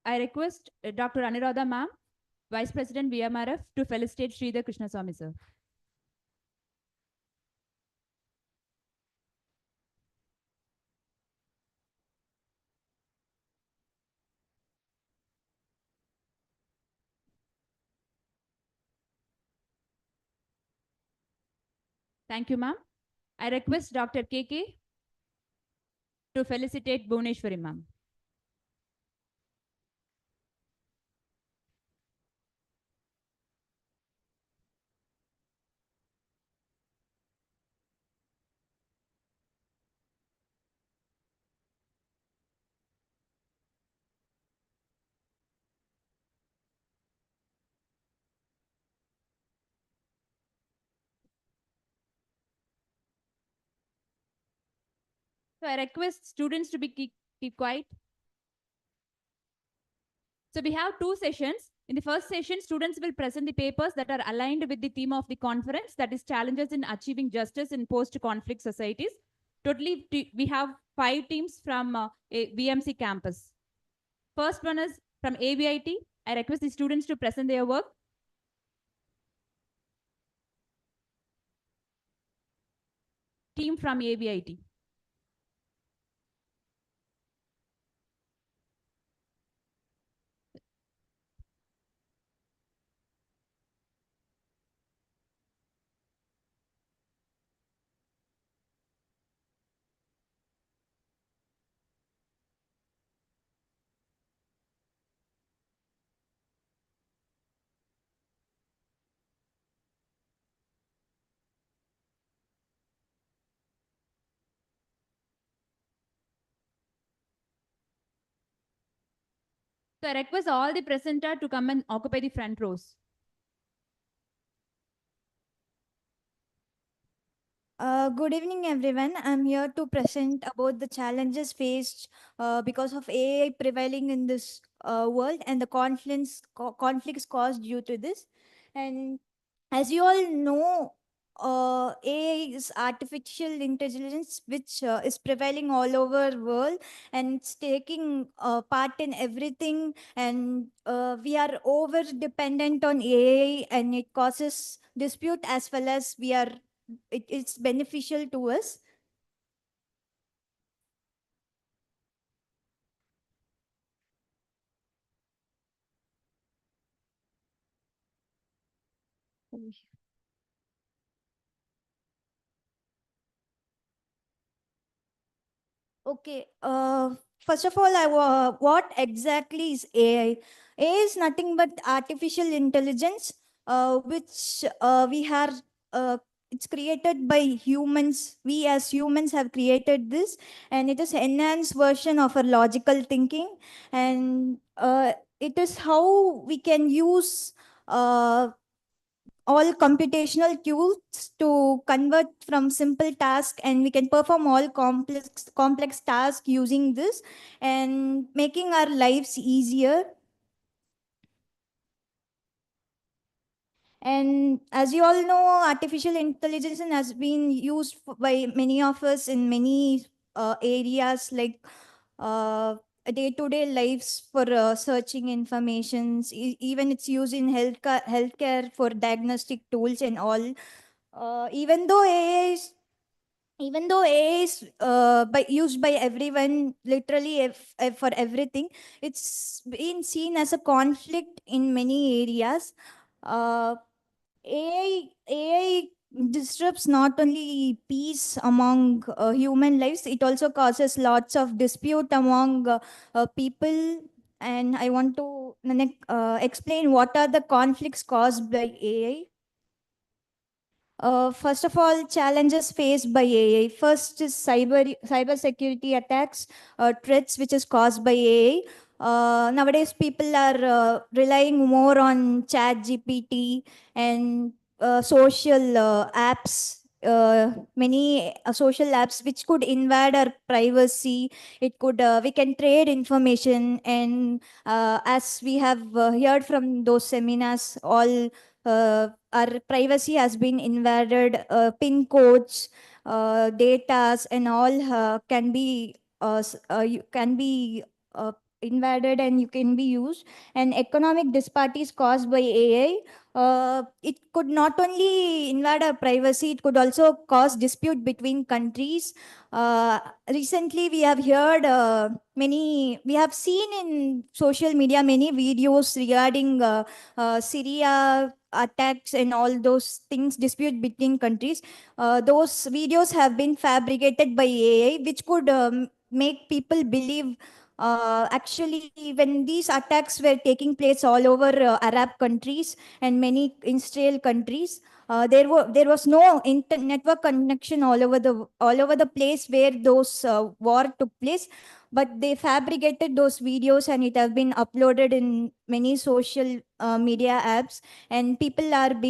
I request Dr. Aniruddha ma'am, Vice President VMRF, to felicitate Sridhar Krishnaswamy sir. Thank you, ma'am. I request Dr. KK to felicitate Bhuneshwari ma'am. So I request students to keep quiet. So we have two sessions. In the first session, students will present the papers that are aligned with the theme of the conference, that is challenges in achieving justice in post-conflict societies. Totally, we have 5 teams from VMC campus. First one is from AVIT. I request the students to present their work. Team from AVIT. So I request all the presenter to come and occupy the front rows. Good evening, everyone. I'm here to present about the challenges faced because of AI prevailing in this world and the conflicts caused due to this. And as you all know, AI is artificial intelligence, which is prevailing all over the world, and it's taking part in everything. And we are over dependent on AI, and it causes dispute as well as it's beneficial to us. Okay. First of all, what exactly is AI? AI is nothing but artificial intelligence, which we have. It's created by humans. We as humans have created this, and it is enhanced version of a logical thinking, and it is how we can use all computational tools to convert from simple tasks, and we can perform all complex tasks using this and making our lives easier. And as you all know, artificial intelligence has been used by many of us in many areas, like day-to-day lives for searching informations. Even it's used in healthcare for diagnostic tools and all. Even though AI is used by everyone, literally for everything, it's been seen as a conflict in many areas. Uh, AI disrupts not only peace among human lives, it also causes lots of dispute among people. And I want to explain what are the conflicts caused by AI. First of all, challenges faced by AI. First is cyber security attacks, threats which is caused by AI. Nowadays, people are relying more on Chat GPT and social apps. Many social apps which could invade our privacy. It could we can trade information, and as we have heard from those seminars, all our privacy has been invaded. Pin codes, datas, and all can be invaded, and you can be used. And economic disparities caused by AI. It could not only invade our privacy, it could also cause dispute between countries. Recently, we have heard we have seen in social media many videos regarding Syria attacks and all those things, dispute between countries. Those videos have been fabricated by AI, which could make people believe. Actually, when these attacks were taking place all over Arab countries and many Israel countries, there was no network connection all over the place where those war took place, but they fabricated those videos and it has been uploaded in many social media apps, and people have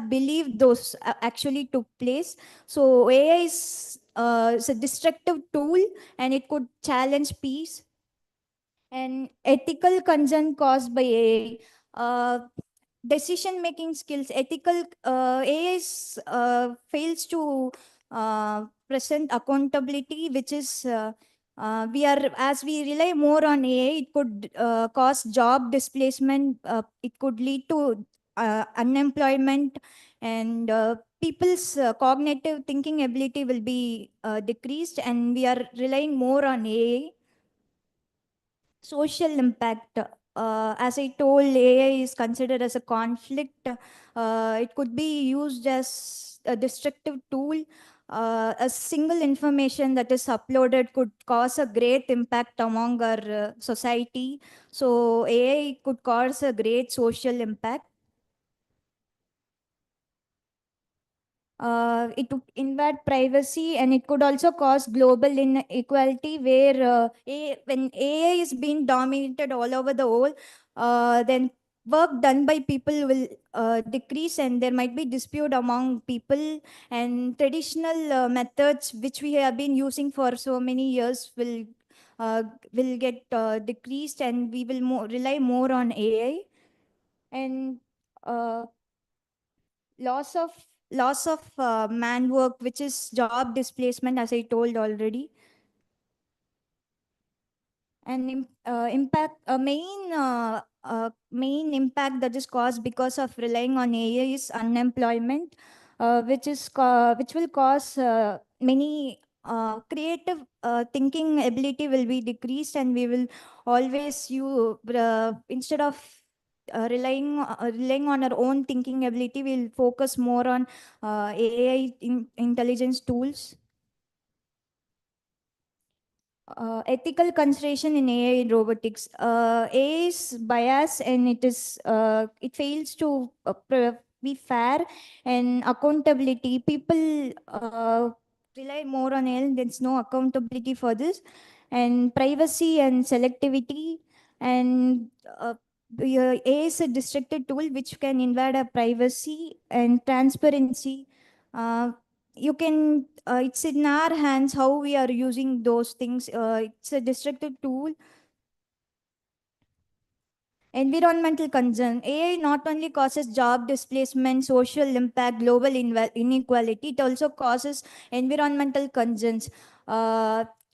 believed those actually took place. So AI is a destructive tool, and it could challenge peace. And ethical concern caused by AI. Decision making skills. Ethical AI fails to present accountability, which is we are as we rely more on AI, it could cause job displacement. It could lead to unemployment, and people's cognitive thinking ability will be decreased, and we are relying more on AI. Social impact. As I told, AI is considered as a conflict. It could be used as a destructive tool. A single information that is uploaded could cause a great impact among our society. So AI could cause a great social impact. It would invade privacy, and it could also cause global inequality where when AI is being dominated all over the world, then work done by people will decrease, and there might be dispute among people, and traditional methods which we have been using for so many years will get decreased, and we will rely more on AI. And uh, loss of man work, which is job displacement, as I told already. And impact main impact that is caused because of relying on AI is unemployment, which will cause many creative thinking ability will be decreased, and we will always you instead of relying on our own thinking ability, we'll focus more on AI intelligence tools. Ethical consideration in AI in robotics. AI is biased, and it fails to be fair, and accountability. People rely more on AI. There's no accountability for this, and privacy and selectivity, and AI is a destructive tool which can invade our privacy and transparency. Uh, you can, it's in our hands how we are using those things. It's a destructive tool. Environmental concern. AI not only causes job displacement, social impact, global inequality, it also causes environmental concerns.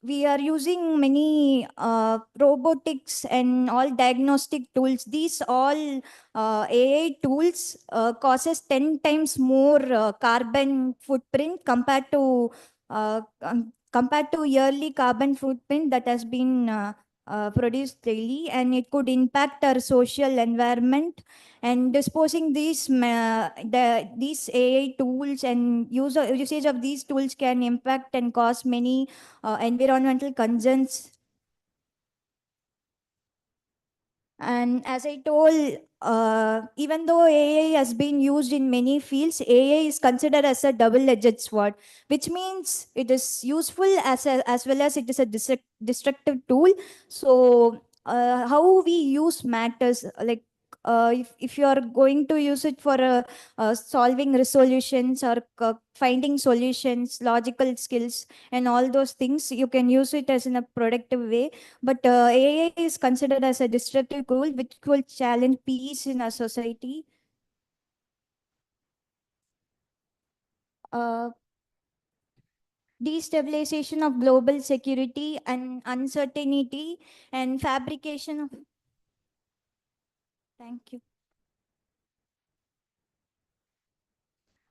We are using many robotics and all diagnostic tools. These all AI tools causes 10 times more carbon footprint compared to yearly carbon footprint that has been produced daily, and it could impact our social environment. And disposing these AI tools and usage of these tools can impact and cause many environmental concerns. And as I told, even though AI has been used in many fields, AI is considered as a double-edged sword, which means it is useful as well as it is a destructive tool. So how we use matters. Like if you are going to use it for solving resolutions or finding solutions, logical skills, and all those things, you can use it as in a productive way. But AI is considered as a destructive tool which will challenge peace in our society. Uh, Destabilization of global security and uncertainty and fabrication of. Thank you.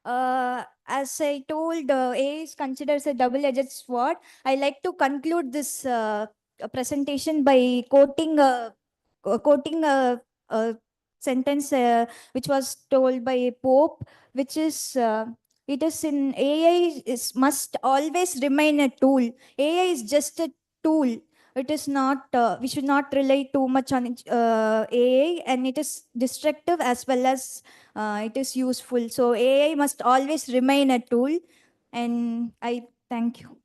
As I told, AI is considered as a double-edged sword. I like to conclude this presentation by quoting a sentence which was told by a Pope, which is it is in AI is must always remain a tool. AI is just a tool. It is not. We should not rely too much on AI, and it is destructive as well as it is useful. So AI must always remain a tool. And I thank you.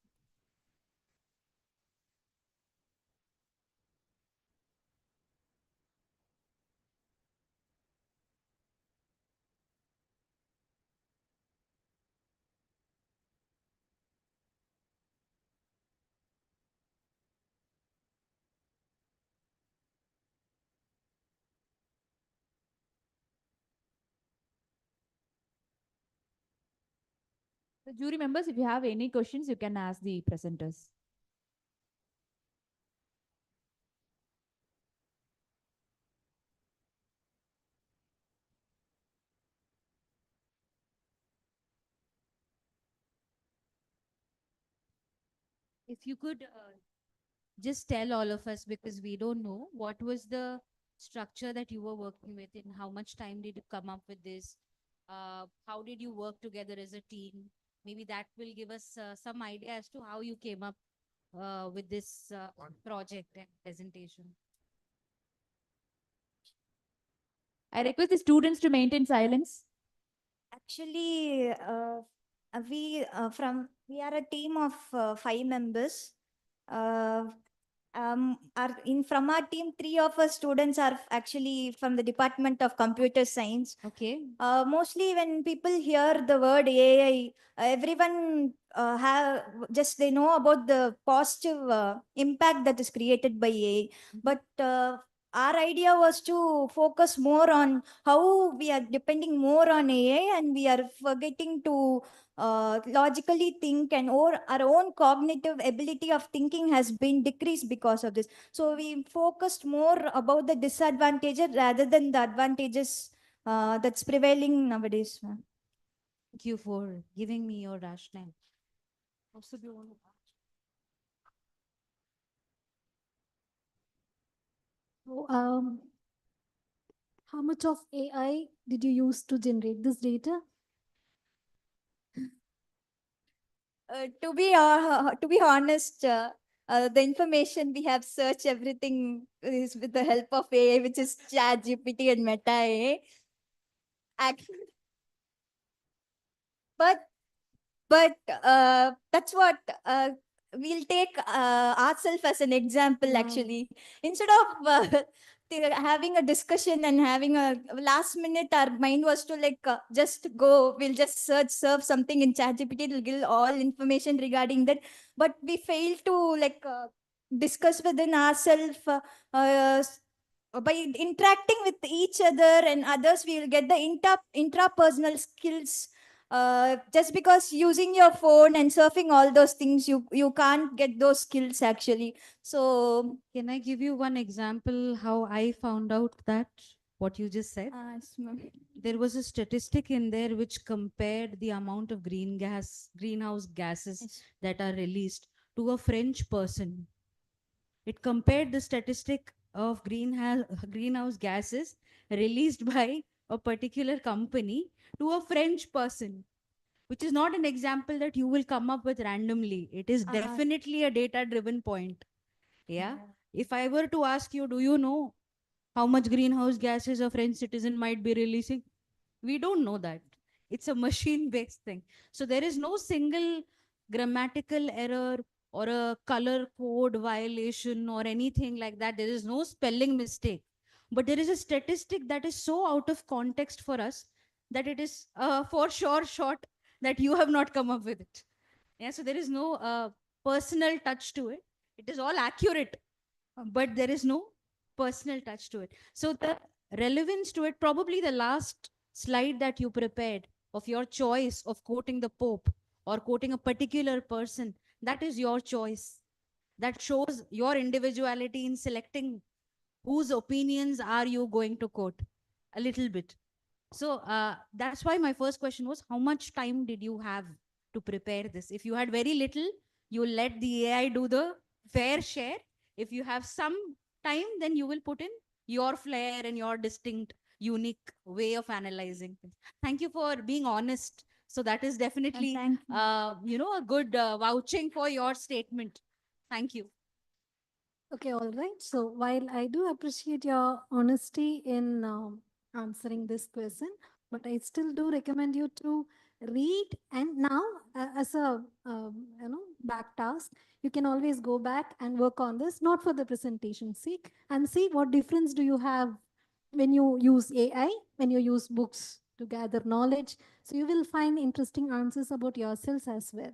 The jury members, if you have any questions, you can ask the presenters. If you could just tell all of us, because we don't know, what was the structure that you were working with and how much time did you come up with this? How did you work together as a team? Maybe that will give us some idea as to how you came up with this project and presentation. I request the students to maintain silence. Actually, we are a team of 5 members. From our team, 3 of us students are actually from the Department of Computer Science. Okay. Mostly when people hear the word AI, everyone they know about the positive impact that is created by AI. But our idea was to focus more on how we are depending more on AI, and we are forgetting to logically think, and or our own cognitive ability of thinking has been decreased because of this. So we focused more about the disadvantages rather than the advantages that's prevailing nowadays. Thank you for giving me your rationale. Also, do you want to So, how much of AI did you use to generate this data? To be honest, the information we have searched everything is with the help of AI, which is ChatGPT and Meta AI. But that's what we'll take ourselves as an example. Wow. Actually, instead of having a discussion and having a last minute, our mind was to like just go, we'll just serve something in ChatGPT, it'll give all information regarding that. But we failed to like discuss within ourselves by interacting with each other and others. We'll get the intrapersonal skills. Just because using your phone and surfing all those things, you can't get those skills actually. So Can I give you one example how I found out that what you just said? There was a statistic in there which compared the amount of greenhouse gases that are released to a French person. It compared the statistic of greenhouse gases released by a particular company to a French person, which is not an example that you will come up with randomly. It is definitely a data-driven point. Yeah. If I were to ask you, do you know how much greenhouse gases a French citizen might be releasing? We don't know that. It's a machine-based thing. So there is no single grammatical error or a color code violation or anything like that. There is no spelling mistake. But there is a statistic that is so out of context for us that it is for sure short that you have not come up with it. Yeah, so there is no personal touch to it. It is all accurate, but there is no personal touch to it. So the relevance to it, probably the last slide that you prepared of your choice of quoting the Pope or quoting a particular person, that is your choice. That shows your individuality in selecting whose opinions are you going to quote a little bit. So that's why my first question was, how much time did you have to prepare this? If you had very little, you let the AI do the fair share. If you have some time, then you will put in your flair and your distinct, unique way of analyzing things. Thank you for being honest. So that is definitely, a good vouching for your statement. Thank you. Okay, all right. So while I do appreciate your honesty in answering this question, but I still do recommend you to read. And now, as a back task, you can always go back and work on this, not for the presentation sake, and see what difference do you have when you use AI, when you use books to gather knowledge. So you will find interesting answers about yourselves as well.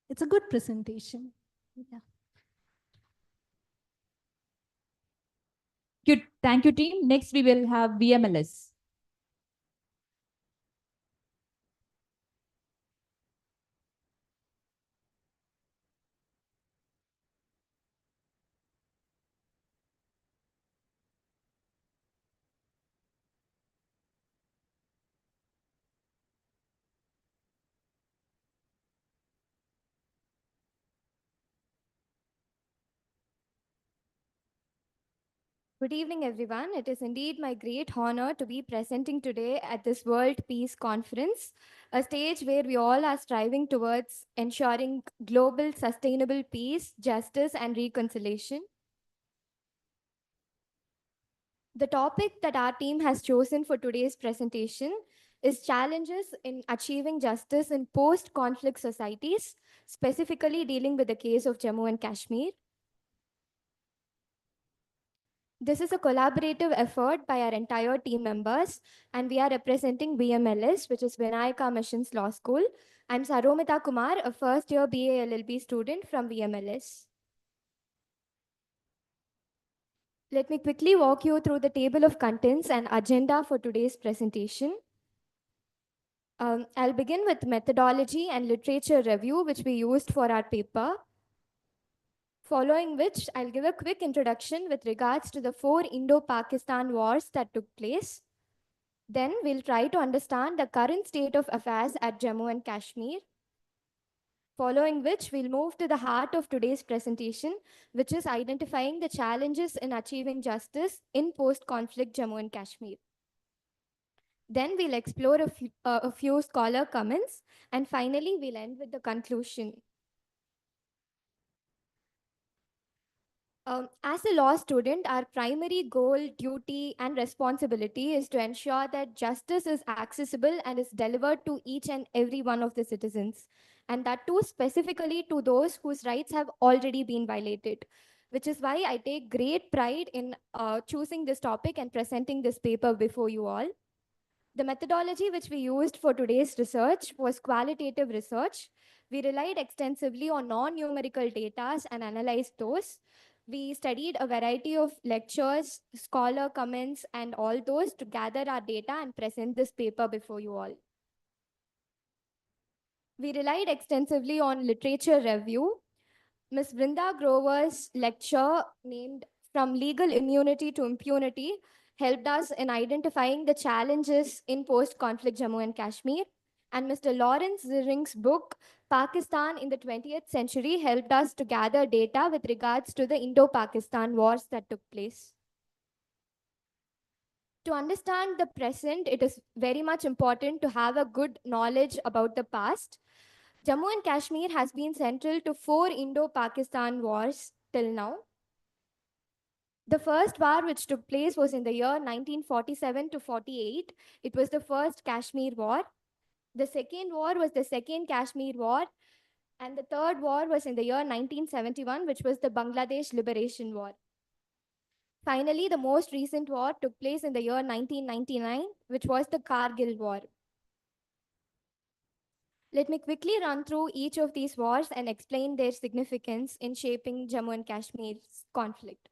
It's a good presentation. Yeah. Good. Thank you, team. Next, we will have VMLS. Good evening, everyone. It is indeed my great honor to be presenting today at this World Peace Conference, a stage where we all are striving towards ensuring global sustainable peace, justice, and reconciliation. The topic that our team has chosen for today's presentation is challenges in achieving justice in post-conflict societies, specifically dealing with the case of Jammu and Kashmir. This is a collaborative effort by our entire team members, and we are representing VMLS, which is Vinayaka Missions Law School. I'm Saromita Kumar, a first-year BA LLB student from VMLS. Let me quickly walk you through the table of contents and agenda for today's presentation. I'll begin with methodology and literature review, which we used for our paper. Following which, I'll give a quick introduction with regards to the 4 Indo-Pakistan wars that took place. Then we'll try to understand the current state of affairs at Jammu and Kashmir. Following which, we'll move to the heart of today's presentation, which is identifying the challenges in achieving justice in post-conflict Jammu and Kashmir. Then we'll explore a few scholar comments, and finally, we'll end with the conclusion. As a law student, our primary goal, duty, and responsibility is to ensure that justice is accessible and is delivered to each and every one of the citizens, and that too specifically to those whose rights have already been violated. which is why I take great pride in choosing this topic and presenting this paper before you all. The methodology which we used for today's research was qualitative research. We relied extensively on non-numerical data and analyzed those. We studied a variety of lectures, scholar comments, and all those to gather our data and present this paper before you all. We relied extensively on literature review. Ms. Brinda Grover's lecture named From Legal Immunity to Impunity helped us in identifying the challenges in post-conflict Jammu and Kashmir. And Mr. Lawrence Ziring's book, Pakistan in the 20th Century, helped us to gather data with regards to the Indo-Pakistan wars that took place. To understand the present, it is very much important to have a good knowledge about the past. Jammu and Kashmir has been central to 4 Indo-Pakistan wars till now. The first war which took place was in the year 1947 to 48. It was the first Kashmir War. The second war was the second Kashmir War. And the third war was in the year 1971, which was the Bangladesh Liberation War. Finally, the most recent war took place in the year 1999, which was the Kargil War. Let me quickly run through each of these wars and explain their significance in shaping Jammu and Kashmir's conflict.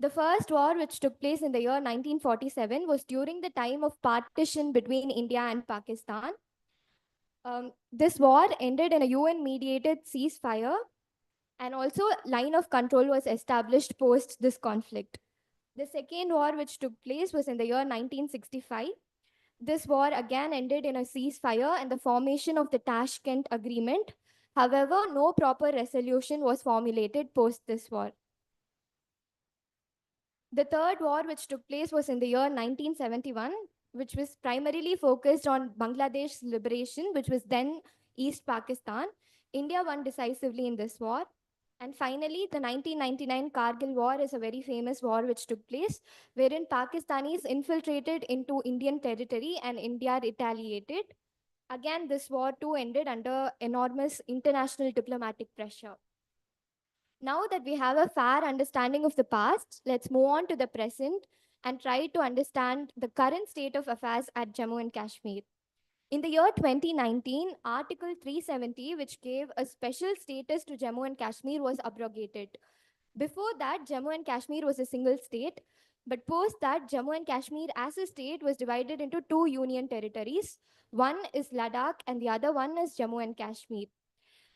The first war, which took place in the year 1947, was during the time of partition between India and Pakistan. This war ended in a UN-mediated ceasefire, and also line of control was established post this conflict. The second war, which took place, was in the year 1965. This war again ended in a ceasefire and the formation of the Tashkent Agreement. However, no proper resolution was formulated post this war. The third war, which took place, was in the year 1971, which was primarily focused on Bangladesh's liberation, which was then East Pakistan. India won decisively in this war. And finally, the 1999 Kargil War is a very famous war which took place, wherein Pakistanis infiltrated into Indian territory and India retaliated. Again, this war too ended under enormous international diplomatic pressure. Now that we have a fair understanding of the past, let's move on to the present and try to understand the current state of affairs at Jammu and Kashmir. In the year 2019, Article 370, which gave a special status to Jammu and Kashmir, was abrogated. Before that, Jammu and Kashmir was a single state, but post that, Jammu and Kashmir as a state was divided into 2 union territories. One is Ladakh and the other one is Jammu and Kashmir.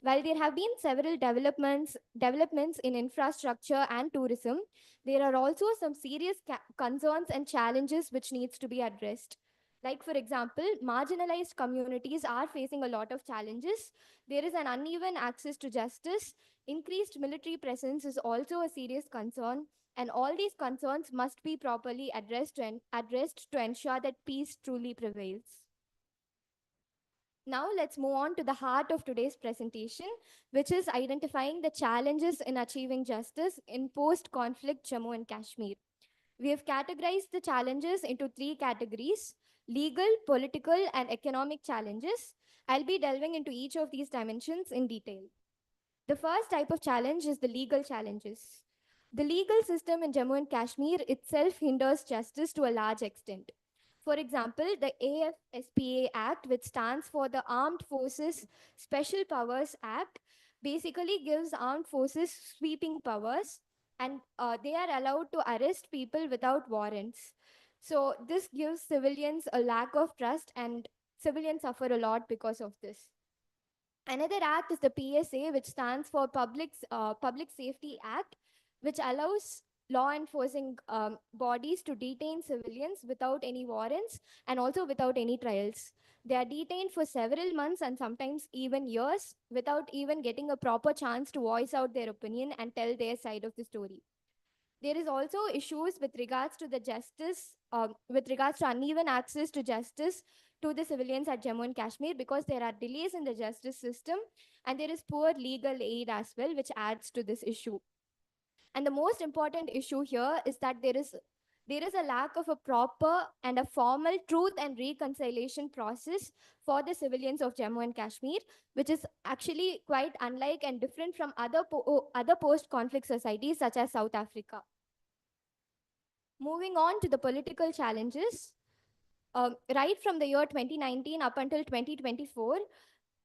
While there have been several developments in infrastructure and tourism, there are also some serious concerns and challenges which needs to be addressed. Like, for example, marginalized communities are facing a lot of challenges. There is an uneven access to justice. Increased military presence is also a serious concern. And all these concerns must be properly addressed to ensure that peace truly prevails. Now let's move on to the heart of today's presentation, which is identifying the challenges in achieving justice in post-conflict Jammu and Kashmir. We have categorized the challenges into 3 categories: legal, political, and economic challenges. I'll be delving into each of these dimensions in detail. The first type of challenge is the legal challenges. The legal system in Jammu and Kashmir itself hinders justice to a large extent. For example, the AFSPA Act, which stands for the Armed Forces Special Powers Act, basically gives armed forces sweeping powers, and they are allowed to arrest people without warrants. So this gives civilians a lack of trust, and civilians suffer a lot because of this. Another act is the PSA, which stands for Public Safety Act, which allows law enforcing bodies to detain civilians without any warrants and also without any trials. They are detained for several months and sometimes even years without even getting a proper chance to voice out their opinion and tell their side of the story. There is also issues with regards to the justice, with regards to uneven access to justice to the civilians at Jammu and Kashmir, because there are delays in the justice system and there is poor legal aid as well, which adds to this issue. And the most important issue here is that there There is a lack of a proper and a formal truth and reconciliation process for the civilians of Jammu and Kashmir, which is actually quite unlike and different from other post-conflict societies such as South Africa. Moving on to the political challenges, right from the year 2019 up until 2024,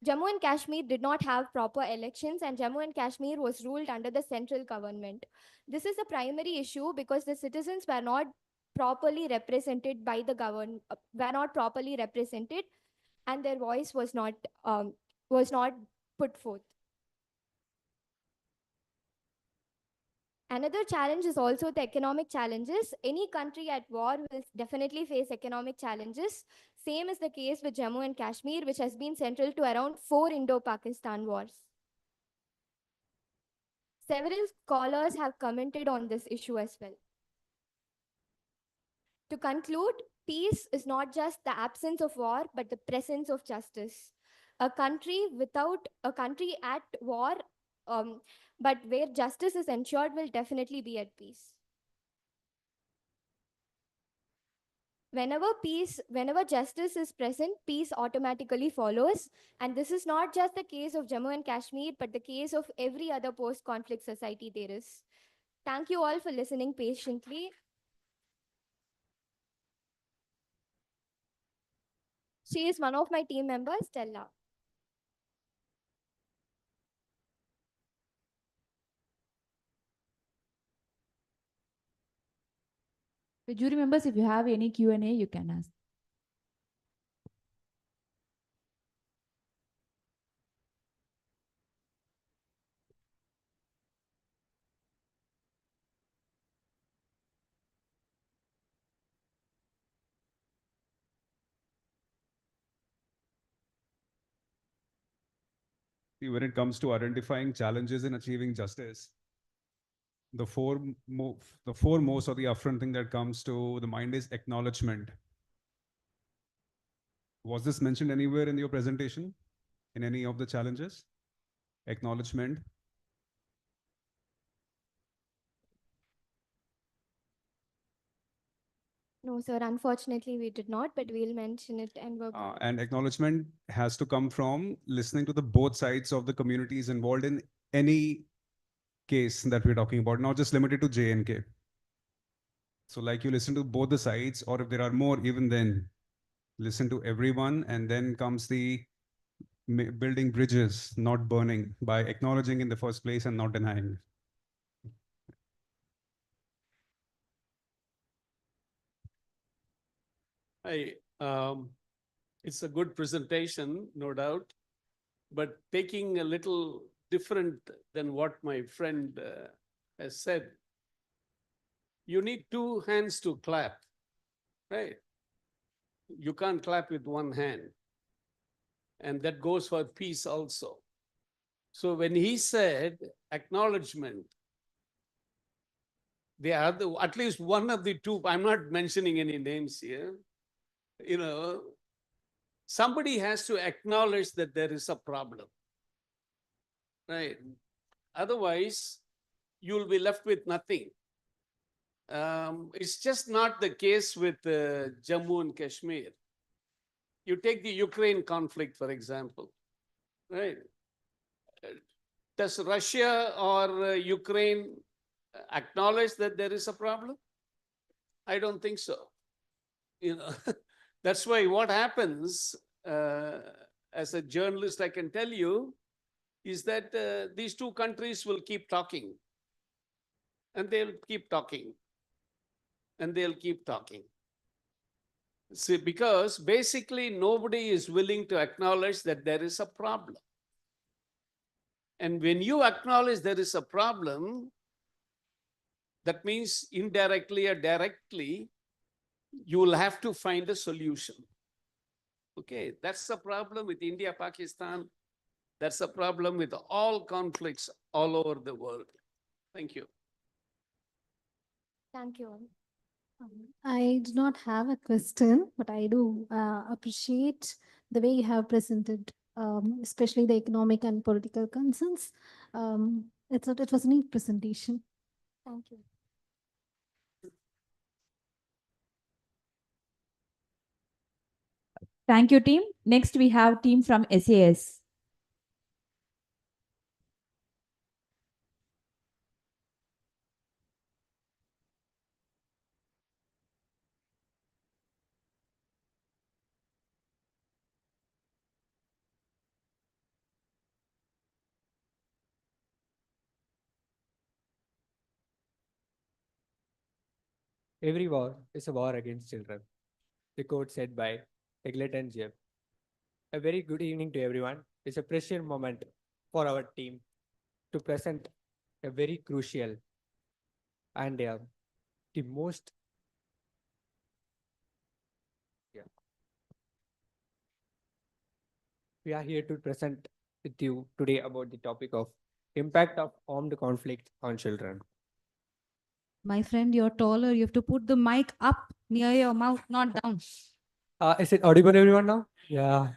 Jammu and Kashmir did not have proper elections, and Jammu and Kashmir was ruled under the central government. This is a primary issue because the citizens were not properly represented by the government, were not properly represented, and their voice was not put forth. Another challenge is also the economic challenges. Any country at war will definitely face economic challenges. Same is the case with Jammu and Kashmir, which has been central to around 4 Indo-Pakistan wars. Several scholars have commented on this issue as well. To conclude, peace is not just the absence of war, but the presence of justice. A country at war, but where justice is ensured, will definitely be at peace. Whenever justice is present, peace automatically follows. And this is not just the case of Jammu and Kashmir, but the case of every other post-conflict society there is. Thank you all for listening patiently. She is one of my team members, Stella. The jury members, if you have any Q&A, you can ask. When it comes to identifying challenges in achieving justice, the foremost or the upfront thing that comes to the mind is acknowledgement. Was this mentioned anywhere in your presentation, in any of the challenges? Acknowledgement. No, sir, unfortunately we did not, but we'll mention it and work on it. And acknowledgement has to come from listening to the both sides of the communities involved in any case that we're talking about, not just limited to J&K. So like you listen to both the sides, or if there are more, even then, listen to everyone, and then comes the building bridges, not burning, by acknowledging in the first place and not denying. It's a good presentation, no doubt, but taking a little different than what my friend has said. You need two hands to clap, right? You can't clap with one hand. And that goes for peace also. So when he said acknowledgement, the other, at least one of the two, I'm not mentioning any names here, somebody has to acknowledge that there is a problem, right? Otherwise, you'll be left with nothing. It's just not the case with Jammu and Kashmir. You take the Ukraine conflict, for example, right? Does Russia or Ukraine acknowledge that there is a problem? I don't think so. That's why what happens, as a journalist, I can tell you, is that these two countries will keep talking. And they'll keep talking. And they'll keep talking. See, because basically nobody is willing to acknowledge that there is a problem. And when you acknowledge there is a problem, that means indirectly or directly, you will have to find a solution. Okay, that's the problem with India, Pakistan. That's the problem with all conflicts all over the world. Thank you. Thank you all. I do not have a question, but I do appreciate the way you have presented, especially the economic and political concerns. It was a neat presentation. Thank you. Thank you, team. Next, we have team from SAS. Every war is a war against children. The quote said by Eglet and Jeb. A very good evening to everyone. It's a precious moment for our team to present a very crucial and the most we are here to present with you today about the topic of impact of armed conflict on children. My friend, you're taller. You have to put the mic up near your mouth, not down. Is it audible, everyone, now? Yeah.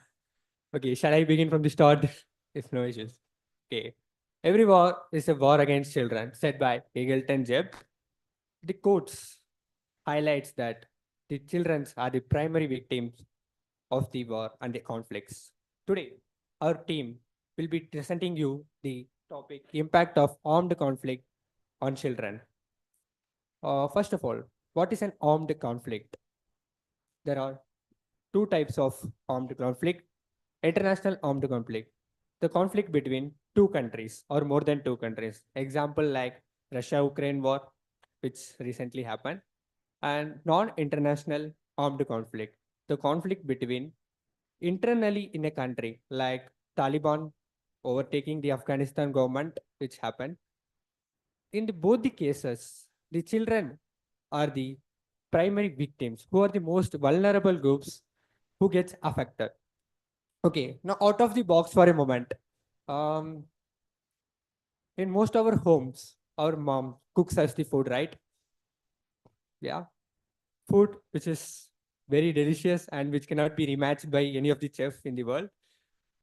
Okay, shall I begin from the start? If no issues. Okay. Every war is a war against children, said by Eagleton Jeb. The quotes highlights that the children are the primary victims of the war and the conflicts. Today, our team will be presenting you the topic impact of armed conflict on children. First of all, what is an armed conflict? There are two types of armed conflict. International armed conflict, the conflict between two countries or more than two countries. Example like Russia-Ukraine war, which recently happened, and non-international armed conflict, the conflict between internally in a country like Taliban overtaking the Afghanistan government, which happened. In both the cases, the children are the primary victims who are the most vulnerable groups who gets affected. Okay, now out of the box for a moment. In most of our homes, our mom cooks us the food, right? Yeah. Food which is very delicious and which cannot be rematched by any of the chefs in the world.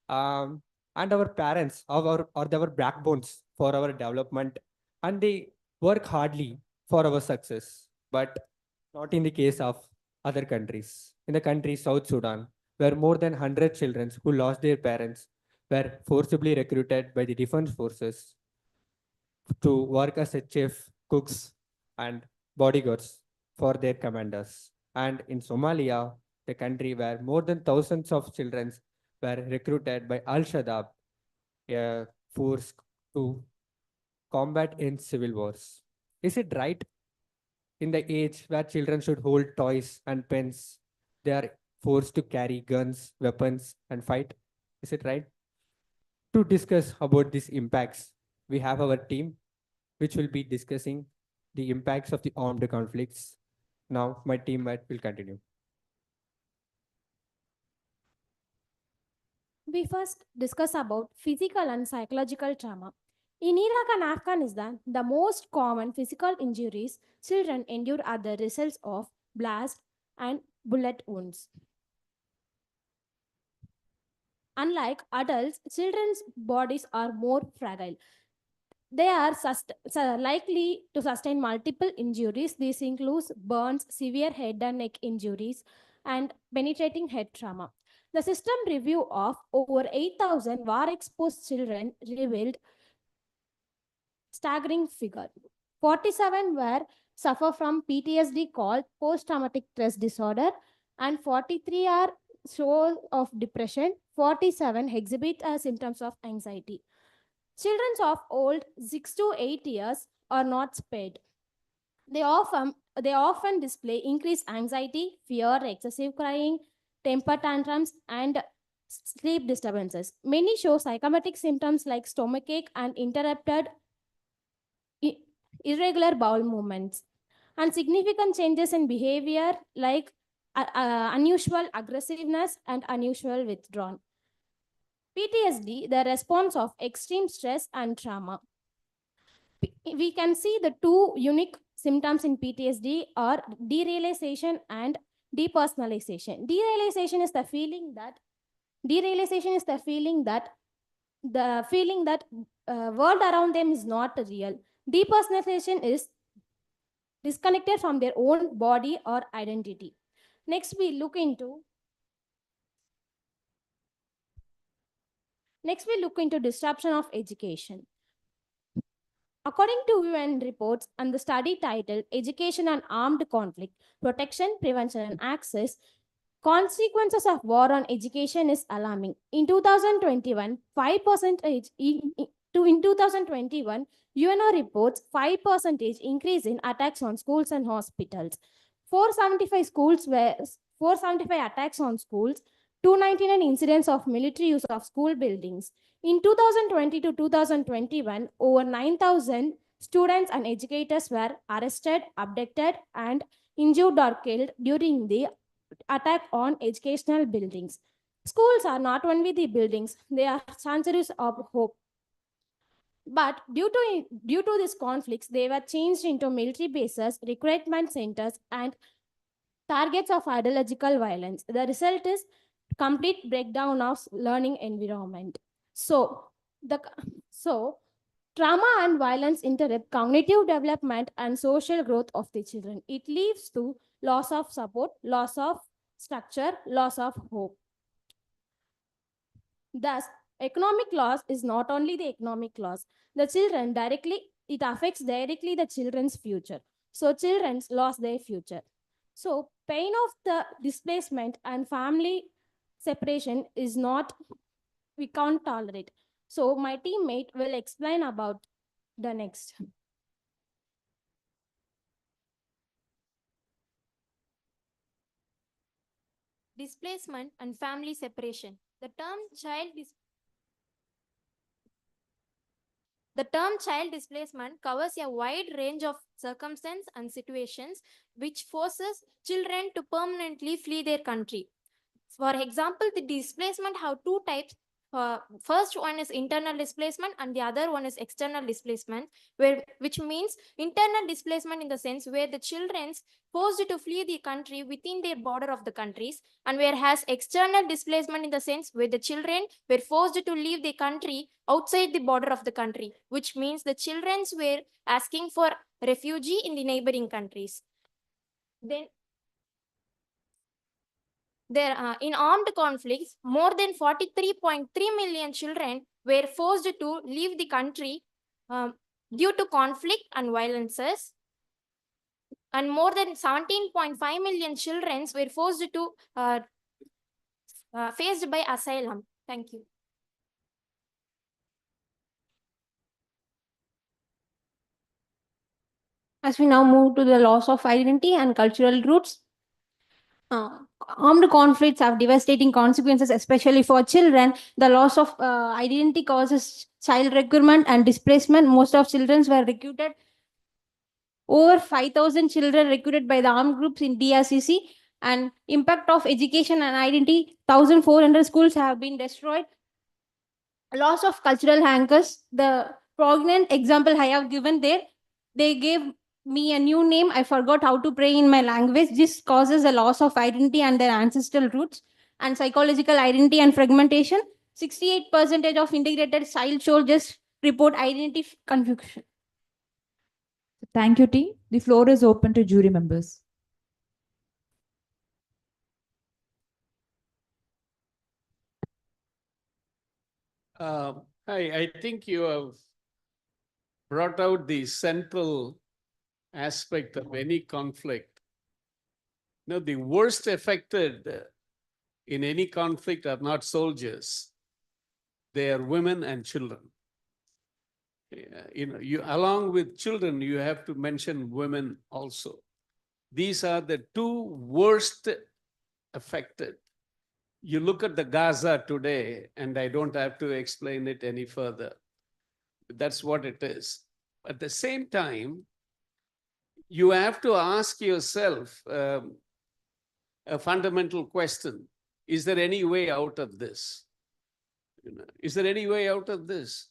And our parents are our backbones for our development, and they work hardly for our success. But not in the case of other countries. In the country South Sudan, where more than 100 children who lost their parents were forcibly recruited by the defense forces to work as a chef, cooks, and bodyguards for their commanders. And in Somalia, the country where more than thousands of children were recruited by Al-Shabaab, a force to combat in civil wars. Is it right? In the age where children should hold toys and pens, they are forced to carry guns, weapons, and fight. Is it right? To discuss about these impacts, we have our team, which will be discussing the impacts of the armed conflicts. Now, my team will continue. We first discuss about physical and psychological trauma. In Iraq and Afghanistan, the most common physical injuries children endure are the results of blast and bullet wounds. Unlike adults, children's bodies are more fragile. They are likely to sustain multiple injuries. This includes burns, severe head and neck injuries, and penetrating head trauma. The system review of over 8,000 war-exposed children revealed staggering figure. 47 were suffer from PTSD called post-traumatic stress disorder, and 43 are show of depression. 47 exhibit symptoms of anxiety. Children of old 6 to 8 years are not spared. They often display increased anxiety, fear, excessive crying, temper tantrums, and sleep disturbances. Many show psychotic symptoms like stomachache and interrupted irregular bowel movements, and significant changes in behavior like unusual aggressiveness and unusual withdrawal. PTSD, the response of extreme stress and trauma. We can see the two unique symptoms in PTSD are derealization and depersonalization. Derealization is the feeling that world around them is not real. Depersonalization is disconnected from their own body or identity. Next, we look into Next, we look into disruption of education. According to UN reports and the study titled Education and Armed Conflict, Protection, Prevention and Access, consequences of war on education is alarming. In 2021, 5% in 2021, UNO reports 5% increase in attacks on schools and hospitals. 475 attacks on schools, 299 incidents of military use of school buildings. In 2020 to 2021, over 9,000 students and educators were arrested, abducted, and injured or killed during the attack on educational buildings. Schools are not only the buildings, they are sanctuaries of hope. But due to these conflicts, they were changed into military bases, recruitment centers, and targets of ideological violence. The result is complete breakdown of learning environment. So trauma and violence interrupt cognitive development and social growth of the children. It leads to loss of support, loss of structure, loss of hope. Thus, economic loss is not only the economic loss. It affects directly the children's future. So children lost their future. So pain of the displacement and family separation is not, we can't tolerate. So my teammate will explain about the next. Displacement and family separation. The term child displacement covers a wide range of circumstances and situations which forces children to permanently flee their country. For example, the displacement have two types. First one is internal displacement and the other one is external displacement, which means internal displacement in the sense where the children's forced to flee the country within their border of the countries, and whereas external displacement in the sense where the children were forced to leave the country outside the border of the country, which means the children were asking for refugee in the neighboring countries. Then in armed conflicts, more than 43.3 million children were forced to leave the country due to conflict and violences, and more than 17.5 million children were forced to faced by asylum. Thank you. As we now move to the loss of identity and cultural roots, armed conflicts have devastating consequences, especially for children. The loss of identity causes child recruitment and displacement. Most of children were recruited. Over 5,000 children recruited by the armed groups in DRCC, and impact of education and identity. 1,400 schools have been destroyed. Loss of cultural anchors. The prominent example I have given there, they gave me a new name. I forgot how to pray in my language. This causes a loss of identity and their ancestral roots. And psychological identity and fragmentation. 68% of integrated child soldiers report identity confusion. Thank you, T. The floor is open to jury members. I think you have brought out the central aspect of any conflict. No, the worst affected in any conflict are not soldiers. They are women and children. You along with children, you have to mention women also. These are the two worst affected. You look at the Gaza today, and I don't have to explain it any further. That's what it is. At the same time, you have to ask yourself a fundamental question. Is there any way out of this? Is there any way out of this?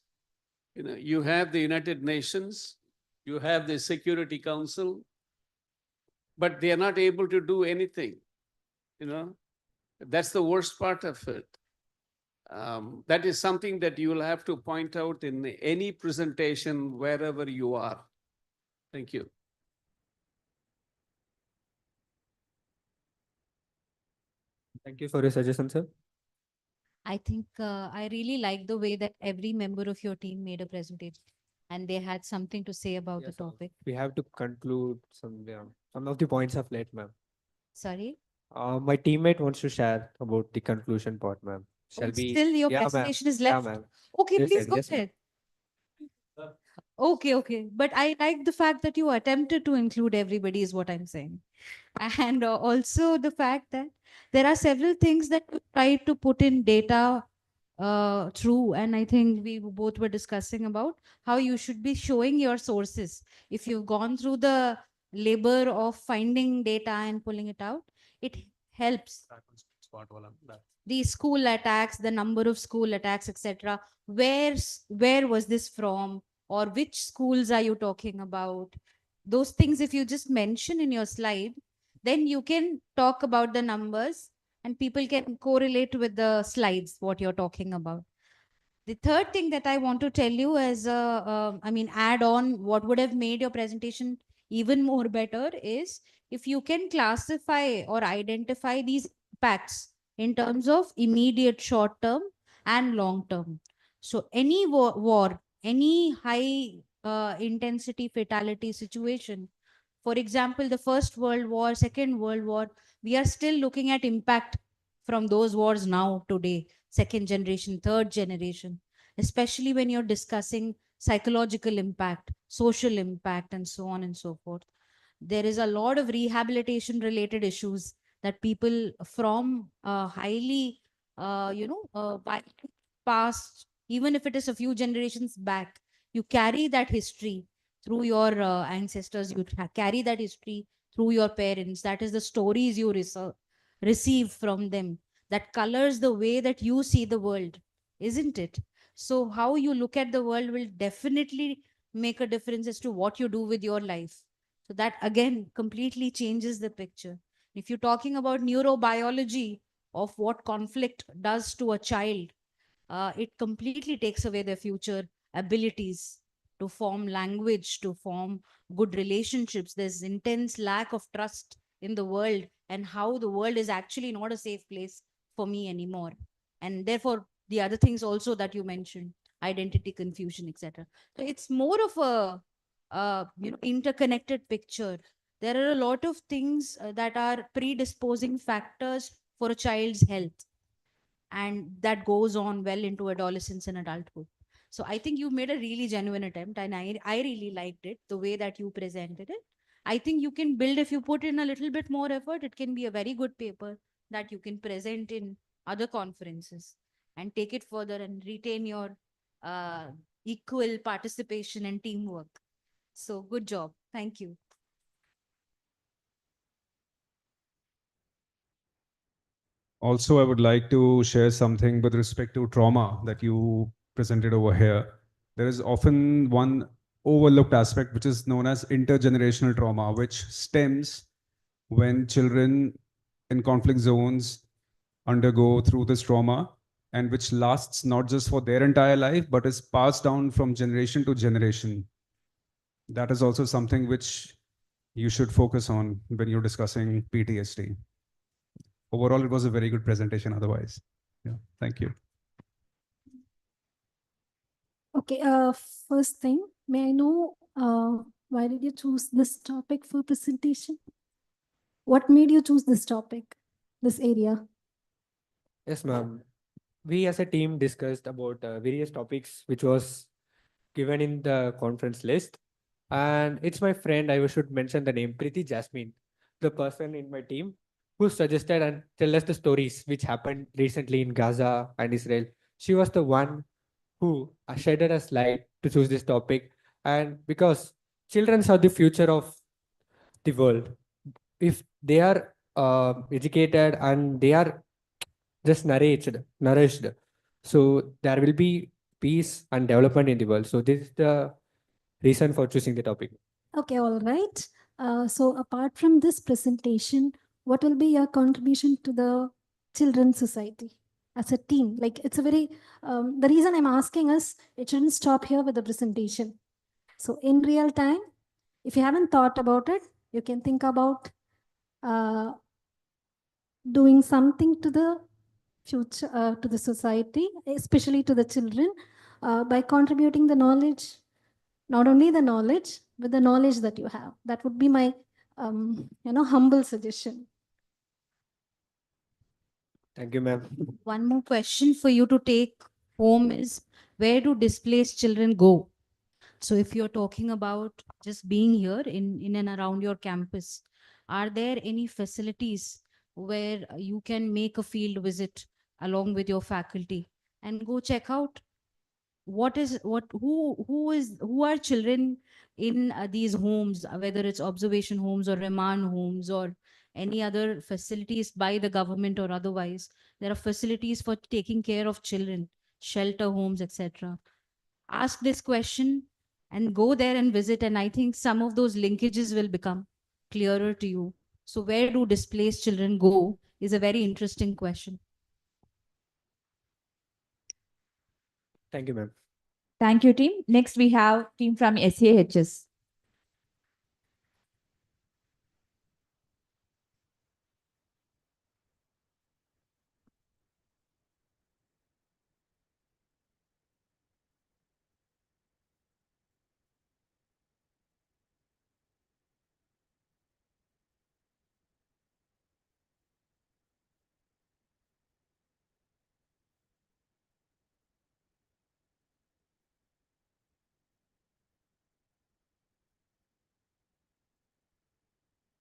You have the United Nations, you have the Security Council, but they are not able to do anything. That's the worst part of it. That is something that you will have to point out in any presentation wherever you are. Thank you. Thank you for your suggestion, sir. I think I really like the way that every member of your team made a presentation and they had something to say about the topic. We have to conclude some of the points of late, ma'am. Sorry? My teammate wants to share about the conclusion part, ma'am. Shall we? Still your Yeah, ma'am. presentation is Yeah, left. ma'am. Okay, Yes, please sir. go Yes, ma'am. ahead. Okay. But I like the fact that you attempted to include everybody, is what I'm saying. And also the fact that there are several things that you try to put in data through. And I think we both were discussing about how you should be showing your sources. If you've gone through the labor of finding data and pulling it out, it helps. The school attacks, the number of school attacks, etc. Where was this from, or which schools are you talking about? Those things, if you just mention in your slide, then you can talk about the numbers and people can correlate with the slides what you're talking about. The third thing that I want to tell you as add on what would have made your presentation even more better is if you can classify or identify these impacts in terms of immediate short term and long term. So any war, any high intensity fatality situation, for example, the First World War, Second World War, we are still looking at impact from those wars now today, second generation, third generation, especially when you're discussing psychological impact, social impact, and so on and so forth. There is a lot of rehabilitation related issues that people from highly, past, even if it is a few generations back, you carry that history through your ancestors, you carry that history through your parents. That is the stories you receive from them that colors the way that you see the world, isn't it? So how you look at the world will definitely make a difference as to what you do with your life. So that again completely changes the picture. If you're talking about neurobiology of what conflict does to a child, it completely takes away their future abilities to form language, to form good relationships. There's intense lack of trust in the world and how the world is actually not a safe place for me anymore. And therefore, the other things also that you mentioned, identity confusion, etc. So it's more of a interconnected picture. There are a lot of things that are predisposing factors for a child's health, and that goes on well into adolescence and adulthood. So I think you made a really genuine attempt, and I really liked it, the way that you presented it. I think you can build, if you put in a little bit more effort, it can be a very good paper that you can present in other conferences and take it further and retain your uh, equal participation and teamwork. So good job. Thank you. Also, I would like to share something with respect to trauma that you presented over here. There is often one overlooked aspect which is known as intergenerational trauma, which stems when children in conflict zones undergo through this trauma, and which lasts not just for their entire life, but is passed down from generation to generation. That is also something which you should focus on when you're discussing PTSD. Overall, it was a very good presentation otherwise. Yeah, thank you. Okay, first thing, may I know why did you choose this topic for presentation? What made you choose this topic, this area? Yes, ma'am. We as a team discussed about various topics which was given in the conference list. And it's my friend, I should mention the name, Priti Jasmine, the person in my team who suggested and tell us the stories which happened recently in Gaza and Israel. She was the one who shedded a light to choose this topic. And because children are the future of the world, if they are educated and they are just nourished, so there will be peace and development in the world. So this is the reason for choosing the topic. Okay, all right. So apart from this presentation, what will be your contribution to the children's society as a team? Like it's a very, the reason I'm asking is it shouldn't stop here with the presentation. So in real time, if you haven't thought about it, you can think about doing something to the future to the society, especially to the children, by contributing the knowledge, not only the knowledge, but the knowledge that you have. That would be my, humble suggestion. Thank you, ma'am. One more question for you to take home is, where do displaced children go? So if you're talking about just being here in and around your campus, are there any facilities where you can make a field visit along with your faculty and go check out who are children in these homes, whether it's observation homes or remand homes or any other facilities by the government or otherwise? There are facilities for taking care of children, shelter homes, etc. Ask this question and go there and visit, and I think some of those linkages will become clearer to you. So where do displaced children go is a very interesting question. Thank you, ma'am. Thank you, team. Next, we have team from SAHS.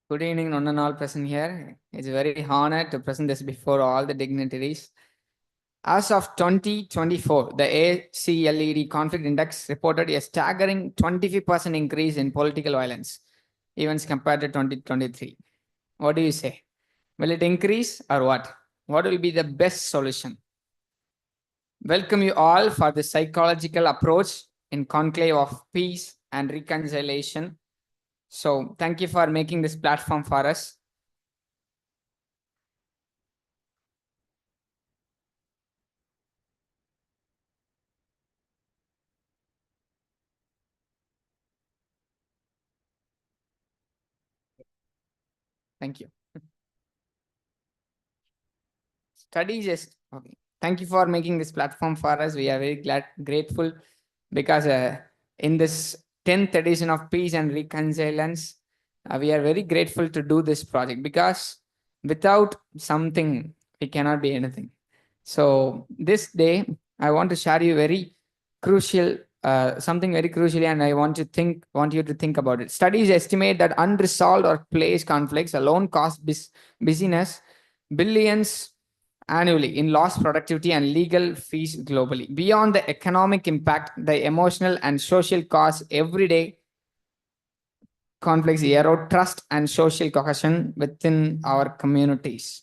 Good evening, one and all present here. It's very honored to present this before all the dignitaries. As of 2024, the ACLED Conflict Index reported a staggering 25% increase in political violence events compared to 2023. What do you say? Will it increase or what? What will be the best solution? Welcome you all for the psychological approach in conclave of peace and reconciliation. So thank you for making this platform for us. Thank you. Studies is okay. Thank you for making this platform for us. We are very grateful because in this 10th edition of Peace and Reconciliance, we are very grateful to do this project because without something, we cannot be anything. So this day, I want to share you very crucial, something very crucially, and I want you to think about it. Studies estimate that unresolved or placed conflicts alone cause busyness billions annually in lost productivity and legal fees globally. Beyond the economic impact, the emotional and social costs every day conflicts erode trust and social cohesion within our communities.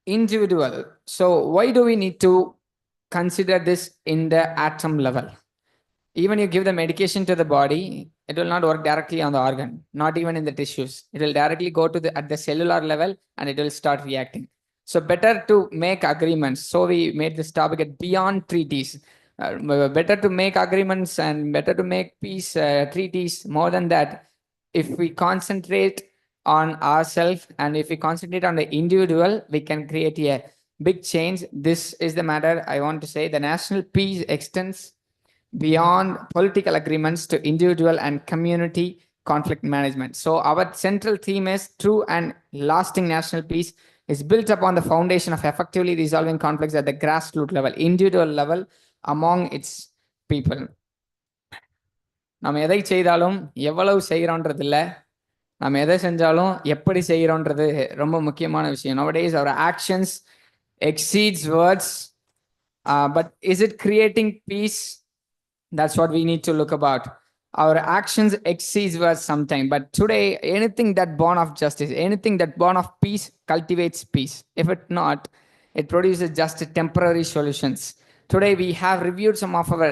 Individual. So why do we need to consider this in the atom level? Even you give the medication to the body, it will not work directly on the organ, not even in the tissues. It will directly go to at the cellular level and it will start reacting. So better to make agreements. So we made this topic at beyond treaties. Better to make agreements and better to make peace treaties. More than that, if we concentrate on ourselves and if we concentrate on the individual, we can create a big change. This is the matter I want to say. The national peace extends beyond political agreements to individual and community conflict management. So our central theme is true and lasting national peace is built upon the foundation of effectively resolving conflicts at the grassroots level, individual level among its people. நம்ம எதை செய்தாலும் எவ்வளவு செய்கிறோன்றது இல்லை, நம்ம எதை செஞ்சாலும் எப்படி செய்கிறோன்றது ரொம்ப முக்கியமான விஷயம். Nowadays our actions exceeds words, but is it creating peace? That's what we need to look about. Our actions exceeds words sometimes, but today anything that born of justice, anything that born of peace cultivates peace. If it not, it produces just temporary solutions. Today we have reviewed some of our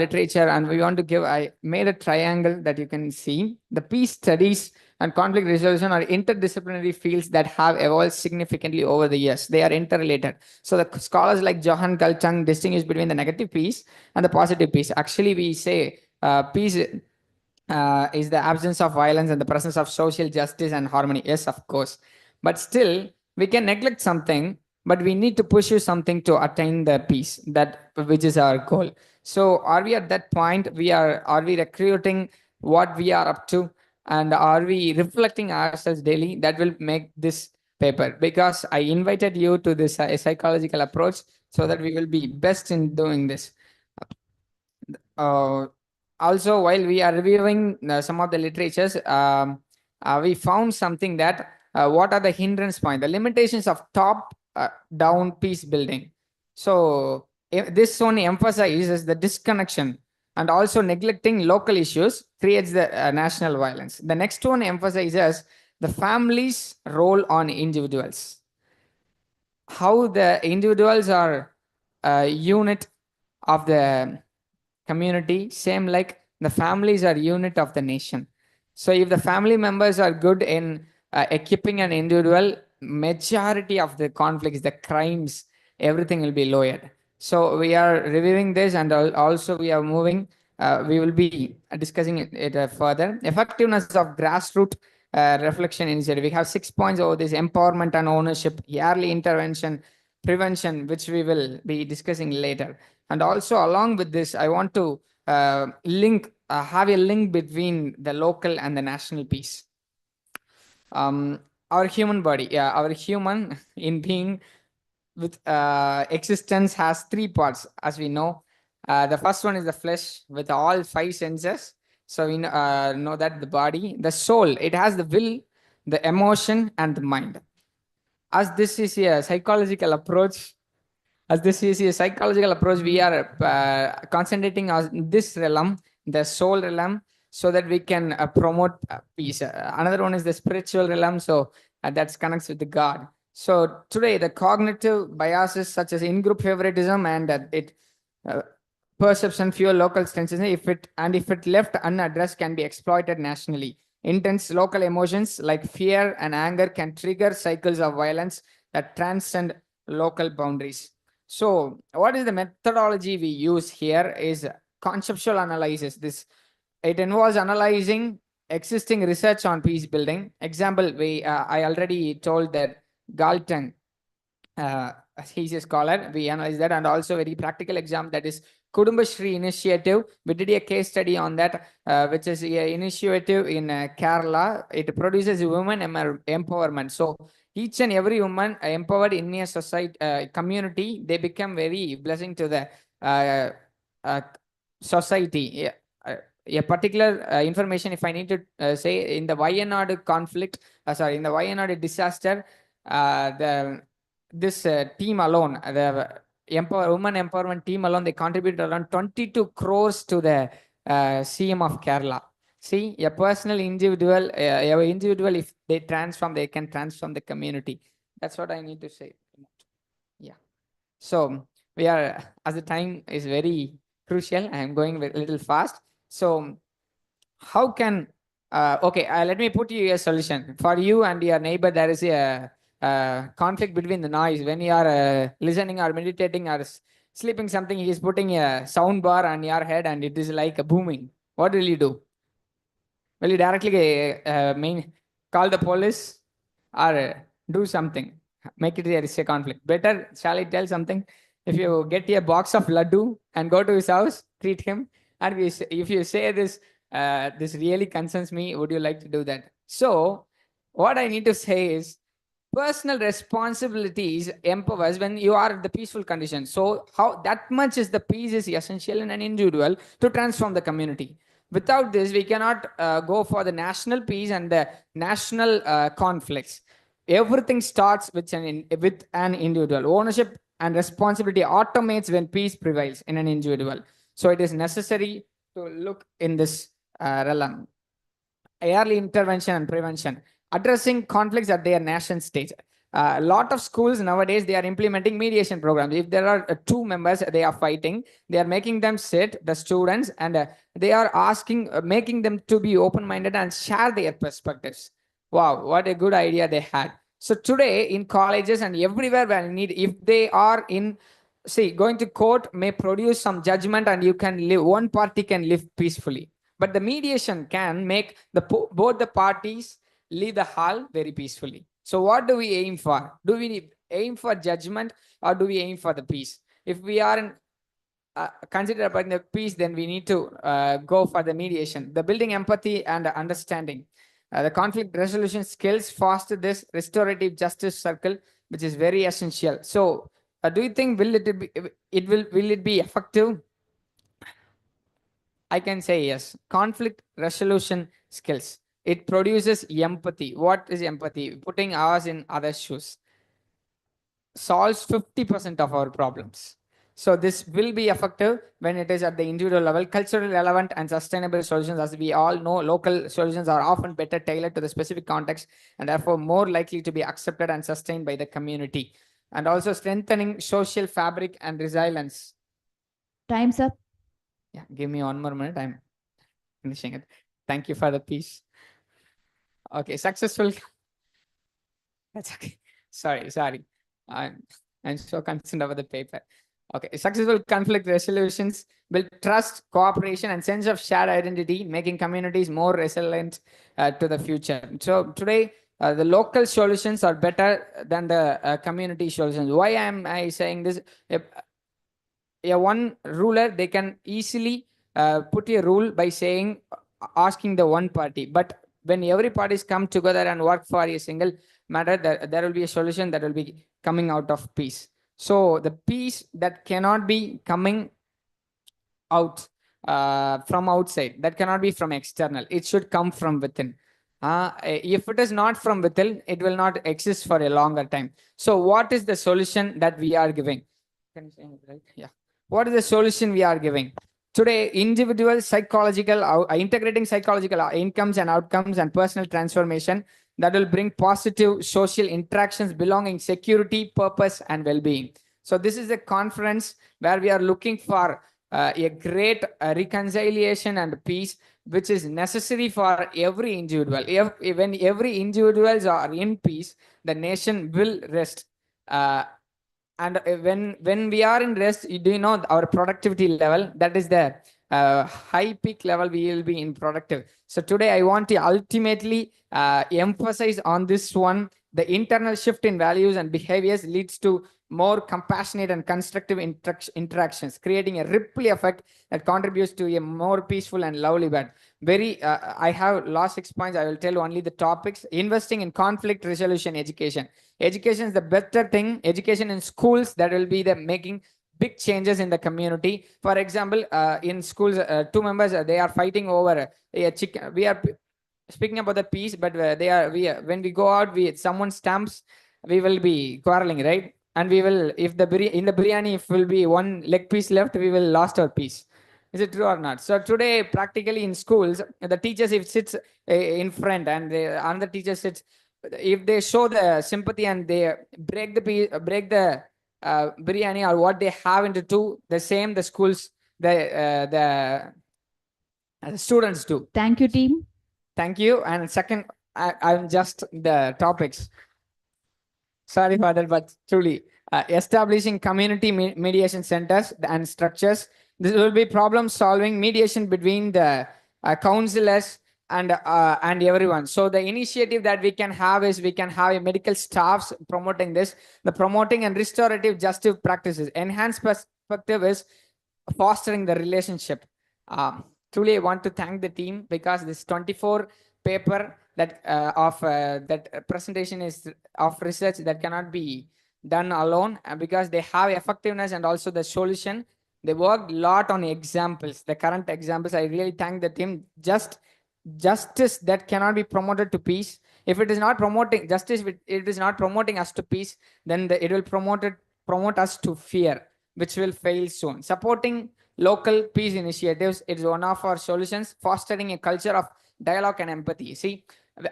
literature and we want to give, I made a triangle that you can see. The peace studies and conflict resolution are interdisciplinary fields that have evolved significantly over the years. They are interrelated. So the scholars like Johan Galtung distinguish between the negative peace and the positive peace. Actually, we say peace is the absence of violence and the presence of social justice and harmony. Yes, of course. But still, we can neglect something. but we need to pursue something to attain the peace, that which is our goal. So are we at that point? Are we recruiting what we are up to, and are we reflecting ourselves daily? That will make this paper, because I invited you to this psychological approach so that we will be best in doing this. Also, while we are reviewing some of the literatures, we found something that what are the hindrance point, the limitations of top-down peace building. So this one emphasizes the disconnection, and also neglecting local issues creates the national violence. The next one emphasizes the family's role on individuals, how the individuals are a unit of the community, same like the families are unit of the nation. So if the family members are good in equipping an individual, majority of the conflicts, the crimes, everything will be lowered. So we are reviewing this, and also we are moving, we will be discussing it further. Effectiveness of grassroots reflection initiative. We have 6 points over this: empowerment and ownership, yearly intervention, prevention, which we will be discussing later. And also along with this, I want to have a link between the local and the national peace. Our human body, our human in being with existence has 3 parts, as we know. The first one is the flesh with all 5 senses. So we know that the body, the soul, it has the will, the emotion, and the mind. As this is a psychological approach, we are concentrating on this realm, the soul realm, so that we can promote peace. Another one is the spiritual realm, so that connects with the God. So today, the cognitive biases such as in-group favoritism and perception fuel local tensions, if it left unaddressed, can be exploited nationally. Intense local emotions like fear and anger can trigger cycles of violence that transcend local boundaries. So what is the methodology we use here is conceptual analysis. It involves analyzing existing research on peace building. Example, I already told that Galton, he's a scholar, we analyze that, and also very practical example, that is Kudumbashri initiative. We did a case study on that, which is an initiative in Kerala. It produces women empowerment. So each and every woman empowered in a society, community, they become very blessing to the society. A particular information, if I need to say, in the Wayanad conflict, in the Wayanad disaster, this team alone, the women empowerment team alone, they contributed around 22 crores to the CM of Kerala. See, a personal individual, if they transform, they can transform the community. That's what I need to say. Yeah. So we are, as the time is very crucial, I am going a little fast. So how can, let me put you a solution. For you and your neighbor, there is a conflict between the noise. When you are listening or meditating or sleeping something, he is putting a sound bar on your head and it is like a booming. What will you do? Will you directly call the police or do something? Make it a conflict. Better, shall I tell something? If you get a box of laddu and go to his house, treat him. And if you say this, this really concerns me, would you like to do that? So what I need to say is, personal responsibilities empowers when you are in the peaceful condition. So how that much is the peace is essential in an individual to transform the community. Without this, we cannot go for the national peace and the national conflicts. Everything starts with an individual. Ownership and responsibility automates when peace prevails in an individual. So it is necessary to look in this realm. Early intervention and prevention, addressing conflicts at their nation stage. A lot of schools nowadays, they are implementing mediation programs. If there are 2 members, they are fighting, they are making them sit, the students, and they are asking, making them to be open-minded and share their perspectives. Wow, what a good idea they had. So today in colleges and everywhere where need, if they are in, going to court may produce some judgment and you can live, one party can live peacefully. But the mediation can make both the parties leave the hall very peacefully. So what do we aim for? Do we aim for judgment or do we aim for the peace? If we are in consider about the peace, then we need to go for the mediation, the building empathy and understanding. The conflict resolution skills foster this restorative justice circle, which is very essential. So, do you think will it be effective? I can say yes. Conflict resolution skills. It produces empathy. What is empathy? Putting ours in others' shoes. Solves 50% of our problems. So this will be effective when it is at the individual level. Culturally relevant and sustainable solutions, as we all know, local solutions are often better tailored to the specific context and therefore more likely to be accepted and sustained by the community. And also strengthening social fabric and resilience. Time's up. Yeah, give me 1 more minute. I'm finishing it. Thank you for the piece. Okay, successful. That's okay. Sorry. I'm so concerned about the paper. Okay, successful conflict resolutions build trust, cooperation, and sense of shared identity, making communities more resilient to the future. So today, the local solutions are better than the community solutions. Why am I saying this? One ruler, they can easily put a rule by saying, asking the one party. But when every parties come together and work for a single matter, there will be a solution that will be coming out of peace. So the peace that cannot be coming out from outside, that cannot be from external. It should come from within. If it is not from within, it will not exist for a longer time. So what is the solution that we are giving? Can you say it right? Yeah. What is the solution we are giving? Today, individual psychological, integrating psychological incomes and outcomes and personal transformation that will bring positive social interactions, belonging, security, purpose, and well-being. So this is a conference where we are looking for a great reconciliation and peace, which is necessary for every individual. When every individuals are in peace, the nation will rest. And when we are in rest, do you know our productivity level? That is the high peak level we will be in productive. So today I want to ultimately emphasize on this one. The internal shift in values and behaviors leads to more compassionate and constructive interactions, creating a ripple effect that contributes to a more peaceful and lovely world. I have lost 6 points. I will tell only the topics. Investing in conflict resolution education. Education is the better thing. Education in schools, that will be the making big changes in the community. For example, in schools, two members, they are fighting over a chicken. We are speaking about the peace, but when we go out, someone stamps, we will be quarreling, right? And we will, if in the biryani, if will be one leg piece left, we will lost our peace. Is it true or not? So today, practically in schools, the teachers, if sits in front and another teacher sits, if they show the sympathy and they break the biryani or what they have into two, the same the schools, the students do. Thank you, team. Thank you. And second, I'm just the topics. Sorry for that, but truly establishing community mediation centers and structures. This will be problem solving mediation between the counselors and everyone. So the initiative that we can have is we can have a medical staffs promoting this, the promoting and restorative justice practices. Enhanced perspective is fostering the relationship. Truly, I want to thank the team because this 24 paper that that presentation is of research that cannot be done alone, because they have effectiveness and also the solution. They worked a lot on examples, the current examples. I really thank the team. Justice that cannot be promoted to peace. If it is not promoting justice, it is not promoting us to peace, then it will promote us to fear, which will fail soon. Supporting local peace initiatives is one of our solutions. Fostering a culture of dialogue and empathy. See,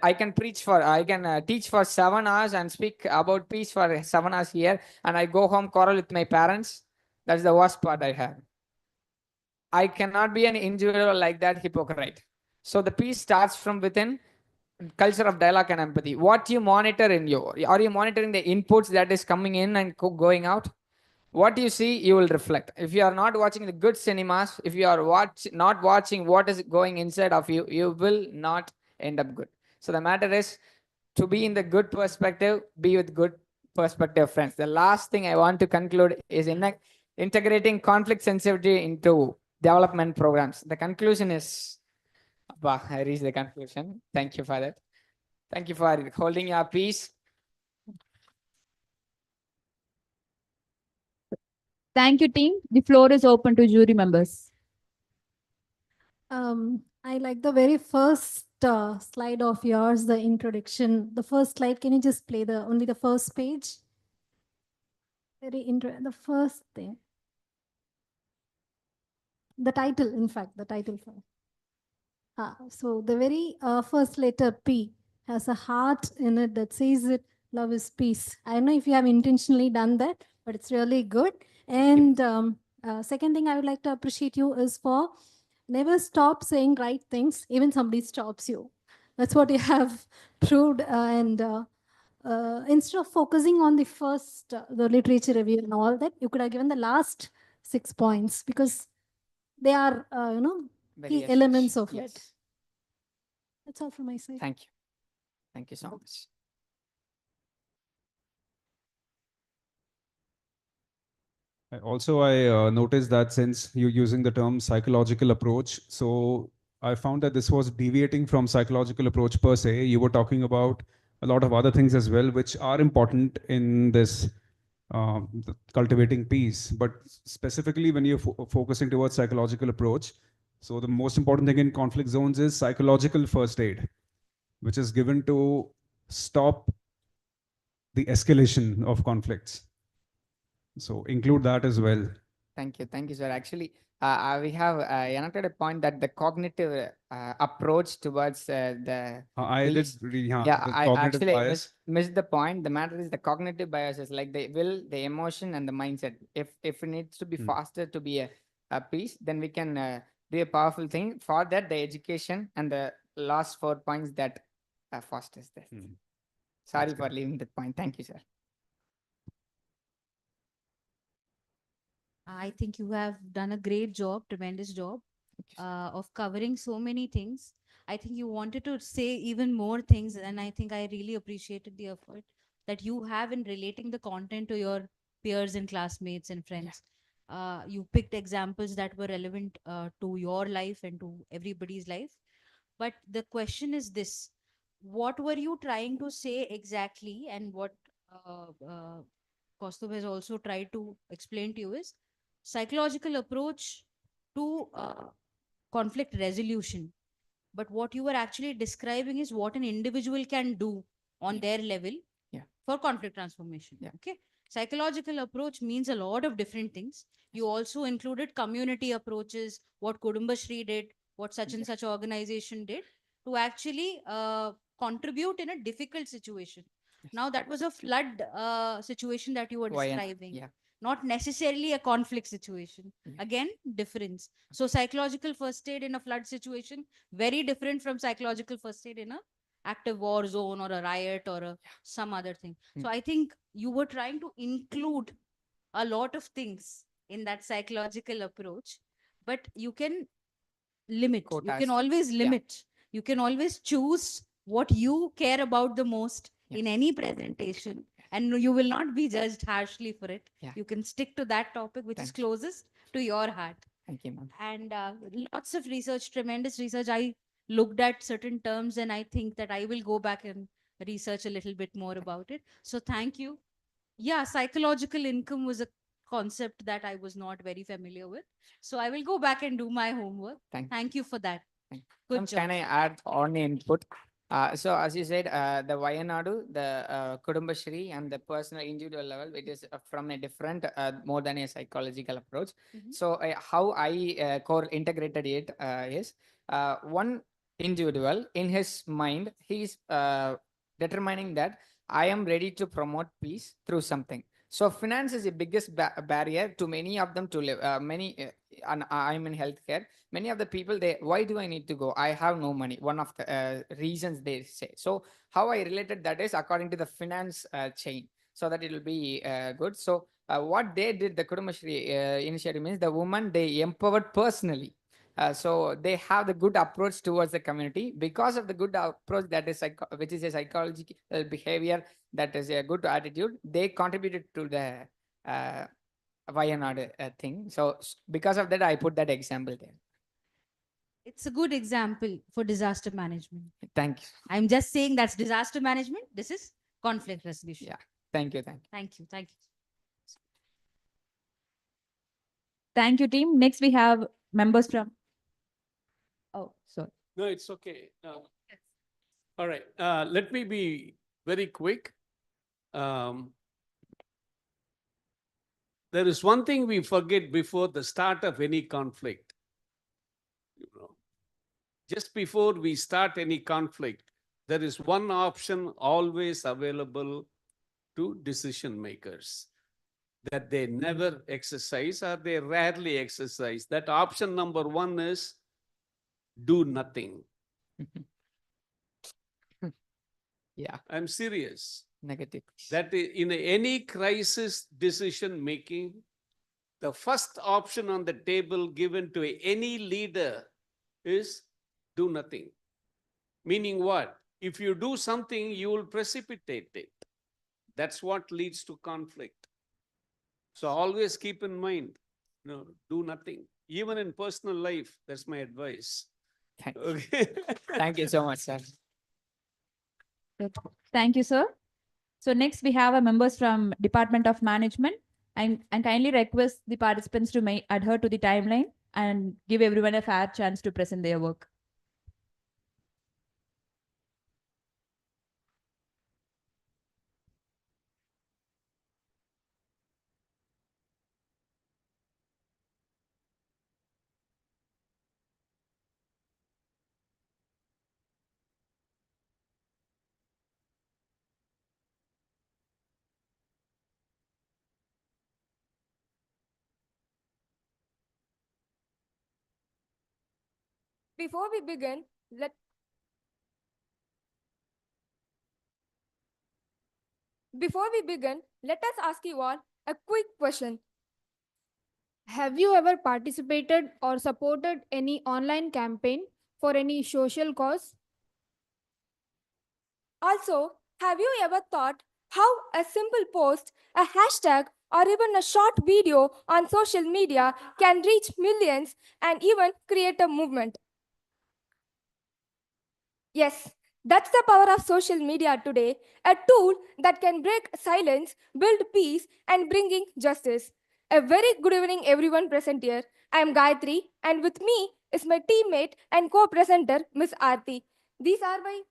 I can teach for 7 hours and speak about peace for 7 hours here, and I go home quarrel with my parents. That's the worst part I have. I cannot be an individual like that, hypocrite. So the peace starts from within. Culture of dialogue and empathy. What you monitor in you? Are you monitoring the inputs that is coming in and going out? What you see, you will reflect. If you are not watching the good cinemas, if you are not watching what is going inside of you, you will not end up good. So the matter is to be in the good perspective, be with good perspective, friends. The last thing I want to conclude is integrating conflict sensitivity into development programs. The conclusion is, I reached the conclusion. Thank you for that. Thank you for holding your peace. Thank you, team. The floor is open to jury members. I like the very first slide of yours, the introduction. The first slide, can you just play only the first page? The first thing. The title, in fact, the title. So the very first letter P has a heart in it that says it, love is peace. I don't know if you have intentionally done that, but it's really good. And second thing I would like to appreciate you is for never stop saying right things, even somebody stops you. That's what you have proved. Instead of focusing on the first, the literature review and all that, you could have given the last 6 points because they are, key elements of it. That's all from my side. Thank you. Thank you so much. Also, I noticed that since you're using the term psychological approach, so I found that this was deviating from psychological approach per se. You were talking about a lot of other things as well, which are important in this cultivating peace. But specifically when you're focusing towards psychological approach, so the most important thing in conflict zones is psychological first aid, which is given to stop the escalation of conflicts. So include that as well. Thank you, sir. Actually, we have annotated a point that the cognitive approach towards the I did read, I cognitive actually bias. missed the point. The matter is the cognitive bias is like the will, the emotion, and the mindset. If it needs to be faster to be a piece, then we can do a powerful thing. For that, the education and the last 4 points that fosters this. Sorry for leaving that point. Thank you, sir. I think you have done a great job, tremendous job of covering so many things. I think you wanted to say even more things, and I think I really appreciated the effort that you have in relating the content to your peers and classmates and friends. You picked examples that were relevant to your life and to everybody's life. But the question is this: what were you trying to say exactly? And what Kaustubh has also tried to explain to you is psychological approach to conflict resolution. But what you were actually describing is what an individual can do on their level for conflict transformation. Okay. Psychological approach means a lot of different things. You also included community approaches, what Kudumbashree did, what such and such organization did to actually contribute in a difficult situation. Now that was a flood situation that you were describing. Not necessarily a conflict situation. Again, difference. So psychological first aid in a flood situation, very different from psychological first aid in a active war zone or a riot or some other thing. So I think you were trying to include a lot of things in that psychological approach, but you can limit. You can always limit. You can always choose what you care about the most in any presentation, and you will not be judged harshly for it. You can stick to that topic which is closest to your heart. Thank you, ma'am. And lots of research, tremendous research. I looked at certain terms and I think that I will go back and research a little bit more about it. So thank you. Yeah, psychological income was a concept that I was not very familiar with. So I will go back and do my homework. Thank you for that. Good job. Can I add on input? So as you said, the Vayanadu, the Kudumbashree and the personal individual level, it is from a different, more than a psychological approach. So how I core integrated it is one individual in his mind, he's determining that I am ready to promote peace through something. So finance is the biggest barrier to many of them to live. And I'm in healthcare. Many of the people, why do I need to go? I have no money. One of the reasons they say. So how I related that is according to the finance chain, so that it will be good. So what they did, the Kudumbashree initiative means the woman, they empowered personally. So they have the good approach towards the community. Because of the good approach, that is which is a psychological behavior, that is a good attitude, they contributed to the Wayanad thing. So because of that, I put that example there. It's a good example for disaster management. Thank you. I'm just saying that's disaster management. This is conflict resolution. Yeah. Thank you. Thank you. Thank you. Thank you. Thank you, team. Next, we have members from. Oh, sorry. No, it's okay. All right. Let me be very quick. There is one thing we forget before the start of any conflict. Just before we start any conflict, there is one option always available to decision makers that they never exercise or they rarely exercise. That option number one is do nothing. Yeah. I'm serious. Negative. That in any crisis decision making, the first option on the table given to any leader is do nothing. Meaning what? If you do something, you will precipitate it. That's what leads to conflict. So always keep in mind, do nothing. Even in personal life, that's my advice. Thank you so much, sir. Thank you, sir. So next we have members from Department of Management, and kindly request the participants to adhere to the timeline and give everyone a fair chance to present their work. Before we begin, let us ask you all a quick question. Have you ever participated or supported any online campaign for any social cause? Also, have you ever thought how a simple post, a hashtag, or even a short video on social media can reach millions and even create a movement? Yes, that's the power of social media today, a tool that can break silence, build peace, and bringing justice. A very good evening, everyone present here. I am Gayatri, and with me is my teammate and co-presenter, Miss Aarti. These are my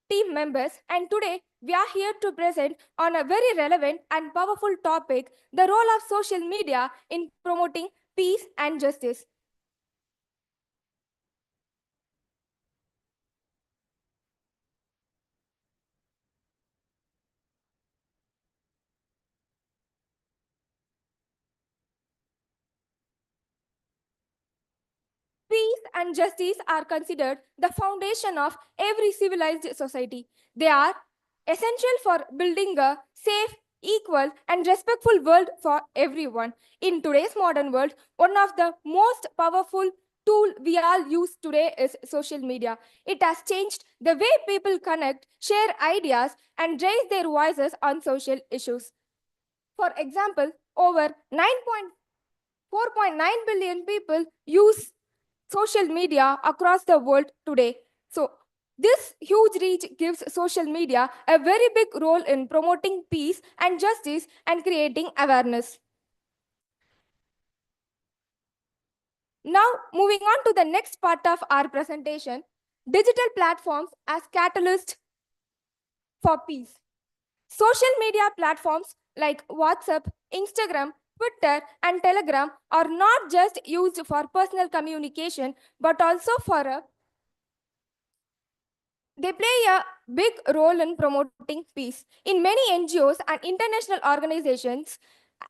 team members, and today we are here to present on a very relevant and powerful topic, the role of social media in promoting peace and justice. Peace and justice are considered the foundation of every civilized society. They are essential for building a safe, equal, and respectful world for everyone. In today's modern world, one of the most powerful tool we all use today is social media. It has changed the way people connect, share ideas, and raise their voices on social issues. For example, over 4.9 billion people use social media across the world today. So this huge reach gives social media a very big role in promoting peace and justice and creating awareness. Now, moving on to the next part of our presentation, digital platforms as catalyst for peace. Social media platforms like WhatsApp, Instagram, Twitter, and Telegram are not just used for personal communication, but also they play a big role in promoting peace. In many NGOs and international organizations,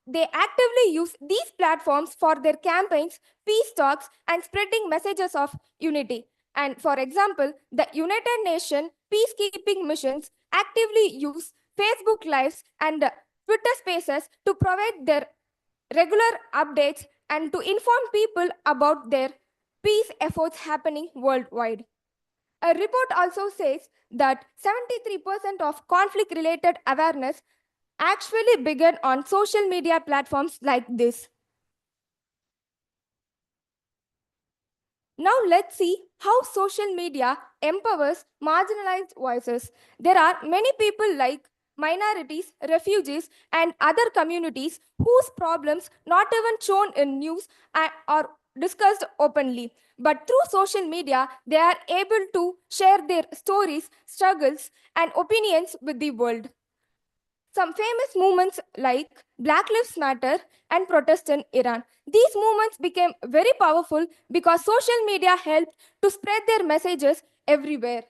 they actively use these platforms for their campaigns, peace talks, and spreading messages of unity. And for example, the United Nations peacekeeping missions actively use Facebook Lives and Twitter Spaces to provide their regular updates and to inform people about their peace efforts happening worldwide. A report also says that 73% of conflict-related awareness actually began on social media platforms like this. Now let's see how social media empowers marginalized voices. There are many people like minorities, refugees, and other communities whose problems not even shown in news or discussed openly. But through social media, they are able to share their stories, struggles, and opinions with the world. Some famous movements like Black Lives Matter and protests in Iran. These movements became very powerful because social media helped to spread their messages everywhere.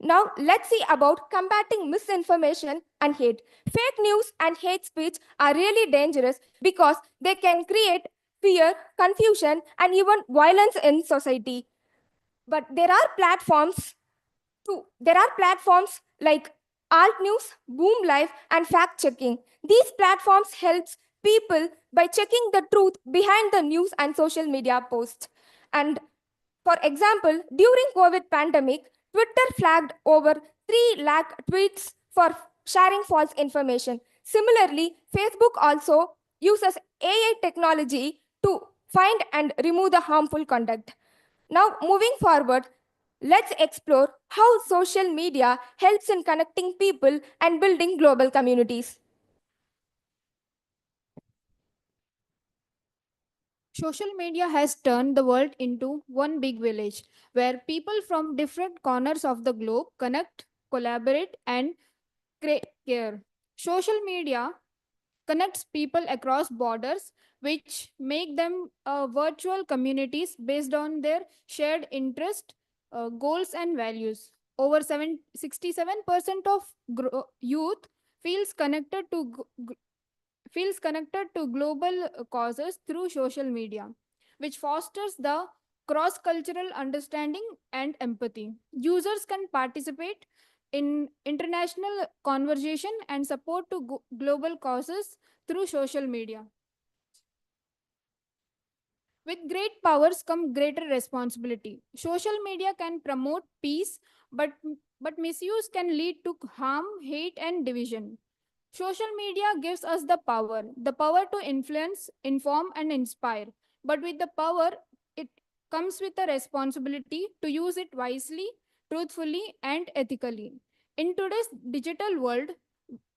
Now, let's see about combating misinformation and hate. Fake news and hate speech are really dangerous because they can create fear, confusion, and even violence in society. But there are platforms like Alt News, Boom Live, and fact checking. These platforms helps people by checking the truth behind the news and social media posts. And for example, during COVID pandemic, Twitter flagged over 3 lakh tweets for sharing false information. Similarly, Facebook also uses AI technology to find and remove the harmful content. Now, moving forward, let's explore how social media helps in connecting people and building global communities. Social media has turned the world into one big village where people from different corners of the globe connect, collaborate, and care. Social media connects people across borders, which make them virtual communities based on their shared interest, goals, and values. Over 67% of youth feels connected to global causes through social media, which fosters the cross cultural understanding and empathy. Users can participate in international conversation and support to global causes through social media. With great powers come greater responsibility. Social media can promote peace, but misuse can lead to harm, hate, and division. Social media gives us the power to influence, inform, and inspire. But with the power, it comes with a responsibility to use it wisely, truthfully, and ethically. In today's digital world,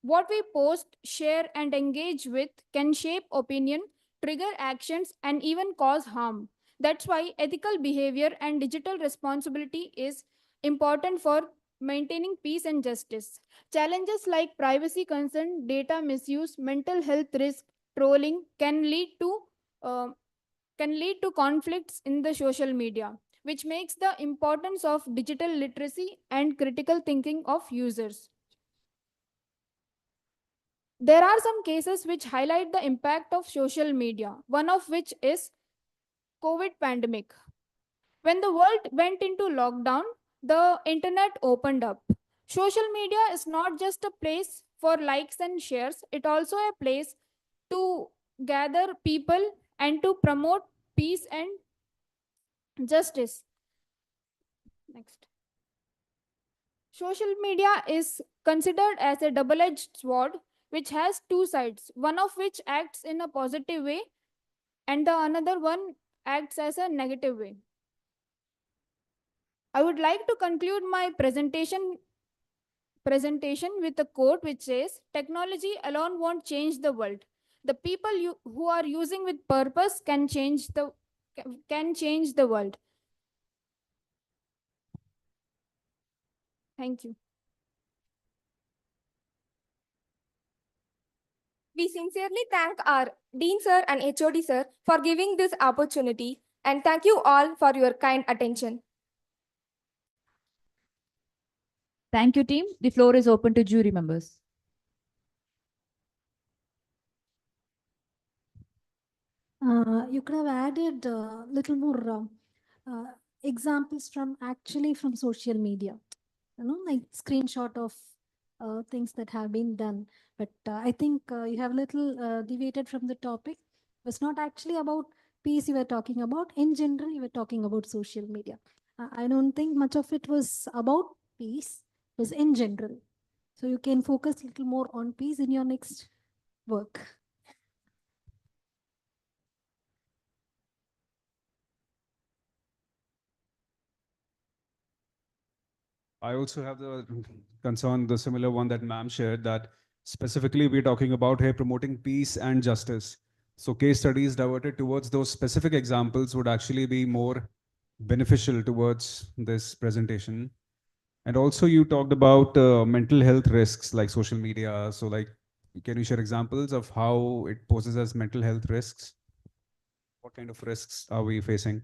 what we post, share, and engage with can shape opinion, trigger actions, and even cause harm. That's why ethical behavior and digital responsibility is important for maintaining peace and justice. Challenges like privacy concern, data misuse, mental health risk, trolling uh, can lead to conflicts in the social media, which makes the importance of digital literacy and critical thinking of users. There are some cases which highlight the impact of social media, one of which is COVID pandemic. When the world went into lockdown, the internet opened up. Social media is not just a place for likes and shares, it also a place to gather people and to promote peace and justice. Next. Social media is considered as a double-edged sword which has two sides, one of which acts in a positive way and the another one acts as a negative way. I would like to conclude my presentation with a quote which says, technology alone won't change the world. The people who are using with purpose can change the world. Thank you. We sincerely thank our Dean Sir and HOD Sir for giving this opportunity, and thank you all for your kind attention. Thank you, team. The floor is open to jury members. You could have added a little more examples from social media, like screenshot of things that have been done. But I think you have a little deviated from the topic. was not actually about peace you were talking about. In general, you were talking about social media. I don't think much of it was about peace, it was in general. So you can focus a little more on peace in your next work. I also have the concern, the similar one that ma'am shared, that specifically we're talking about here promoting peace and justice. So case studies diverted towards those specific examples would actually be more beneficial towards this presentation. And also you talked about mental health risks like social media. So like, can you share examples of how it poses as mental health risks? What kind of risks are we facing?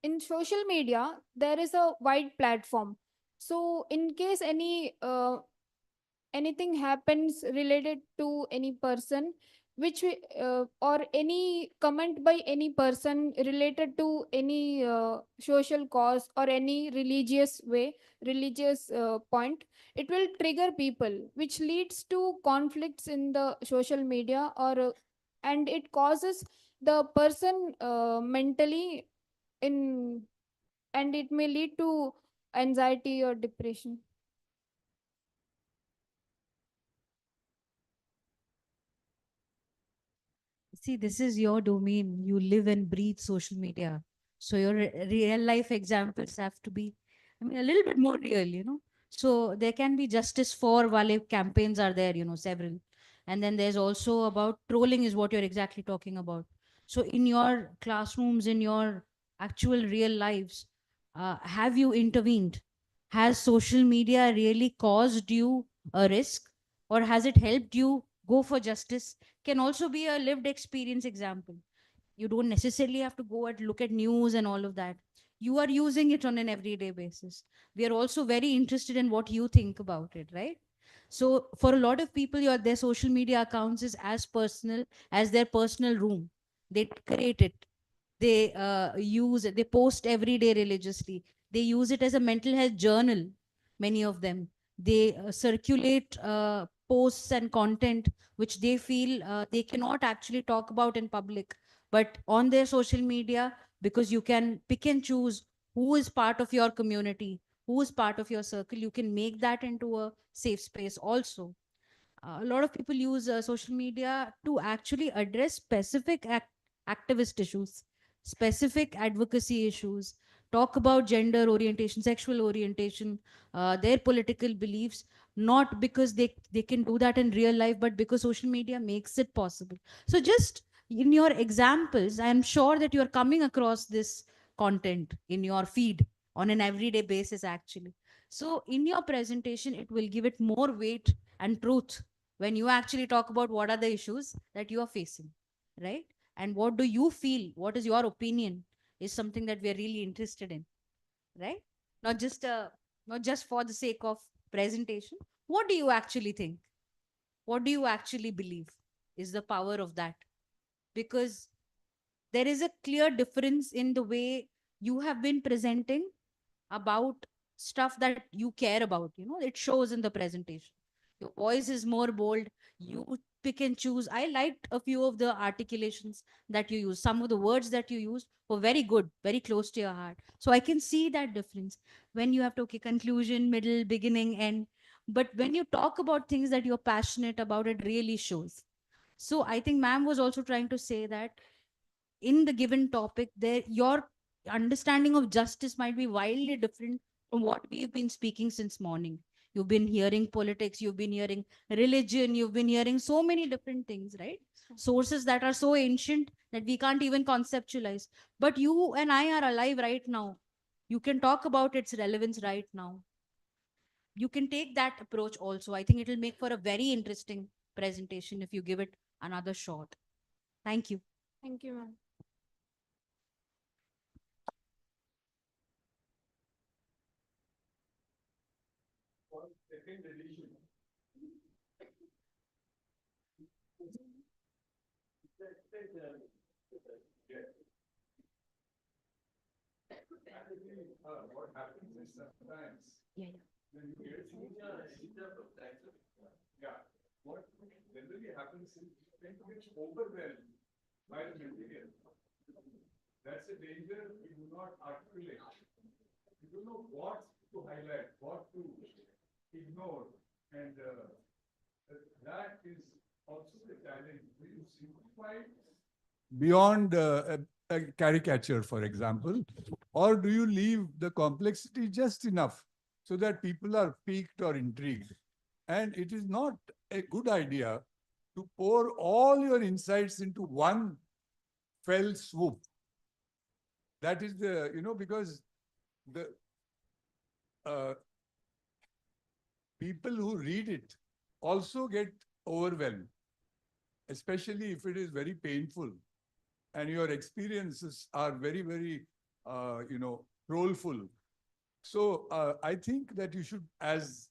In social media, there is a wide platform. So in case anything happens related to any person, or any comment by any person related to any social cause or any religious point, it will trigger people, which leads to conflicts in the social media, and it causes the person mentally in, and it may lead to anxiety or depression. See, this is your domain. You live and breathe social media. So your real life examples have to be, I mean, a little bit more real, you know. So there can be justice for while campaigns are there, you know, several. And then there's also about trolling is what you're exactly talking about. So in your classrooms, in your actual real lives, have you intervened? Has social media really caused you a risk, or has it helped you go for justice? Can also be a lived experience example. You don't necessarily have to go and look at news and all of that. You are using it on an everyday basis. We are also very interested in what you think about it, right? So for a lot of people, their social media accounts is as personal as their personal room. They create it. They post every day religiously. They use it as a mental health journal, many of them. They circulate posts and content which they feel they cannot actually talk about in public, but on their social media, because you can pick and choose who is part of your community, who is part of your circle, you can make that into a safe space also. A lot of people use social media to actually address specific activist issues, specific advocacy issues, talk about gender orientation, sexual orientation, their political beliefs, not because they can do that in real life, but because social media makes it possible. So just in your examples, I am sure that you are coming across this content in your feed on an everyday basis actually. So in your presentation, it will give it more weight and truth when you actually talk about what are the issues that you are facing, right? And what do you feel? What is your opinion? Is something that we are really interested in, right? Not just not just for the sake of presentation. What do you actually think? What do you actually believe is the power of that? Because there is a clear difference in the way you have been presenting about stuff that you care about. You know, it shows in the presentation. Your voice is more bold. You pick and choose. I liked a few of the articulations that you use. Some of the words that you used were very good, very close to your heart. So I can see that difference when you have to, okay, conclusion, middle, beginning, end. But when you talk about things that you're passionate about, it really shows. So I think ma'am was also trying to say that in the given topic, there your understanding of justice might be wildly different from what we've been speaking since morning. You've been hearing politics, you've been hearing religion, you've been hearing so many different things, right? Sources that are so ancient that we can't even conceptualize. But you and I are alive right now. You can talk about its relevance right now. You can take that approach also. I think it will make for a very interesting presentation if you give it another shot. Thank you. Thank you, ma'am. What happens is sometimes Yeah. when you get yeah, what generally happens is you tend to get overwhelmed by the material. That's a danger we do not articulate. We don't know what to highlight, what to ignore, and that is also the challenge. Do you simplify beyond a caricature, for example, or do you leave the complexity just enough so that people are piqued or intrigued? And it is not a good idea to pour all your insights into one fell swoop. That is the, because the people who read it also get overwhelmed, especially if it is very painful and your experiences are very, very, rollful. So I think that you should, as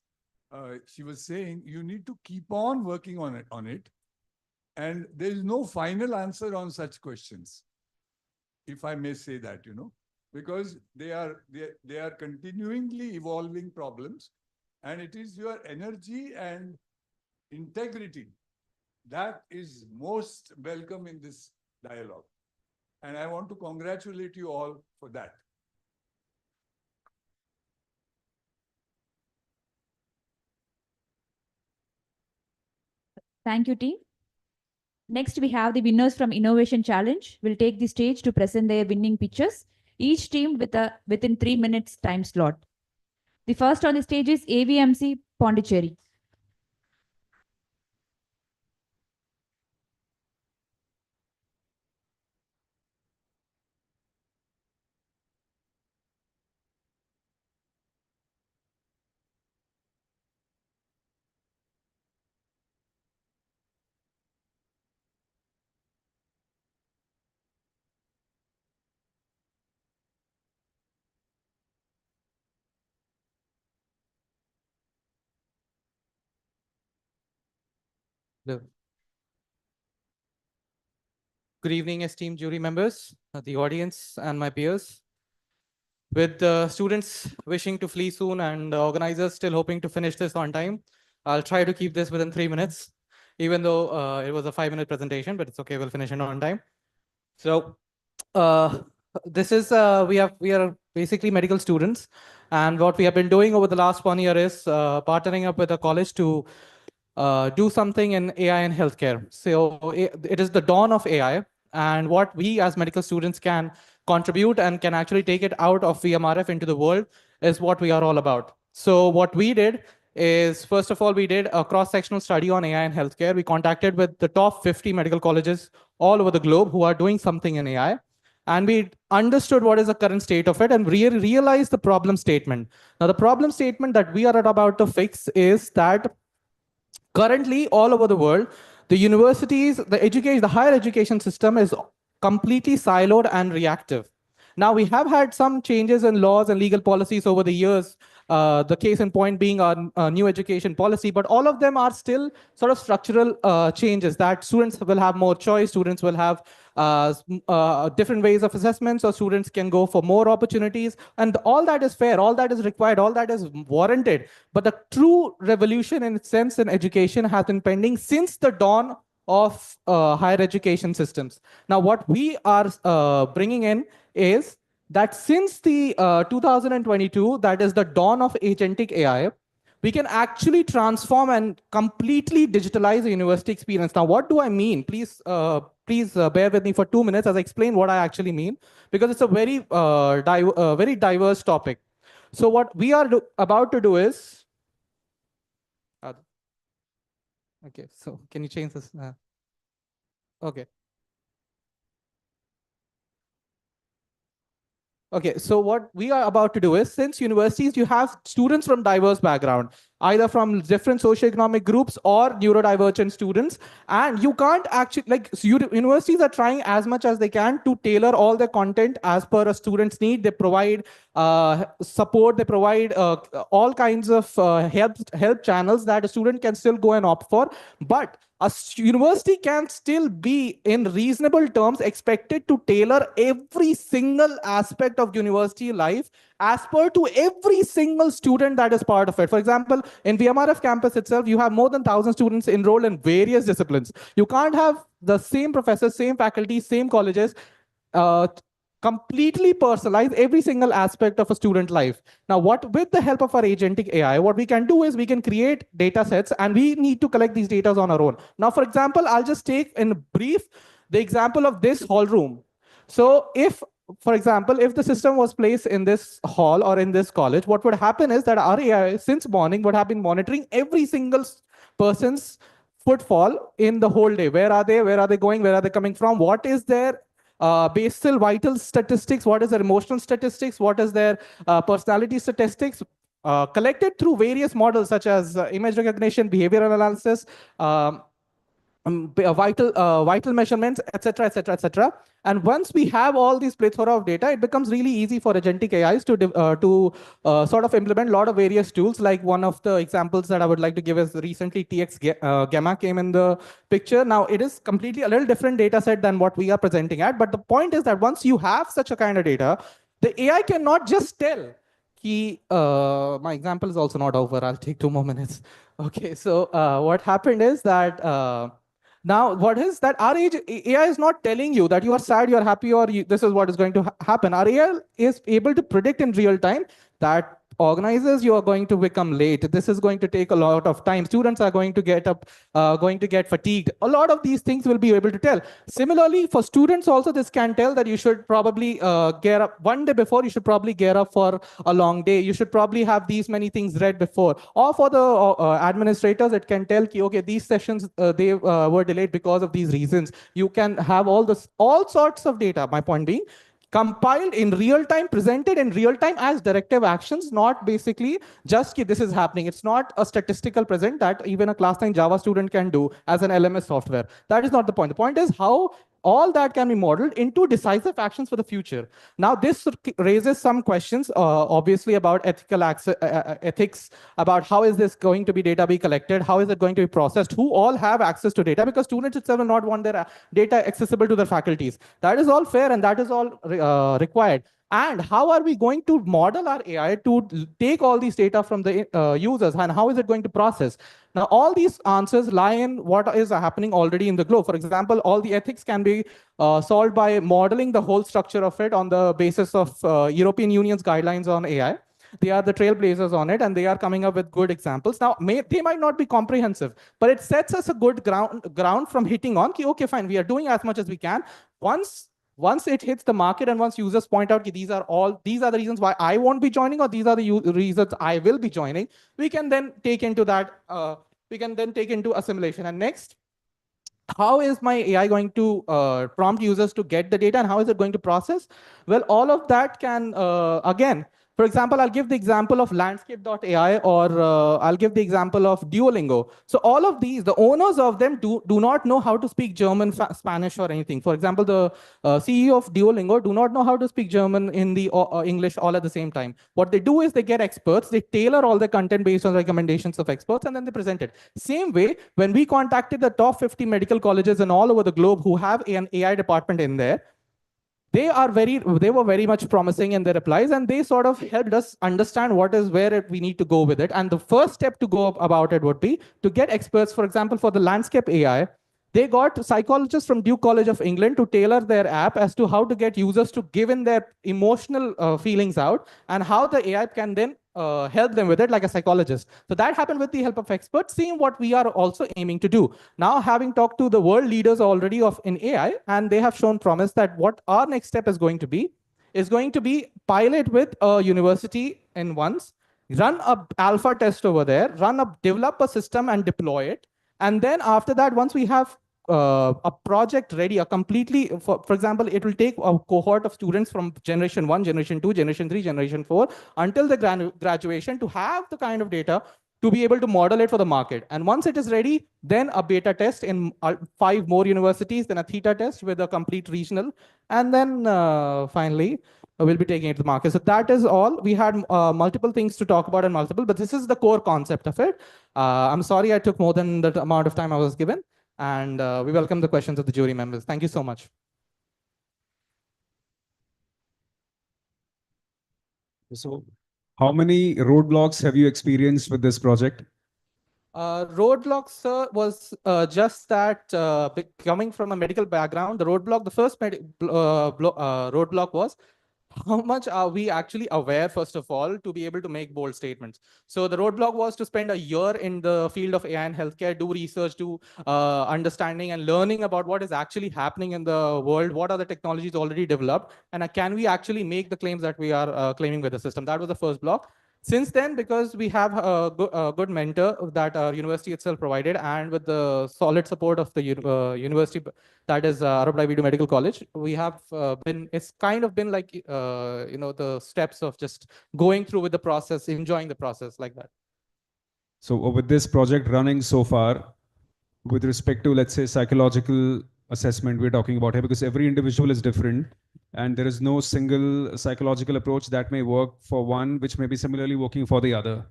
she was saying, you need to keep on working on it. And there is no final answer on such questions, if I may say that, because they are continually evolving problems, and it is your energy and integrity that is most welcome in this dialogue. And I want to congratulate you all for that. Thank you, team. Next, we have the winners from Innovation Challenge will take the stage to present their winning pitches, each team within 3 minutes time slot. The first on the stage is AVMC Pondicherry. Hello. Good evening, esteemed jury members, the audience, and my peers. With the students wishing to flee soon and the organizers still hoping to finish this on time, I'll try to keep this within 3 minutes, even though it was a 5-minute presentation, but it's okay, we'll finish it on time. So this is, we are basically medical students, and what we have been doing over the last 1 year is partnering up with a college to do something in AI and healthcare. So it is the dawn of AI, and what we as medical students can contribute and can actually take it out of VMRF into the world is what we are all about. So what we did is, first of all, we did a cross-sectional study on AI and healthcare. We contacted with the top 50 medical colleges all over the globe who are doing something in AI. And we understood what is the current state of it and realized the problem statement. Now, the problem statement that we are about to fix is that currently, all over the world, the universities, the higher education system is completely siloed and reactive. Now, we have had some changes in laws and legal policies over the years, the case in point being our new education policy, but all of them are still sort of structural changes that students will have more choice, students will have different ways of assessment, so students can go for more opportunities, and all that is fair, all that is required, all that is warranted. But the true revolution in its sense in education has been pending since the dawn of higher education systems. Now, what we are bringing in is that since the 2022, that is the dawn of agentic AI, we can actually transform and completely digitalize the university experience. Now, what do I mean? Please bear with me for 2 minutes as I explain what I actually mean, because it's a very, very diverse topic. So what we are about to do is, okay, so can you change this? Okay. Okay, so what we are about to do is, since universities, you have students from diverse background, either from different socioeconomic groups or neurodivergent students, and you can't actually, universities are trying as much as they can to tailor all their content as per a student's need. They provide support, they provide all kinds of help channels that a student can still go and opt for, but a university can still be, in reasonable terms, expected to tailor every single aspect of university life as per to every single student that is part of it. For example, in VMRF campus itself, you have more than 1,000 students enrolled in various disciplines. You can't have the same professors, same faculty, same colleges, uh, completely personalize every single aspect of a student life. Now, with the help of our agentic AI, what we can do is we can create data sets, and we need to collect these data on our own. Now, for example, I'll just take in brief the example of this hall room. So if, for example, if the system was placed in this hall or in this college, what would happen is that our AI since morning would have been monitoring every single person's footfall in the whole day. Where are they? Where are they going? Where are they coming from? What is their basal vital statistics? What is their emotional statistics? What is their personality statistics? Collected through various models such as image recognition, behavioral analysis, vital measurements, etc., etc., etc. And once we have all these plethora of data, it becomes really easy for agentic AIs to sort of implement a lot of various tools. Like one of the examples that I would like to give is recently TX Gamma came in the picture. Now it is completely a little different data set than what we are presenting at. But the point is that once you have such a kind of data, the AI cannot just tell. My example is also not over. I'll take 2 more minutes. Okay, so what happened is that now, what is that our AI is not telling you that you are sad, you are happy, or this is what is going to happen. Our AI is able to predict in real time that organizers, you are going to become late. This is going to take a lot of time. Students are going to get fatigued. A lot of these things will be able to tell. Similarly, for students also, this can tell that you should probably gear up one day before. You should probably gear up for a long day. You should probably have these many things read before. Or for the administrators, it can tell, okay, these sessions, they were delayed because of these reasons. You can have all sorts of data, my point being, compiled in real time, presented in real time as directive actions, not basically just this is happening. It's not a statistical present that even a class 9 Java student can do as an LMS software. That is not the point. The point is how all that can be modeled into decisive actions for the future. Now, this raises some questions, obviously, about ethics, about how is this going to be data be collected, how is it going to be processed, who all have access to data, because students itself will not want their data accessible to their faculties. That is all fair, and that is all required. And how are we going to model our AI to take all these data from the users, and how is it going to process? Now, all these answers lie in what is happening already in the globe. For example, all the ethics can be solved by modeling the whole structure of it on the basis of European Union's guidelines on AI. They are the trailblazers on it, and they are coming up with good examples. Now, they might not be comprehensive, but it sets us a good ground from hitting on, okay, fine, we are doing as much as we can. Once it hits the market, and once users point out these are the reasons why I won't be joining, or these are the reasons I will be joining, we can then take into that, we can then take into assimilation. And next, how is my AI going to prompt users to get the data, and how is it going to process? Well, all of that can, again, for example, I'll give the example of landscape.ai, or I'll give the example of Duolingo. So all of these, the owners of them do not know how to speak German, Spanish, or anything. For example, the CEO of Duolingo do not know how to speak German, Hindi, or English all at the same time. What they do is they get experts, they tailor all the content based on recommendations of experts, and then they present it. Same way, when we contacted the top 50 medical colleges and all over the globe who have an AI department in there, they were very much promising in their replies, and they sort of helped us understand where we need to go with it. And the first step to go about it would be to get experts. For example, for the landscape AI, they got psychologists from Duke College of England to tailor their app as to how to get users to give in their emotional feelings out, and how the AI can then help them with it like a psychologist. So that happened with the help of experts, seeing what we are also aiming to do. Now, having talked to the world leaders already in AI, and they have shown promise that what our next step is going to be pilot with a university in once, run a alpha test over there, develop a system and deploy it. And then after that, once we have a project ready, for example, it will take a cohort of students from generation 1, generation 2, generation 3, generation 4, until the graduation, to have the kind of data to be able to model it for the market. And once it is ready, then a beta test in 5 more universities, then a theta test with a complete regional, and then finally, we'll be taking it to the market. So that is all. We had multiple things to talk about, but this is the core concept of it. I'm sorry I took more than the amount of time I was given. And we welcome the questions of the jury members. Thank you so much. So how many roadblocks have you experienced with this project? Roadblocks, sir, was just that coming from a medical background, the first roadblock was how much are we actually aware, first of all, to be able to make bold statements. So the roadblock was to spend a year in the field of AI and healthcare, do research, do understanding and learning about what is actually happening in the world, what are the technologies already developed, and can we actually make the claims that we are claiming with the system. That was the first block. Since then, because we have a good mentor that our university itself provided, and with the solid support of the university, that is Arab Video Medical College, we have it's kind of been like, the steps of just going through with the process, enjoying the process like that. So with this project running so far, with respect to, let's say, psychological assessment we're talking about here, because every individual is different and there is no single psychological approach that may work for one, which may be similarly working for the other.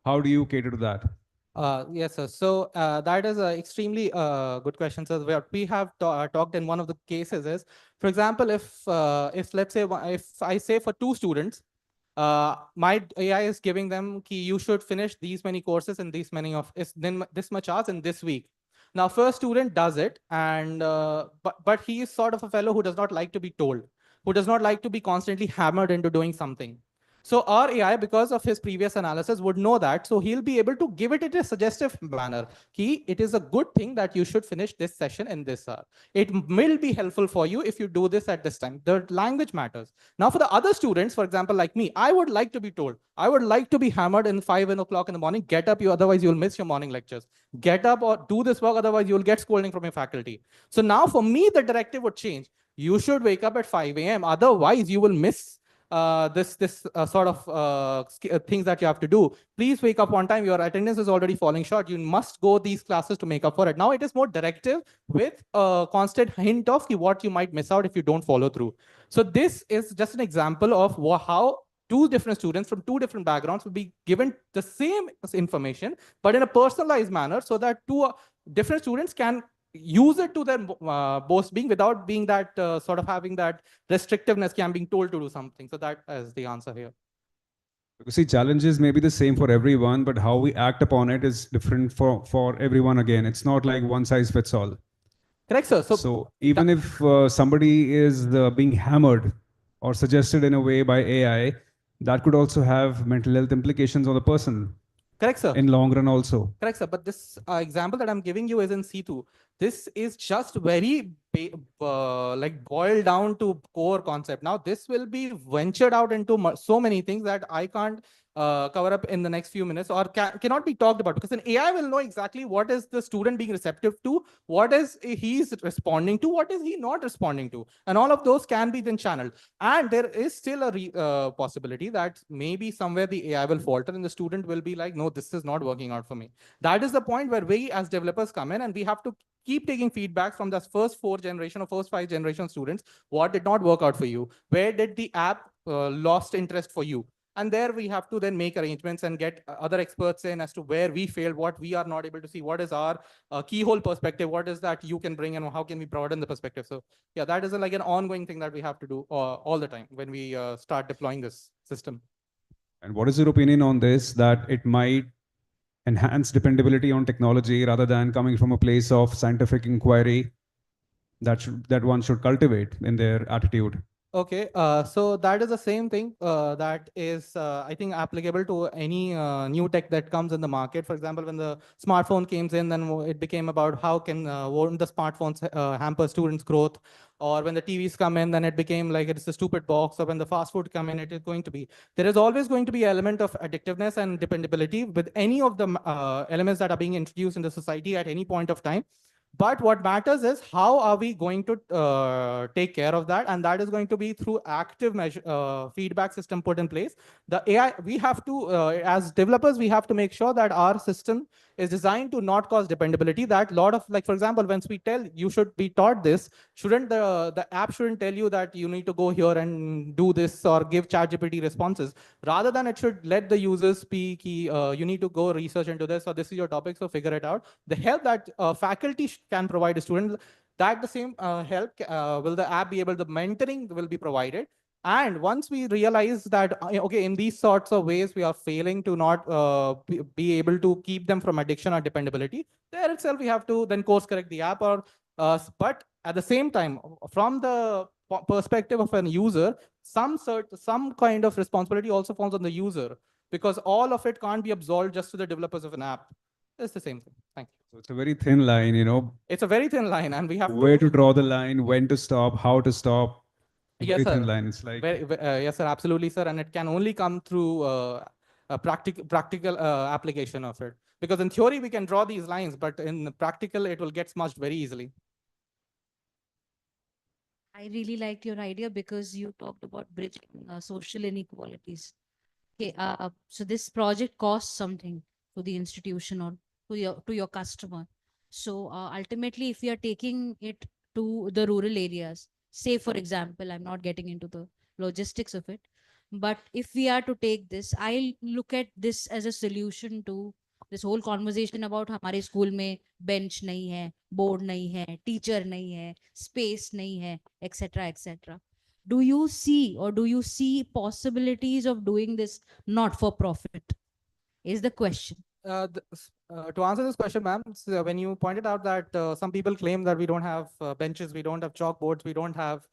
How do you cater to that? Yes, sir. So that is an extremely good question, sir. What we have talked in one of the cases is, for example, if let's say, if I say for 2 students, my AI is giving them key, you should finish these many courses in these many of then this much hours in this week. Now, first student does it, and but he is sort of a fellow who does not like to be told, who does not like to be constantly hammered into doing something. So our AI, because of his previous analysis, would know that. So he'll be able to give it in a suggestive manner. It is a good thing that you should finish this session in this hour. It will be helpful for you if you do this at this time. The language matters. Now, for the other students, for example, like me, I would like to be told. I would like to be hammered in 5 o'clock in the morning. Get up, otherwise you'll miss your morning lectures. Get up or do this work, otherwise you'll get scolding from your faculty. So now for me, the directive would change. You should wake up at 5 a.m. Otherwise, you will miss this sort of things that you have to do. Please wake up on time. Your attendance is already falling short. You must go these classes to make up for it. Now it is more directive with a constant hint of what you might miss out if you don't follow through. So this is just an example of how 2 different students from 2 different backgrounds will be given the same information, but in a personalized manner, so that 2 different students can use it to their boast being, without being that sort of having that restrictiveness, can being told to do something. So that is the answer here. You see, challenges may be the same for everyone, but how we act upon it is different for everyone. Again, it's not like one size fits all. Correct, sir. So even if somebody is being hammered or suggested in a way by AI, that could also have mental health implications on the person. Correct, sir. In long run also. Correct, sir. But this example that I'm giving you is in C2. This is just very like boiled down to core concept. Now, this will be ventured out into so many things that I can't cover up in the next few minutes, or cannot be talked about, because an AI will know exactly what is the student being receptive to, what is he's responding to, what is he not responding to. And all of those can be then channeled. And there is still a possibility that maybe somewhere the AI will falter and the student will be like, no, this is not working out for me. That is the point where we as developers come in, and we have to keep taking feedback from the first 4 generation or first 5 generation students. What did not work out for you? Where did the app lost interest for you? And there we have to then make arrangements and get other experts in as to where we failed, what we are not able to see, what is our keyhole perspective, what is that you can bring, and how can we broaden the perspective. So yeah, that is like an ongoing thing that we have to do all the time when we start deploying this system. And what is your opinion on this, that it might enhance dependability on technology rather than coming from a place of scientific inquiry that one should cultivate in their attitude? Okay, so that is the same thing that is, I think, applicable to any new tech that comes in the market. For example, when the smartphone came in, then it became about how can won't the smartphones hamper students' growth, or when the TVs come in, then it became like it's a stupid box, or when the fast food come in, it is going to be. There is always going to be an element of addictiveness and dependability with any of the elements that are being introduced in the society at any point of time. But what matters is how are we going to take care of that, and that is going to be through active feedback system put in place. The AI, we have to, as developers, we have to make sure that our system is designed to not cause dependability. That lot of, like, for example, once we tell you should be taught this, shouldn't the app shouldn't tell you that you need to go here and do this or give ChatGPT responses. Rather than it should let the users speak, you need to go research into this, or this is your topic, so figure it out. The help that faculty can provide a student, that the same help will the app be able, the mentoring will be provided. And once we realize that, okay, in these sorts of ways, we are failing to not be able to keep them from addiction or dependability, there itself we have to then course correct the app. But at the same time, from the perspective of an user, some kind of responsibility also falls on the user, because all of it can't be absolved just to the developers of an app. It's the same thing. Thank you. So it's a very thin line, It's a very thin line, and we have where to draw the line, when to stop, how to stop. Yes, Very thin sir. line. It's like Yes, sir. Absolutely, sir. And it can only come through a practical application of it. Because in theory, we can draw these lines, but in practical, it will get smudged very easily. I really liked your idea because you talked about bridging social inequalities. Okay, so this project costs something to the institution or to your customer. So ultimately, if we are taking it to the rural areas, say for example, I'm not getting into the logistics of it, but if we are to take this, I look at this as a solution to this whole conversation about हमारे school में bench नहीं है, board नहीं है, teacher नहीं है, space नहीं है, etc. etc. Do you see possibilities of doing this not for profit? Is the question. To answer this question, ma'am, so when you pointed out that some people claim that we don't have benches, we don't have chalkboards, we don't have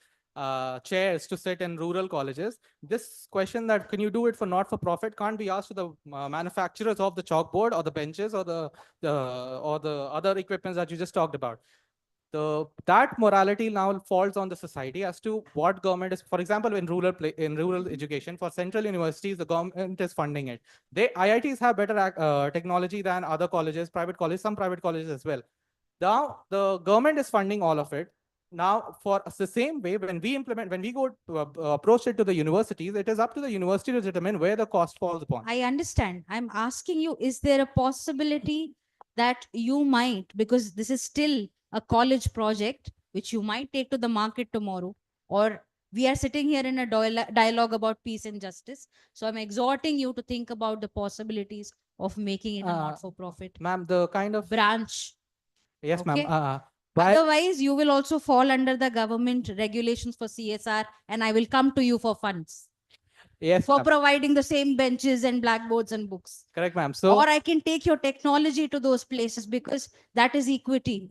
chairs to sit in rural colleges, this question that can you do it for not for profit can't be asked to the manufacturers of the chalkboard or the benches or the other equipments that you just talked about. That morality now falls on the society as to what government is. For example, in rural education, for central universities, the government is funding it. IITs have better technology than other colleges, private colleges, some private colleges as well. Now the government is funding all of it. Now, for the same way, when we go to approach it to the universities, it is up to the university to determine where the cost falls upon. I understand. I'm asking you, is there a possibility that you might, because this is still a college project, which you might take to the market tomorrow, or we are sitting here in a dialogue about peace and justice. So I'm exhorting you to think about the possibilities of making it a not-for-profit Ma'am, the kind of branch. Yes, Okay? ma'am. Otherwise, you will also fall under the government regulations for CSR, and I will come to you for funds. Yes, for providing the same benches and blackboards and books. Correct, ma'am. So, or I can take your technology to those places, because that is equity.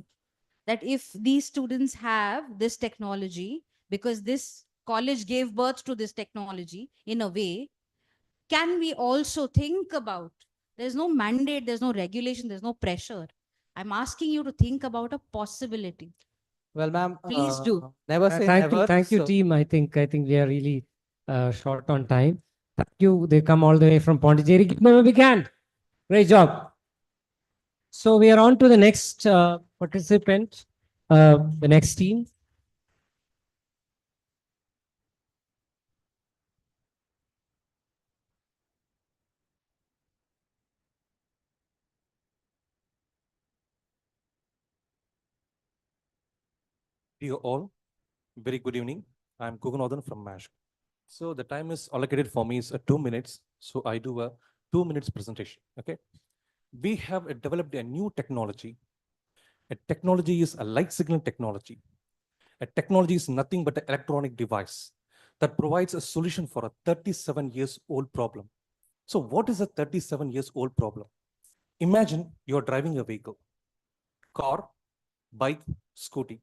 That if these students have this technology, because this college gave birth to this technology in a way, can we also think about, there's no mandate, there's no regulation, there's no pressure. I'm asking you to think about a possibility. Well, ma'am, Please do. Never say thank never. You, thank you, team. I think we are really short on time. Thank you. They come all the way from Pondicherry. Give them a big hand. Great job. So we are on to the next participant, the next team. Dear all, very good evening. I'm Kugunathan from MASH. So the time is allocated for me is 2 minutes. So I do a 2 minutes presentation. Okay. We have developed a new technology. A technology is a light signal technology. A technology is nothing but an electronic device that provides a solution for a 37 years old problem. So what is a 37 years old problem? Imagine you're driving a vehicle, car, bike, scooty.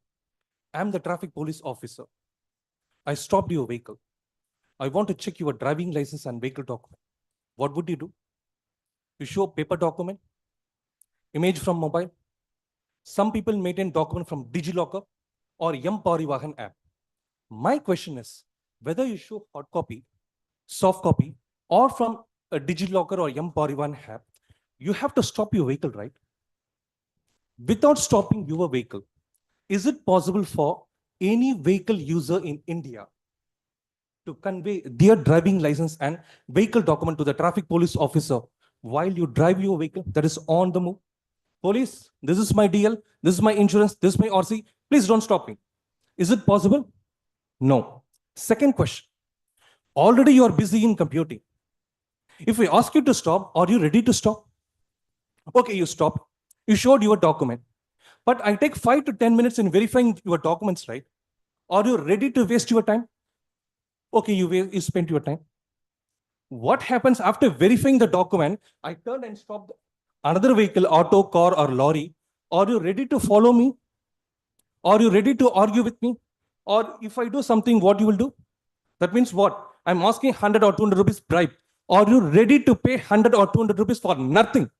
I'm the traffic police officer. I stopped your vehicle. I want to check your driving license and vehicle document. What would you do? You show paper document, image from mobile. Some people maintain document from DigiLocker or Parivahan app. My question is whether you show hard copy, soft copy, or from a DigiLocker or Parivahan app, you have to stop your vehicle, right? Without stopping your vehicle, is it possible for any vehicle user in India to convey their driving license and vehicle document to the traffic police officer while you drive your vehicle that is on the move? Police, this is my DL, this is my insurance, this is my RC, please don't stop me. Is it possible? No. Second question, already you are busy in computing. If we ask you to stop, are you ready to stop? Okay, you stop. You showed your document. But I take 5 to 10 minutes in verifying your documents, right? Are you ready to waste your time? Okay, you spent your time. What happens after verifying the document? I turned and stopped another vehicle, auto, car, or lorry. Are you ready to follow me? Are you ready to argue with me? Or if I do something, what you will do? That means what? I'm asking 100 or 200 rupees bribe. Are you ready to pay 100 or 200 rupees for nothing?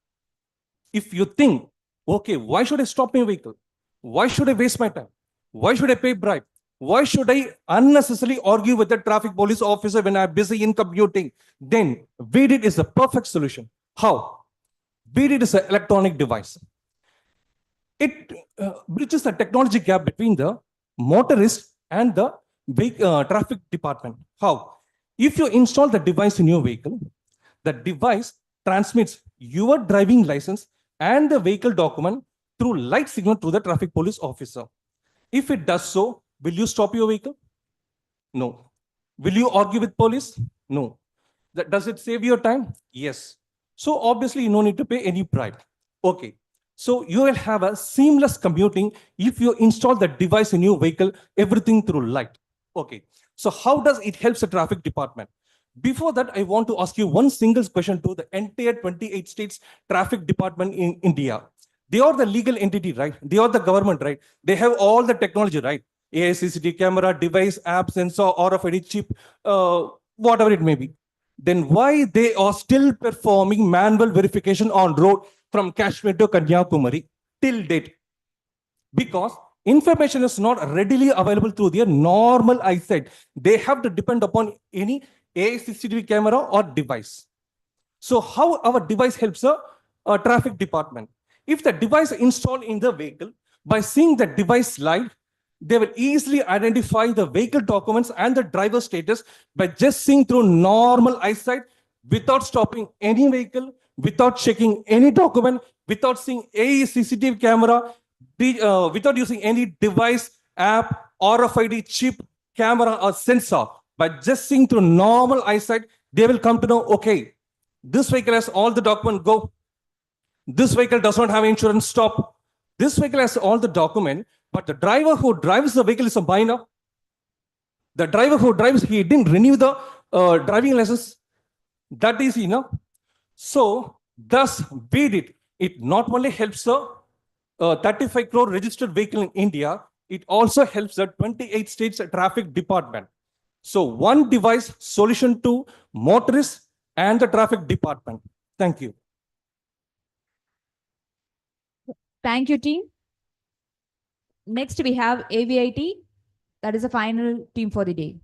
If you think, okay, why should I stop my vehicle? Why should I waste my time? Why should I pay bribe? Why should I unnecessarily argue with the traffic police officer when I'm busy in commuting? Then VDID is the perfect solution. How? VDID is an electronic device. It bridges the technology gap between the motorist and the traffic department. How? If you install the device in your vehicle, the device transmits your driving license and the vehicle document through light signal to the traffic police officer. If it does so, will you stop your vehicle? No. Will you argue with police? No. Does it save your time? Yes. So obviously you no need to pay any bribe. Okay. So you will have a seamless commuting if you install the device in your vehicle, everything through light. Okay. So how does it help the traffic department? Before that, I want to ask you one single question to the entire 28 states traffic department in India. They are the legal entity, right? They are the government, right? They have all the technology, right? AI, CCTV camera, device, app, sensor, RFID chip, whatever it may be. Then why they are still performing manual verification on road from Kashmir to Kanyakumari till date? Because information is not readily available through their normal eyesight. They have to depend upon any AI CCTV camera or device. So how our device helps a traffic department? If the device installed in the vehicle, by seeing the device live, they will easily identify the vehicle documents and the driver status by just seeing through normal eyesight without stopping any vehicle, without checking any document, without seeing a CCTV camera, without using any device, app, RFID chip, camera, or sensor. By just seeing through normal eyesight, they will come to know, okay, this vehicle has all the document, go. This vehicle does not have insurance, stop. This vehicle has all the document, but the driver who drives the vehicle is a minor. The driver who drives, he didn't renew the driving license. That is enough. So, thus, we did. It not only helps the 35 crore registered vehicle in India, it also helps the 28 states traffic department. So, one device solution to motorists and the traffic department. Thank you. Thank you, team. Next, we have AVIT. That is the final team for the day.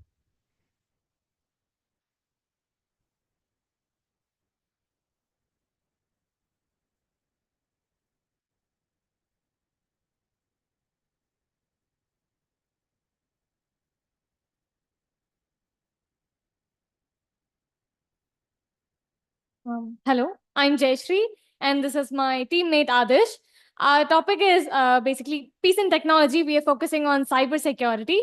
Hello, I'm Jayashree, and this is my teammate Adarsh. Our topic is basically peace and technology. We are focusing on cybersecurity.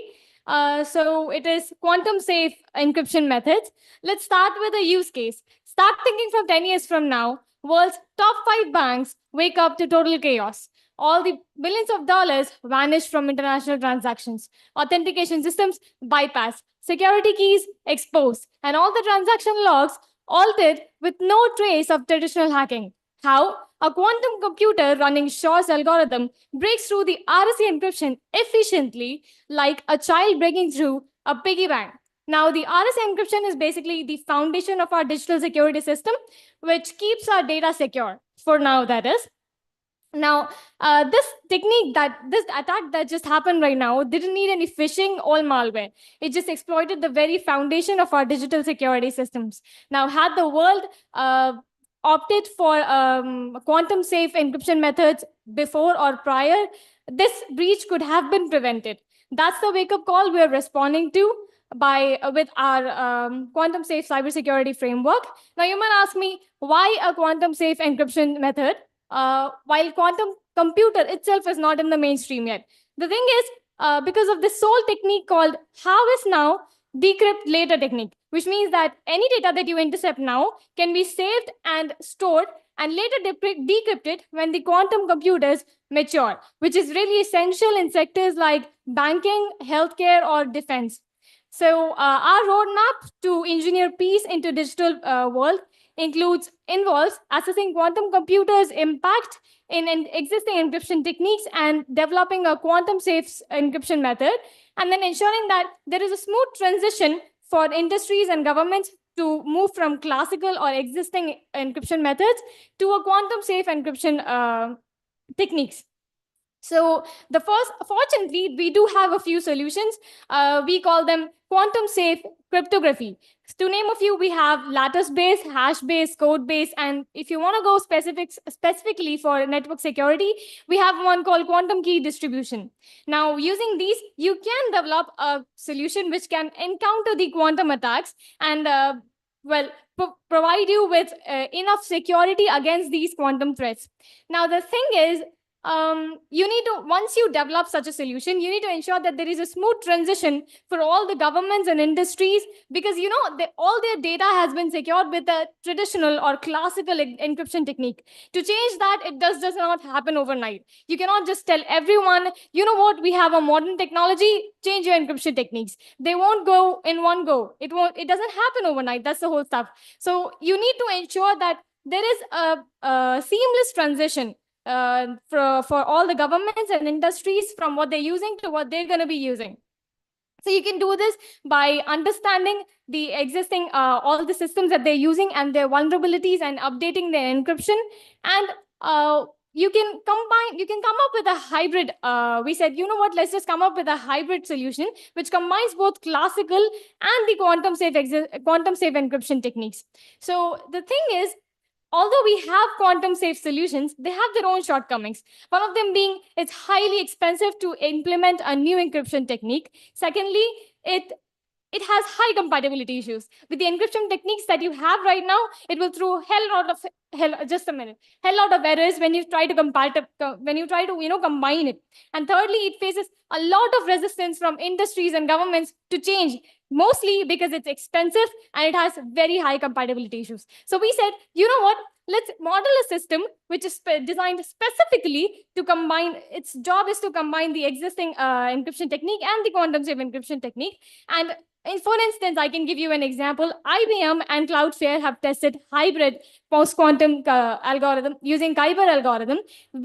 So it is quantum safe encryption methods. Let's start with a use case. Start thinking from 10 years from now. World's top 5 banks wake up to total chaos. All the billions of dollars vanish from international transactions. Authentication systems bypass. Security keys exposed. And all the transaction logs altered with no trace of traditional hacking. How? A quantum computer running Shor's algorithm breaks through the RSA encryption efficiently, like a child breaking through a piggy bank. Now, the RSA encryption is basically the foundation of our digital security system, which keeps our data secure. For now, that is. Now, this attack that just happened right now didn't need any phishing or malware. It just exploited the very foundation of our digital security systems. Now, had the world opted for quantum safe encryption methods before or prior, this breach could have been prevented. That's the wake-up call we're responding to with our quantum safe cybersecurity framework. Now, you might ask me, why a quantum safe encryption method? While quantum computer itself is not in the mainstream yet. The thing is, because of this sole technique called harvest now, decrypt later technique, which means that any data that you intercept now can be saved and stored and later decrypted when the quantum computers mature, which is really essential in sectors like banking, healthcare, or defense. So our roadmap to engineer peace into digital world involves assessing quantum computers' impact in existing encryption techniques and developing a quantum safe encryption method, and then ensuring that there is a smooth transition for industries and governments to move from classical or existing encryption methods to a quantum safe encryption techniques. So fortunately, we do have a few solutions. We call them quantum safe cryptography. To name a few, we have lattice-based, hash-based, code-based, and if you want to go specifically for network security, we have one called quantum key distribution. Now, using these, you can develop a solution which can encounter the quantum attacks and provide you with enough security against these quantum threats. Now, the thing is, you need to, once you develop such a solution, you need to ensure that there is a smooth transition for all the governments and industries, because all their data has been secured with a traditional or classical encryption technique. To change that, it does not happen overnight. You cannot just tell everyone, you know what, we have a modern technology, change your encryption techniques. They won't go in one go. It doesn't happen overnight. That's the whole stuff. So you need to ensure that there is a seamless transition for all the governments and industries from what they're using to what they're going to be using. So you can do this by understanding the existing, all the systems that they're using and their vulnerabilities and updating their encryption. And you can come up with a hybrid. We said, you know what, let's just come up with a hybrid solution which combines both classical and the quantum safe encryption techniques. So the thing is, although we have quantum safe solutions, they have their own shortcomings. One of them being it's highly expensive to implement a new encryption technique. Secondly, it has high compatibility issues. With the encryption techniques that you have right now, it will throw hell lot of errors when you try to combine it. And thirdly, it faces a lot of resistance from industries and governments to change, mostly because it's expensive and it has very high compatibility issues. So we said, you know what, let's model a system which is designed specifically to combine, its job is to combine the existing encryption technique and the quantum safe encryption technique. And for instance, I can give you an example. IBM and Cloudflare have tested hybrid post-quantum algorithm using Kuiper algorithm,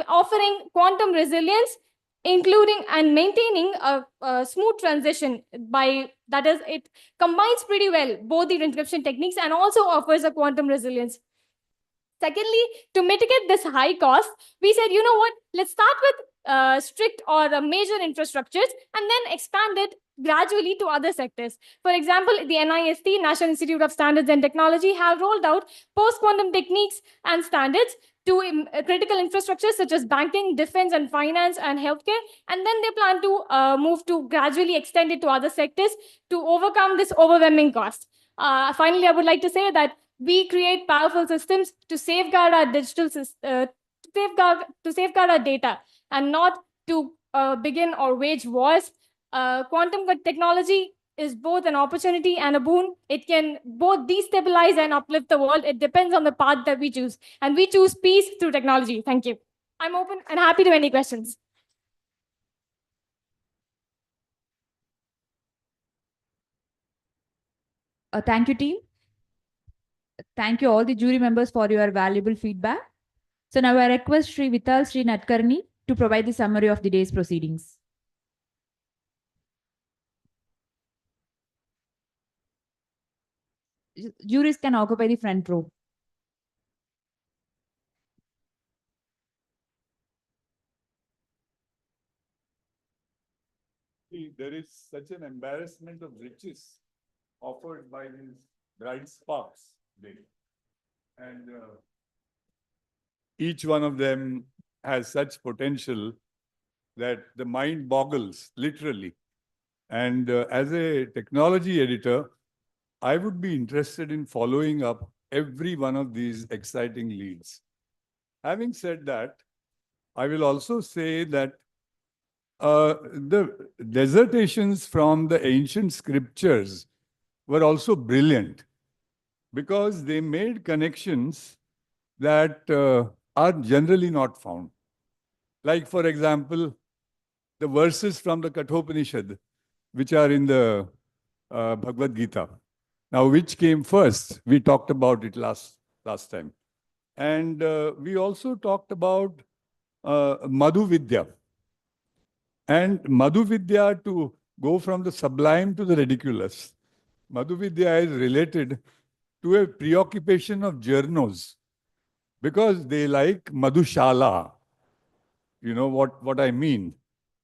offering quantum resilience, including and maintaining a smooth transition that is, it combines pretty well both the encryption techniques and also offers a quantum resilience. Secondly, to mitigate this high cost, we said, you know what, let's start with strict or major infrastructures and then expand it gradually to other sectors. For example, the NIST, National Institute of Standards and Technology, have rolled out post-quantum techniques and standards to critical infrastructures such as banking, defense, and finance, and healthcare. And then they plan to move to gradually extend it to other sectors to overcome this overwhelming cost. Finally, I would like to say that we create powerful systems to safeguard our safeguard our data, and not to begin or wage wars. Quantum technology is both an opportunity and a boon. It can both destabilize and uplift the world. It depends on the path that we choose. And we choose peace through technology. Thank you. I'm open and happy to any questions. Thank you, team. Thank you all the jury members for your valuable feedback. So now I request Sri Vital Sri Natkarni to provide the summary of the day's proceedings. Juries can occupy the front row. There is such an embarrassment of riches offered by these bright sparks today. And each one of them has such potential that the mind boggles, literally. And as a technology editor, I would be interested in following up every one of these exciting leads. Having said that, I will also say that the dissertations from the ancient scriptures were also brilliant, because they made connections that are generally not found. Like, for example, the verses from the Kathopanishad, which are in the Bhagavad Gita. Now, which came first? We talked about it last time. And we also talked about Madhu Vidya. And Madhu Vidya, to go from the sublime to the ridiculous. Madhu Vidya is related to a preoccupation of journos because they like Madhushala. You know what I mean.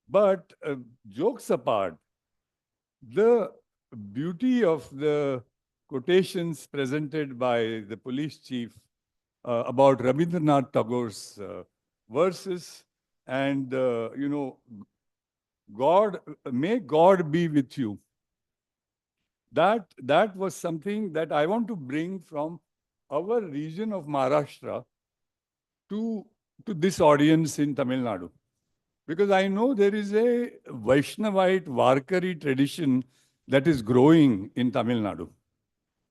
But jokes apart, the beauty of the quotations presented by the police chief about Rabindranath Tagore's verses and, God, may God be with you. That was something that I want to bring from our region of Maharashtra to this audience in Tamil Nadu. Because I know there is a Vaishnavite Varkari tradition that is growing in Tamil Nadu.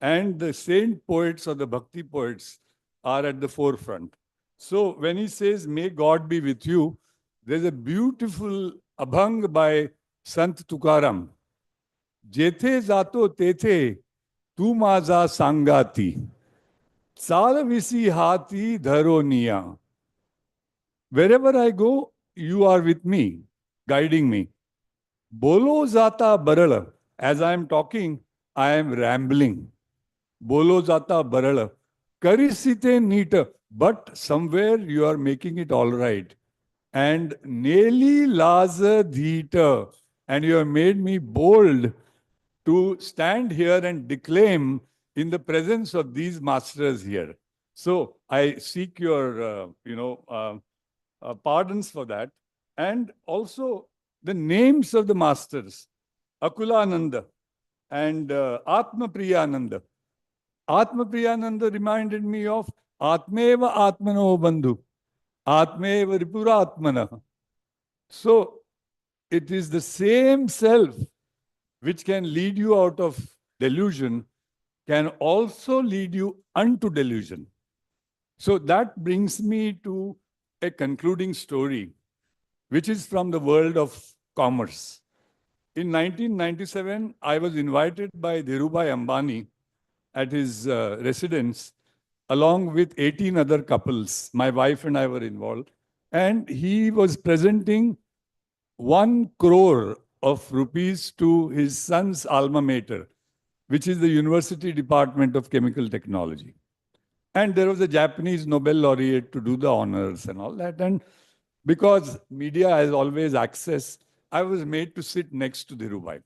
And the saint poets or the bhakti poets are at the forefront. So when he says, may God be with you, there's a beautiful abhang by Sant Tukaram. Jethe zato tethe tu maza sangati. Saravisi hati dharoniya. Wherever I go, you are with me, guiding me. Bolo zata barala. As I am talking, I am rambling. Bolo zata barala. Karisite neeta. But somewhere you are making it all right. And neli laza dhita. And you have made me bold to stand here and declaim in the presence of these masters here. So I seek your, pardons for that. And also the names of the masters, Akulananda and Atma Priyananda. Atma Priyananda reminded me of Atmeva Atmano Bandhu, Atmeva Ripuratmana. So it is the same self which can lead you out of delusion, can also lead you unto delusion. So that brings me to a concluding story, which is from the world of commerce. In 1997, I was invited by Dhirubhai Ambani at his residence, along with 18 other couples. My wife and I were involved. And he was presenting 1 crore of rupees to his son's alma mater, which is the University Department of Chemical Technology. And there was a Japanese Nobel laureate to do the honors and all that. And because media has always access, I was made to sit next to Dhirubhai.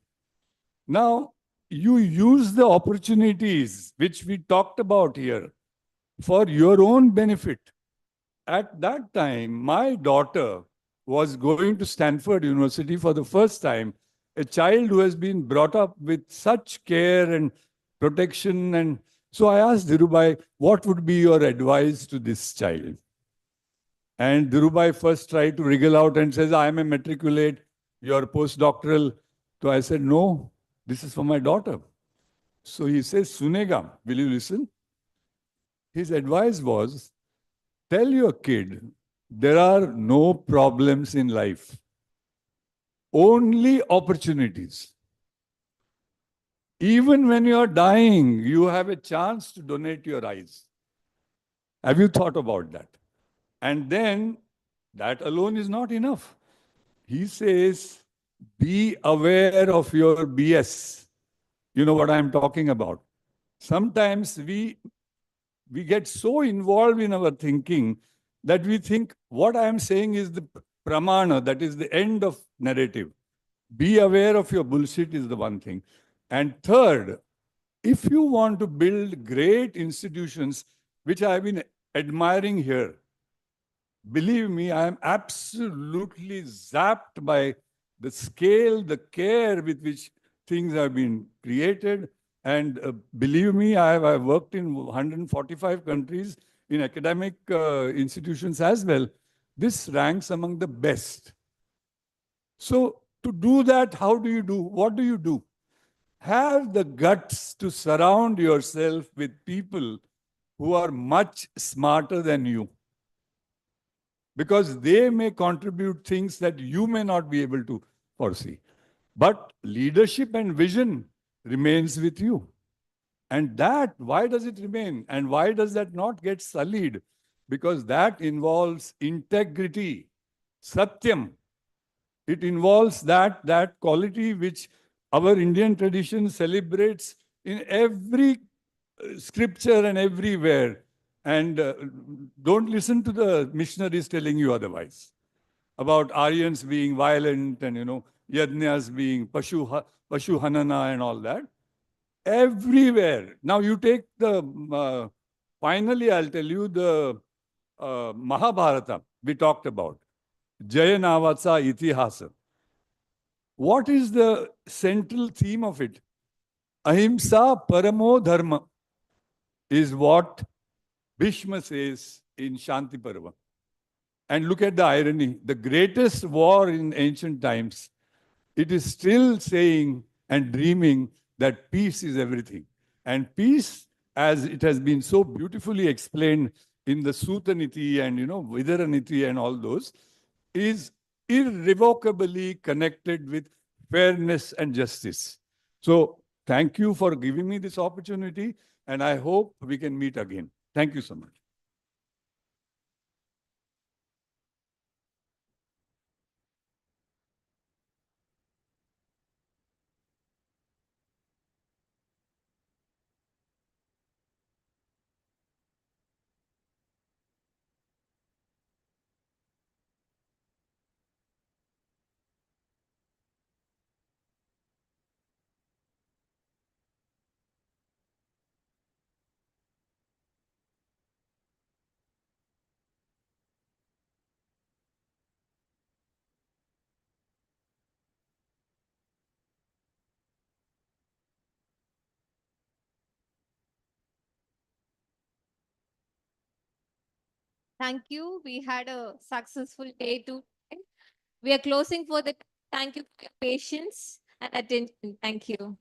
Now, you use the opportunities which we talked about here for your own benefit. At that time, my daughter was going to Stanford University for the first time, a child who has been brought up with such care and protection. And so I asked Dhirubhai, what would be your advice to this child? And Dhirubhai first tried to wriggle out and says, I am a matriculate, you're postdoctoral. So I said, no, this is for my daughter. So he says, Sunega, will you listen? His advice was, tell your kid, there are no problems in life, only opportunities. Even when you're dying, you have a chance to donate your eyes. Have you thought about that? And then that alone is not enough. He says, be aware of your BS. You know what I'm talking about. Sometimes we get so involved in our thinking that we think what I am saying is the pramana, that is the end of narrative. Be aware of your bullshit is the one thing. And third, if you want to build great institutions, which I have been admiring here, believe me, I am absolutely zapped by the scale, the care with which things have been created. And believe me, I have worked in 145 countries in academic institutions as well. This ranks among the best. So to do that, how do you do? What do you do? Have the guts to surround yourself with people who are much smarter than you, because they may contribute things that you may not be able to foresee. But leadership and vision remains with you. And that, why does it remain? And why does that not get sullied? Because that involves integrity, satyam. It involves that quality which our Indian tradition celebrates in every scripture and everywhere. And don't listen to the missionaries telling you otherwise about Aryans being violent and, yajnas being Pashu Hanana and all that. Everywhere. Now you take the, finally I'll tell you the Mahabharata we talked about. Jaya Navatsa Itihasa. What is the central theme of it? Ahimsa Paramo Dharma is what Bhishma says in Shanti Parva. And look at the irony. The greatest war in ancient times, it is still saying and dreaming that peace is everything. And peace, as it has been so beautifully explained in the Sutta Niti and, Vidara Niti and all those, is irrevocably connected with fairness and justice. So thank you for giving me this opportunity, and I hope we can meet again. Thank you so much. Thank you. We had a successful day too. We are closing for the thank you for your patience and attention. Thank you.